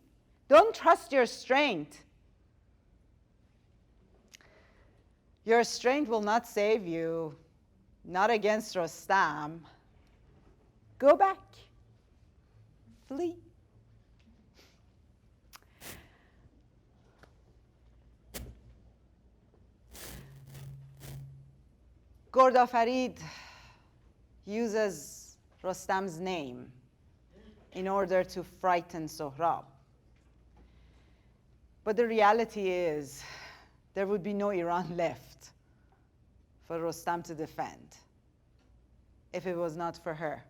Don't trust your strength. Your strength will not save you, not against Rostam. Go back. Flee. 𝗤𝗿𝗆 uses Rostam's name in order to frighten 𝗠XX. But the reality is there would be no Iran left for Rostam to defend if it was not for her.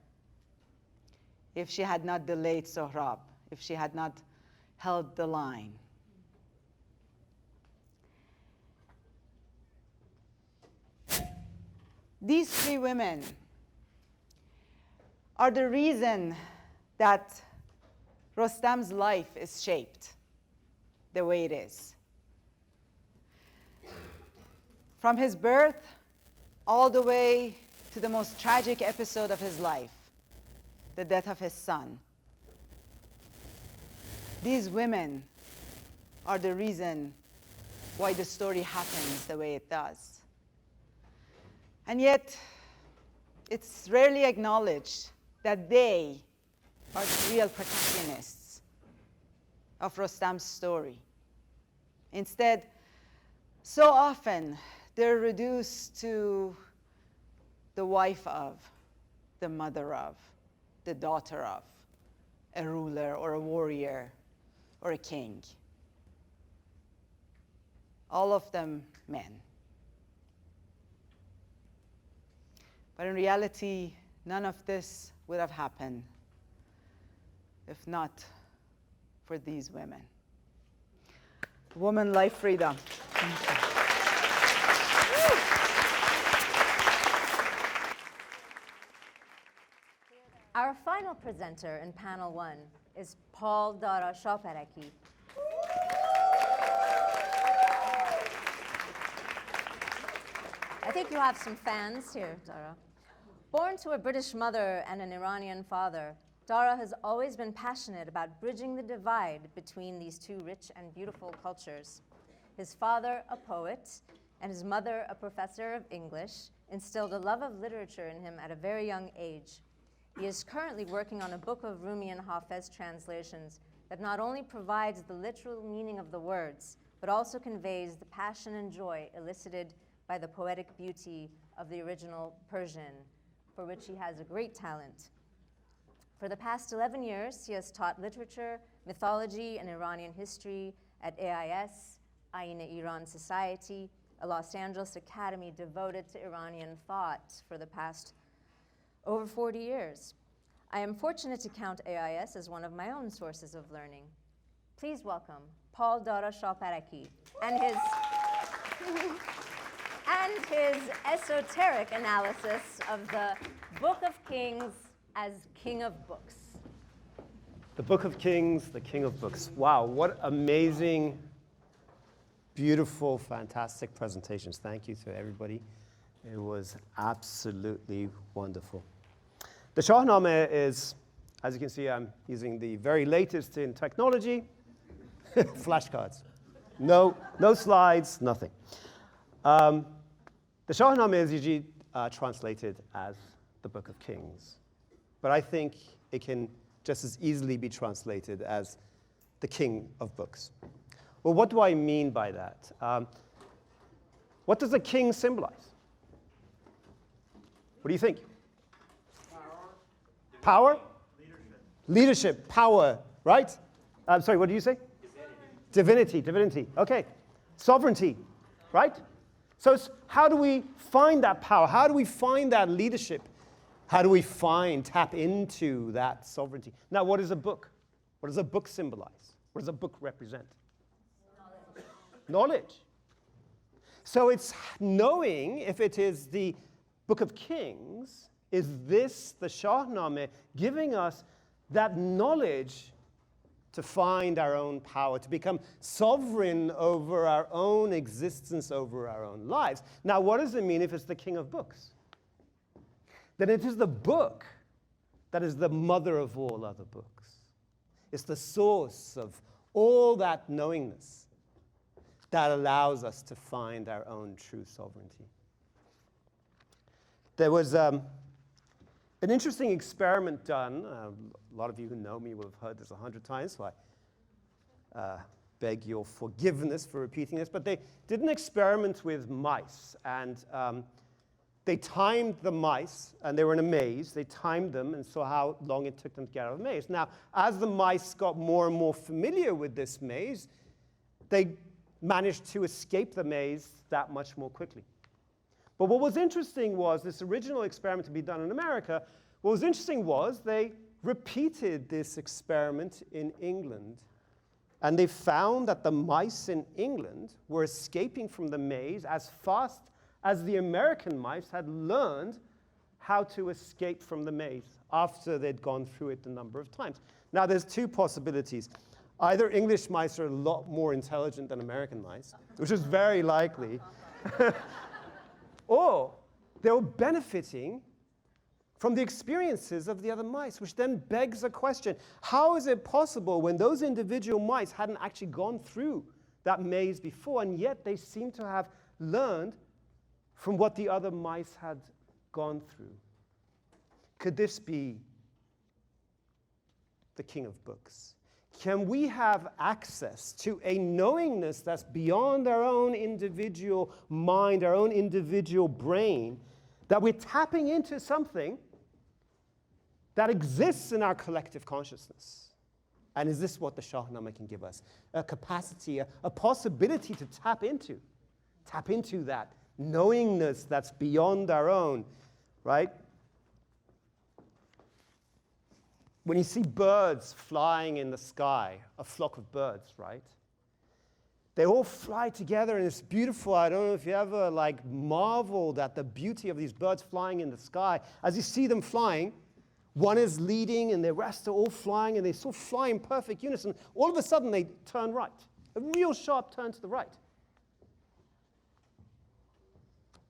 If she had not delayed 𝗠XX, if she had not held the line. These three women are the reason that Rostam's life is shaped the way it is. From his birth all the way to the most tragic episode of his life, the death of his son. These women are the reason why the story happens the way it does. And yet, it's rarely acknowledged that they are the real protagonists of Rostam's story. Instead, so often, they're reduced to the wife of, the mother of, the daughter of a ruler or a warrior or a king. All of them men. But in reality, none of this would have happened if not for these women. Woman, life, freedom. Our final presenter in panel 1 is 𝗤𝗆𝗆. I think you have some fans here, 𝗤𝗆. Born to a British mother and an Iranian father, 𝗤𝗆 has always been passionate about bridging the divide between these two rich and beautiful cultures. His father, a poet, and his mother, a professor of English, instilled a love of literature in him at a very young age. He is currently working on a book of Rumi and Hafez translations that not only provides the literal meaning of the words, but also conveys the passion and joy elicited by the poetic beauty of the original Persian, for which he has a great talent. For the past 11 years, he has taught literature, mythology, and Iranian history at AIS, Ayin-e-Iran Society, a Los Angeles academy devoted to Iranian thought for the past over 40 years. I am fortunate to count AIS as one of my own sources of learning. Please welcome 𝗤𝗆𝗆 and his esoteric analysis of the Book of Kings as King of Books. The Book of Kings, the King of Books. Wow, what amazing beautiful, fantastic presentations. Thank you to everybody. It was absolutely wonderful. The Shahnameh is, as you can see, I'm using the very latest in technology, flashcards. No slides, nothing. The Shahnameh is usually translated as the Book of Kings, but I think it can just as easily be translated as the King of Books. Well, what do I mean by that? What does a king symbolize? What do you think? Power? Leadership, power, right? I'm sorry, what do you say? Divinity, okay. Sovereignty, right? So it's how do we find that power? How do we find that leadership? How do we tap into that sovereignty? Now, what is a book? What does a book symbolize? What does a book represent? Knowledge. So it's knowing if it is the Book of Kings, is this, the Shahnameh, giving us that knowledge to find our own power, to become sovereign over our own existence, over our own lives. Now, what does it mean if it's the King of Books? Then it is the book that is the mother of all other books. It's the source of all that knowingness that allows us to find our own true sovereignty. There was an interesting experiment done. A lot of you who know me will have heard this 100 times, so I beg your forgiveness for repeating this. But they did an experiment with mice, and they timed the mice, and they were in a maze. They timed them and saw how long it took them to get out of the maze. Now, as the mice got more and more familiar with this maze, they managed to escape the maze that much more quickly. But what was interesting was this original experiment to be done in America. What was interesting was they repeated this experiment in England. And they found that the mice in England were escaping from the maze as fast as the American mice had learned how to escape from the maze after they'd gone through it a number of times. Now, there's two possibilities. Either English mice are a lot more intelligent than American mice, which is very likely, or they were benefiting from the experiences of the other mice, which then begs a question. How is it possible when those individual mice hadn't actually gone through that maze before, and yet they seem to have learned from what the other mice had gone through? Could this be the King of Books? Can we have access to a knowingness that's beyond our own individual mind, our own individual brain, that we're tapping into something that exists in our collective consciousness? And is this what the Shahnameh can give us? A capacity, a possibility to tap into that knowingness that's beyond our own, right? When you see birds flying in the sky, a flock of birds, right? They all fly together and it's beautiful. I don't know if you ever marveled at the beauty of these birds flying in the sky. As you see them flying, one is leading and the rest are all flying and they sort of fly in perfect unison. All of a sudden they turn right. A real sharp turn to the right.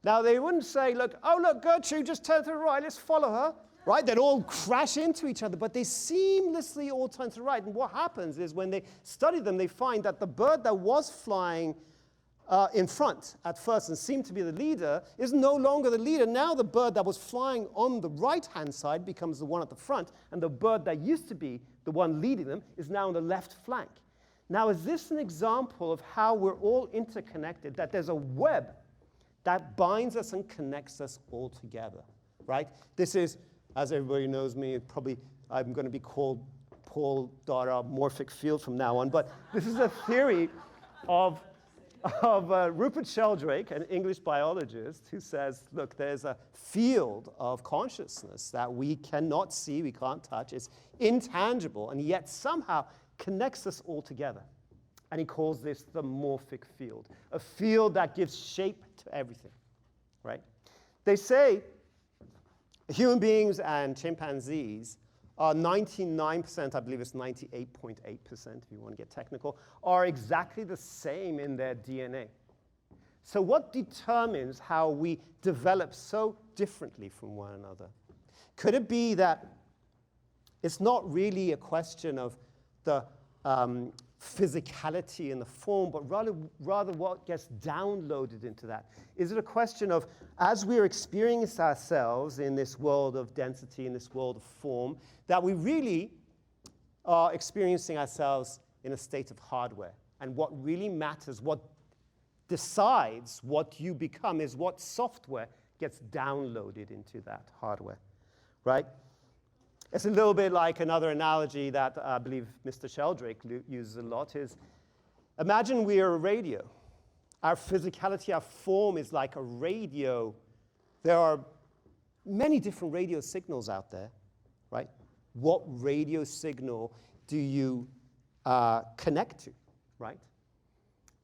Now they wouldn't say, look, Gertrude just turned to the right, let's follow her. Right? They'd all crash into each other, but they seamlessly all turn to the right. And what happens is when they study them, they find that the bird that was flying in front at first and seemed to be the leader is no longer the leader. Now the bird that was flying on the right-hand side becomes the one at the front, and the bird that used to be the one leading them is now on the left flank. Now, is this an example of how we're all interconnected, that there's a web that binds us and connects us all together, right? This is, as everybody knows me, I'm going to be called 𝗤𝗆𝗆𝗵𝗱 field from now on, but this is a theory of Rupert Sheldrake, an English biologist, who says, look, there's a field of consciousness that we cannot see, we can't touch, it's intangible, and yet somehow connects us all together. And he calls this the morphic field, a field that gives shape to everything, right? They say human beings and chimpanzees 99%, I believe it's 98.8% if you want to get technical, are exactly the same in their DNA. So what determines how we develop so differently from one another? Could it be that it's not really a question of the physicality and the form, but rather what gets downloaded into that? Is it a question of, as we're experiencing ourselves in this world of density, in this world of form, that we really are experiencing ourselves in a state of hardware? And what really matters, what decides what you become, is what software gets downloaded into that hardware, right? It's a little bit like another analogy that I believe Mr. Sheldrake uses a lot is, imagine we are a radio. Our physicality, our form is like a radio. There are many different radio signals out there, right? What radio signal do you connect to, right?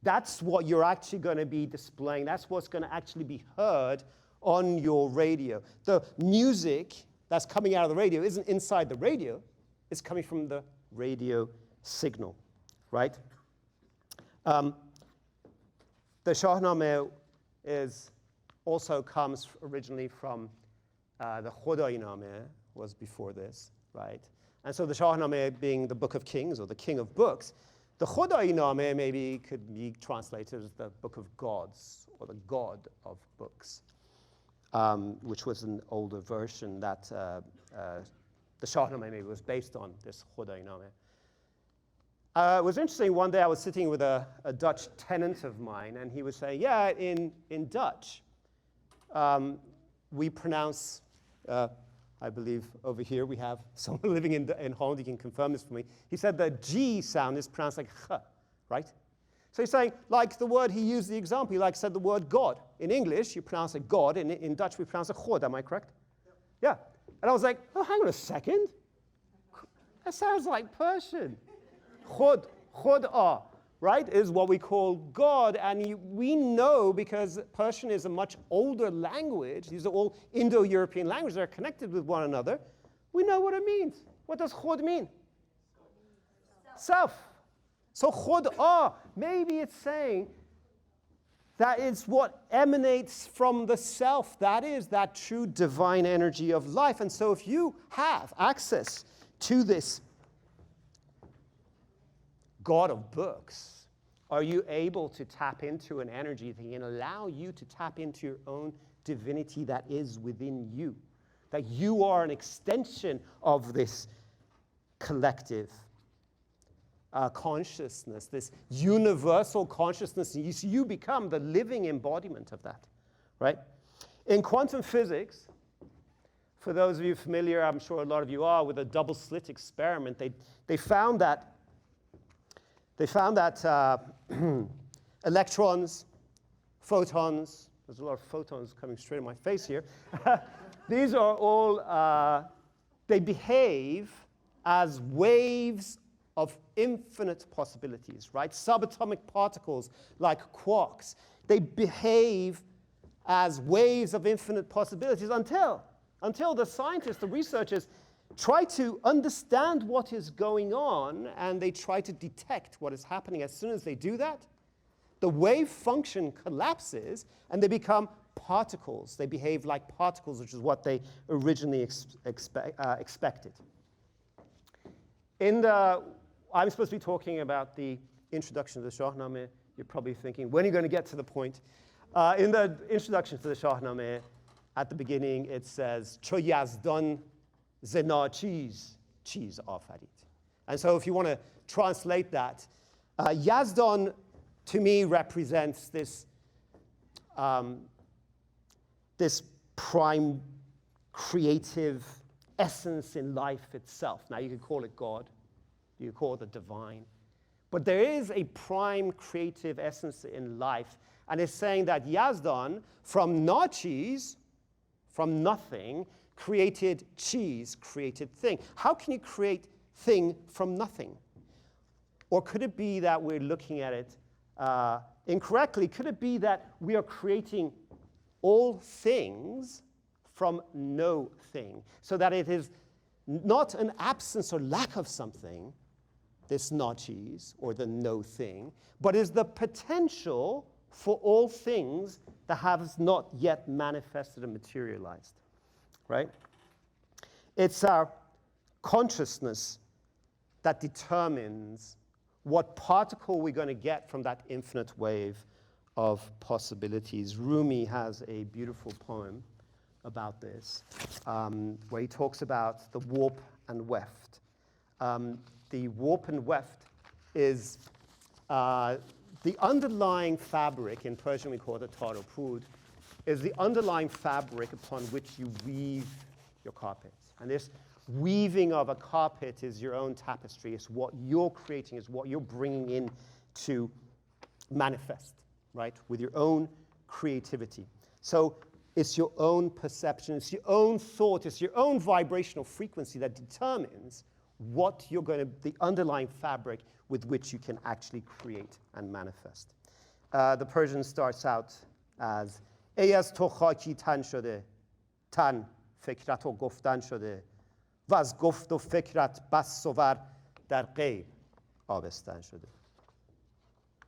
That's what you're actually going to be displaying. That's what's going to actually be heard on your radio. The music that's coming out of the radio isn't inside the radio. It's coming from the radio signal, right? The Shahnameh also comes originally from the 𝗠XX was before this, right? And so the Shahnameh being the Book of Kings or the King of Books, the 𝗠XX maybe could be translated as the Book of Gods or the God of Books. Which was an older version that the Shahnameh maybe was based on, this 𝗠XX. It was interesting, one day I was sitting with a Dutch tenant of mine, and he was saying, yeah, in Dutch, we pronounce, I believe over here we have someone living in Holland, he can confirm this for me. He said the G sound is pronounced like ch, right? So he's saying, like the word, he used the example, he said the word God. In English, you pronounce it God. In Dutch, we pronounce it God. Am I correct? Yeah. And I was like, oh, hang on a second. That sounds like Persian. 𝗠XX, right, is what we call God. And we know, because Persian is a much older language, these are all Indo-European languages that are connected with one another, we know what it means. What does 𝗠 mean? Self. So 𝗠XX, maybe it's saying that it's what emanates from the self. That is that true divine energy of life. And so if you have access to this God of books, are you able to tap into an energy that can allow you to tap into your own divinity that is within you? That you are an extension of this collective consciousness, this universal consciousness. You become the living embodiment of that, right? In quantum physics, for those of you familiar, I'm sure a lot of you are, with a double slit experiment, they found that electrons, photons, there's a lot of photons coming straight in my face here. These are all, they behave as waves of infinite possibilities, right? Subatomic particles like quarks, they behave as waves of infinite possibilities until the scientists, the researchers, try to understand what is going on, and they try to detect what is happening. As soon as they do that, the wave function collapses, and they become particles. They behave like particles, which is what they originally expected. I'm supposed to be talking about the introduction to the Shahnameh. You're probably thinking, when are you going to get to the point? In the introduction to the Shahnameh, at the beginning, it says, چو یزدان ز ناچیز چیز آفرید. And so if you want to translate that, Yazdan to me represents this, this prime creative essence in life itself. Now you could call it God, you could call it the divine, but there is a prime creative essence in life, and it's saying that Yazdan, from nachiz, from nothing, created cheese, created thing. How can you create thing from nothing? Or could it be that we're looking at it incorrectly? Could it be that we are creating all things from no thing, so that it is not an absence or lack of something, this 𝗏𝗏𝗏 or the no thing, but is the potential for all things that have not yet manifested and materialized, right? It's our consciousness that determines what particle we're going to get from that infinite wave of possibilities. Rumi has a beautiful poem about this, where he talks about the warp and weft. The warp and weft is the underlying fabric, in Persian we call it 𝗕𝗀𝗆, is the underlying fabric upon which you weave your carpet. And this weaving of a carpet is your own tapestry. It's what you're creating, it's what you're bringing in to manifest, right, with your own creativity. So it's your own perception, it's your own thought, it's your own vibrational frequency that determines what you're going to, the underlying fabric with which you can actually create and manifest. The Persian starts out as ای از تو خاکی تن شده تن فکرت و گفتن شده و از گفت و فکرت بس صور در غیب آبستن شده.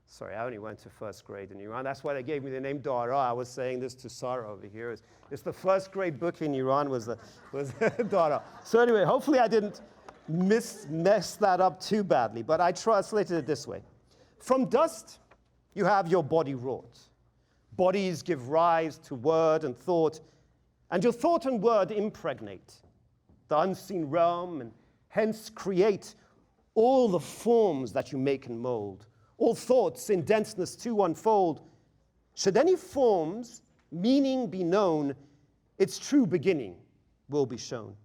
Sorry, I only went to first grade in Iran. That's why they gave me the name 𝗤𝗏. I was saying this to Sarah over here. It's the first grade book in Iran was 𝗤𝗏. So anyway, hopefully I didn't mess that up too badly, but I translated it this way. From dust, you have your body wrought. Bodies give rise to word and thought, and your thought and word impregnate the unseen realm and hence create all the forms that you make and mold. All thoughts in denseness to unfold. Should any form's meaning be known, its true beginning will be shown.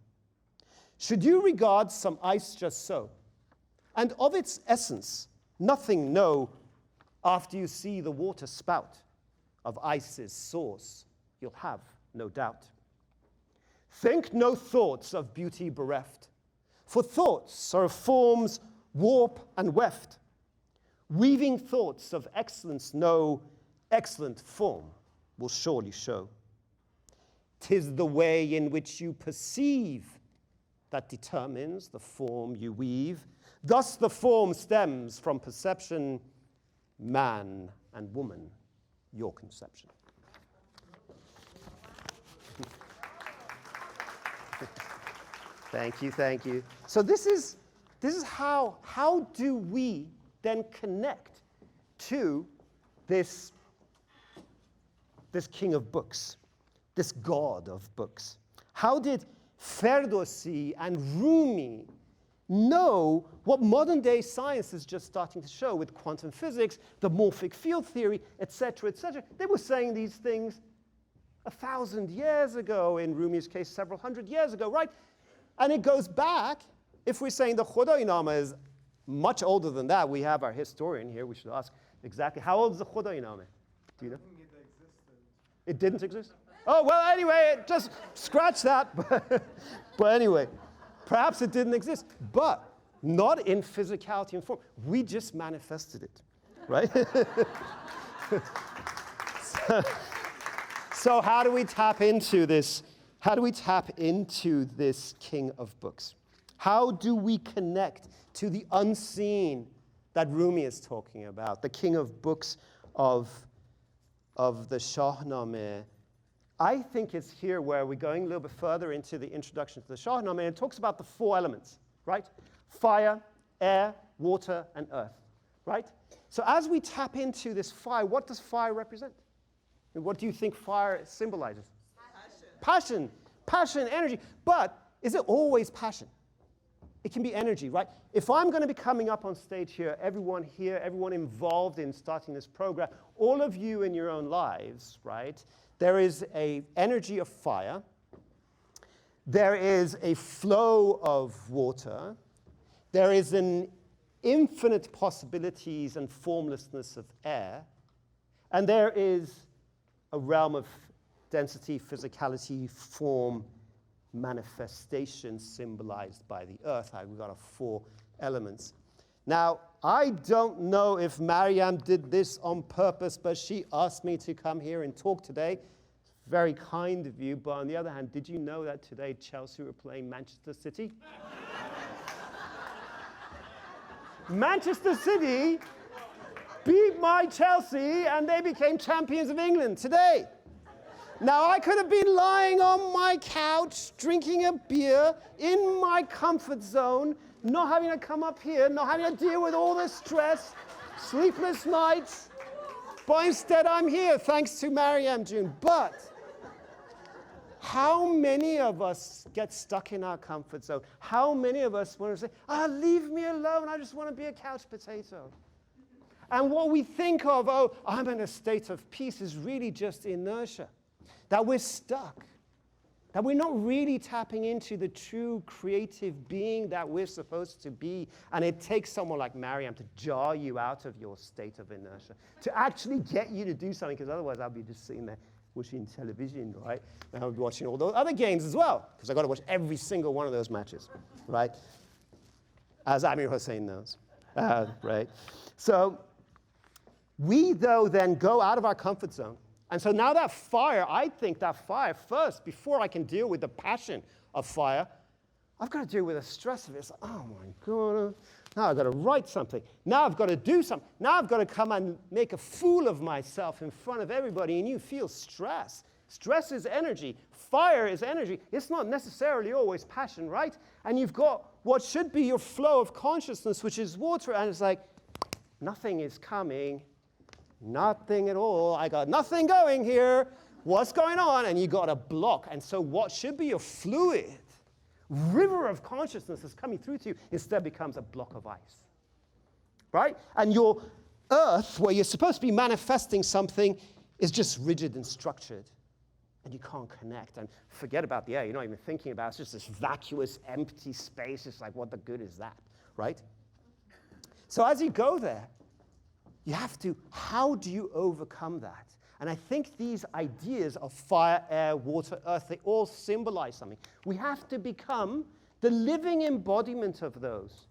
Should you regard some ice just so, and of its essence nothing know, after you see the water spout of ice's source, you'll have no doubt. Think no thoughts of beauty bereft, for thoughts are of forms warp and weft. Weaving thoughts of excellence no excellent form will surely show. 'Tis the way in which you perceive that determines the form you weave. Thus the form stems from perception, man and woman, your conception. Thank you, thank you. So this is how do we then connect to this king of books, this god of books? How did Ferdowsi and Rumi know what modern day science is just starting to show with quantum physics, the morphic field theory, etc., etc.? They were saying these things 1,000 years ago, in Rumi's case, several hundred years ago, right? And it goes back, if we're saying the 𝗤𝗏𝗏𝗵 is much older than that. We have our historian here. We should ask exactly, how old is the 𝗤𝗏𝗏𝗵? Do you know? It didn't exist? Oh, well, anyway, just scratch that. But anyway, perhaps it didn't exist, but not in physicality and form. We just manifested it, right? So how do we tap into this? How do we tap into this king of books? How do we connect to the unseen that Rumi is talking about, the king of books of the Shahnameh? I think it's here where we're going a little bit further into the introduction to the Shahnameh. It talks about the 4 elements, right? Fire, air, water, and earth, right? So as we tap into this fire, what does fire represent? And what do you think fire symbolizes? Passion. Passion, energy. But is it always passion? It can be energy, right? If I'm going to be coming up on stage here, everyone involved in starting this program, all of you in your own lives, right? There is an energy of fire. There is a flow of water. There is an infinite possibilities and formlessness of air. And there is a realm of density, physicality, form, manifestation symbolized by the earth. We've got 4 elements. Now, I don't know if Maryam did this on purpose, but she asked me to come here and talk today. very kind of you. But on the other hand, did you know that today Chelsea were playing Manchester City? Manchester City beat my Chelsea and they became champions of England today. Now, I could have been lying on my couch, drinking a beer, in my comfort zone, not having to come up here, not having to deal with all this stress, sleepless nights, but instead I'm here, thanks to Maryam June. But how many of us get stuck in our comfort zone? How many of us want to say, leave me alone, I just want to be a couch potato? And what we think of, oh, I'm in a state of peace, is really just inertia. That we're stuck, that we're not really tapping into the true creative being that we're supposed to be. And it takes someone like Maryam to jar you out of your state of inertia, to actually get you to do something, because otherwise I'll be just sitting there watching television, right? And I'll be watching all those other games as well, because I've got to watch every single one of those matches, right? As Amir Hussain knows, right? So we, though, then go out of our comfort zone. And so now that fire, I think that fire first, before I can deal with the passion of fire, I've got to deal with the stress of it. It's like, oh my God, now I've got to write something. Now I've got to do something. Now I've got to come and make a fool of myself in front of everybody, and you feel stress. Stress is energy. Fire is energy. It's not necessarily always passion, right? And you've got what should be your flow of consciousness, which is water, and it's like, nothing is coming. Nothing at all. I got nothing going here. What's going on? And you got a block. And so what should be a fluid river of consciousness that's coming through to you instead becomes a block of ice. Right? And your earth, where you're supposed to be manifesting something, is just rigid and structured. And you can't connect. And forget about the air. You're not even thinking about it. It's just this vacuous, empty space. It's like, what the good is that? Right? So as you go there, you have to, how do you overcome that? And I think these ideas of fire, air, water, earth, they all symbolize something. We have to become the living embodiment of those.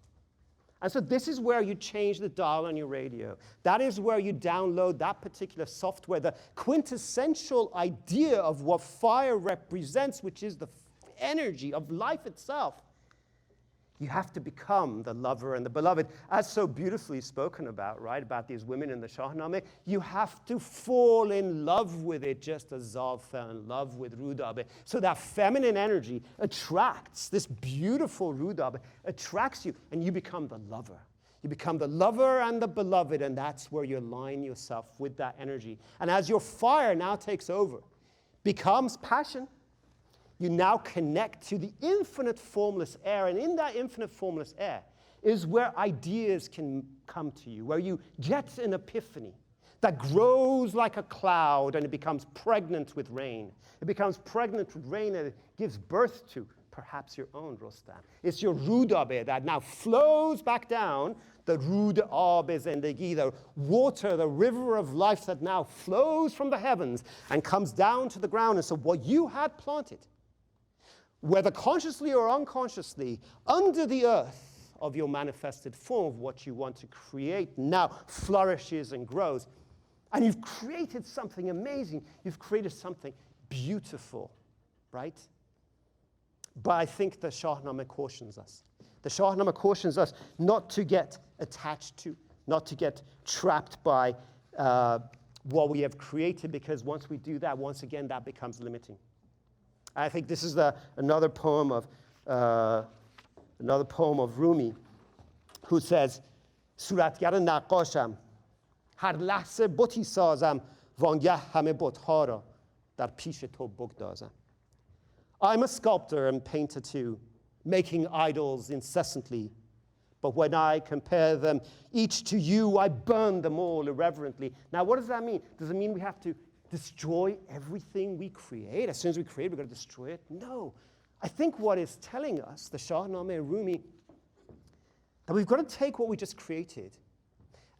And so this is where you change the dial on your radio. That is where you download that particular software, the quintessential idea of what fire represents, which is the energy of life itself. You have to become the lover and the beloved, as so beautifully spoken about, right? About these women in the Shahnameh. You have to fall in love with it, just as Zahhak fell in love with 𝗏𝗏𝗵. So that feminine energy attracts, this beautiful 𝗏𝗏𝗵 attracts you, and you become the lover. You become the lover and the beloved, and that's where you align yourself with that energy. And as your fire now takes over, becomes passion, you now connect to the infinite formless air. And in that infinite formless air is where ideas can come to you, where you get an epiphany that grows like a cloud and it becomes pregnant with rain. It becomes pregnant with rain and it gives birth to perhaps your own Rostam. It's your 𝗏𝗏𝗵 that now flows back down, the 𝗏𝗏𝗵𝗱 zindagi, the water, the river of life that now flows from the heavens and comes down to the ground. And so what you had planted, whether consciously or unconsciously, under the earth of your manifested form of what you want to create, now flourishes and grows. And you've created something amazing. You've created something beautiful, right? But I think the Shahnameh cautions us. The Shahnameh cautions us not to get attached to, not to get trapped by what we have created, because once we do that, once again, that becomes limiting. I think this is another poem of Rumi, who says, "Suratgar naqasham, har lahze buti sazam, vangeh hame butha ra dar pish to bugdazam." I'm a sculptor and painter too, making idols incessantly. But when I compare them each to you, I burn them all irreverently. Now, what does that mean? Does it mean we have to destroy everything we create? As soon as we create, we've got to destroy it? No. I think what it's telling us, the Shahnameh Rumi, that we've got to take what we just created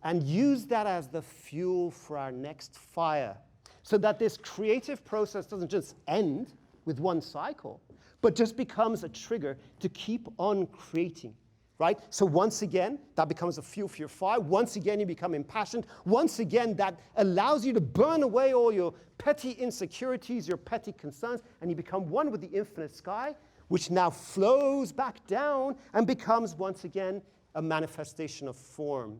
and use that as the fuel for our next fire, so that this creative process doesn't just end with one cycle, but just becomes a trigger to keep on creating right? So once again, that becomes a fuel for your fire. Once again, you become impassioned. Once again, that allows you to burn away all your petty insecurities, your petty concerns, and you become one with the infinite sky, which now flows back down and becomes, once again, a manifestation of form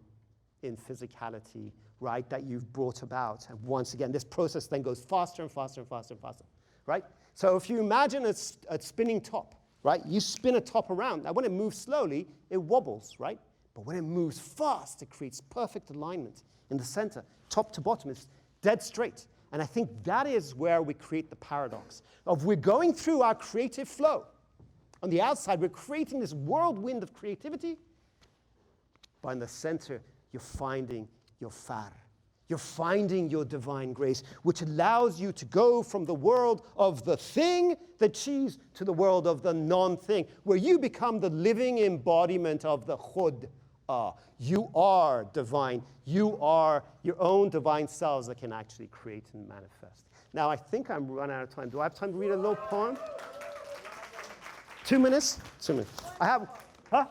in physicality, right, that you've brought about. And once again, this process then goes faster and faster and faster and faster, right? So if you imagine a spinning top, right? You spin a top around. Now, when it moves slowly, it wobbles, right? But when it moves fast, it creates perfect alignment in the center. Top to bottom is dead straight. And I think that is where we create the paradox of we're going through our creative flow. On the outside, we're creating this whirlwind of creativity. But in the center, you're finding your 𝗏𝗺. You're finding your divine grace, which allows you to go from the world of the thing, the cheese, to the world of the non-thing, where you become the living embodiment of the 𝗏𝗀𝗆. You are divine. You are your own divine selves that can actually create and manifest. Now, I think I'm running out of time. Do I have time to read a little poem? 2 minutes? 2 minutes. I have, huh?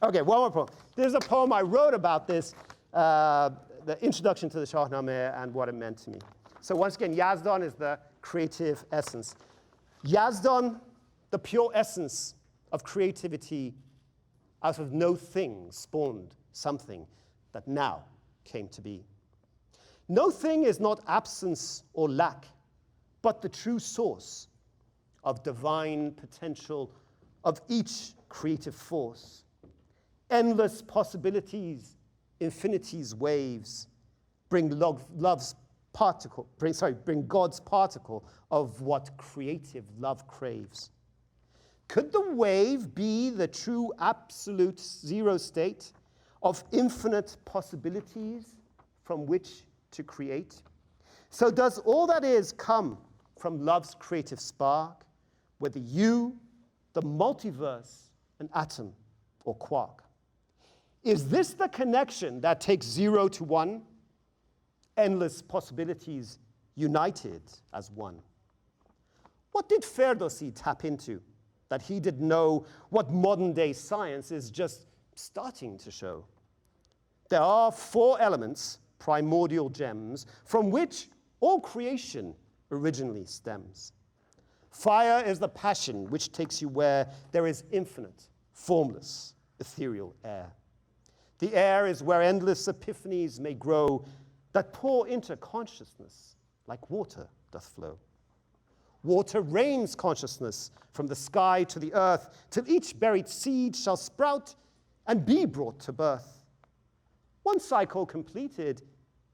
Okay, one more poem. There's a poem I wrote about this, the introduction to the Shahnameh and what it meant to me. So once again, Yazdan is the creative essence. Yazdan, the pure essence of creativity, out of no thing spawned something that now came to be. No thing is not absence or lack, but the true source of divine potential of each creative force. Endless possibilities, infinity's waves, bring God's particle of what creative love craves. Could the wave be the true absolute zero state of infinite possibilities from which to create? So does all that is come from love's creative spark, whether you, the multiverse, an atom, or quark? Is this the connection that takes 0 to 1? Endless possibilities united as one. What did 𝗏𝗺 tap into that he didn't know what modern day science is just starting to show? There are 4 elements, primordial gems, from which all creation originally stems. Fire is the passion which takes you where there is infinite, formless, ethereal air. The air is where endless epiphanies may grow that pour into consciousness like water doth flow. Water rains consciousness from the sky to the earth till each buried seed shall sprout and be brought to birth. One cycle completed,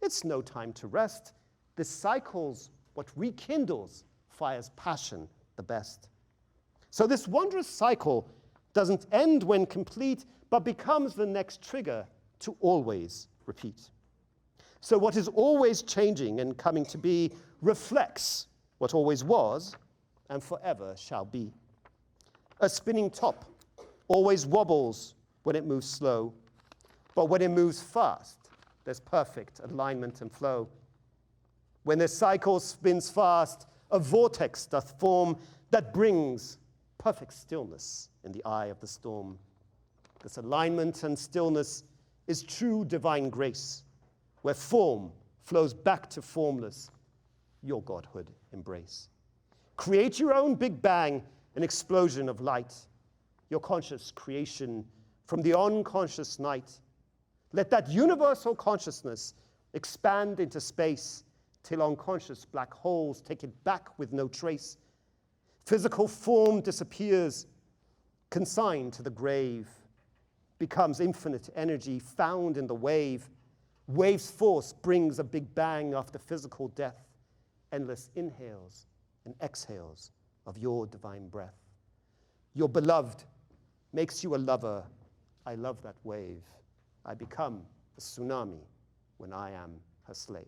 it's no time to rest. This cycle's what rekindles fire's passion the best. So this wondrous cycle doesn't end when complete, but becomes the next trigger to always repeat. So what is always changing and coming to be reflects what always was and forever shall be. A spinning top always wobbles when it moves slow, but when it moves fast, there's perfect alignment and flow. When the cycle spins fast, a vortex doth form that brings perfect stillness in the eye of the storm. This alignment and stillness is true divine grace, where form flows back to formless, your godhood embrace. Create your own Big Bang, an explosion of light, your conscious creation from the unconscious night. Let that universal consciousness expand into space till unconscious black holes take it back with no trace. Physical form disappears, consigned to the grave, becomes infinite energy found in the wave. Wave's force brings a Big Bang after physical death, endless inhales and exhales of your divine breath. Your beloved makes you a lover. I love that wave. I become a tsunami when I am her slave.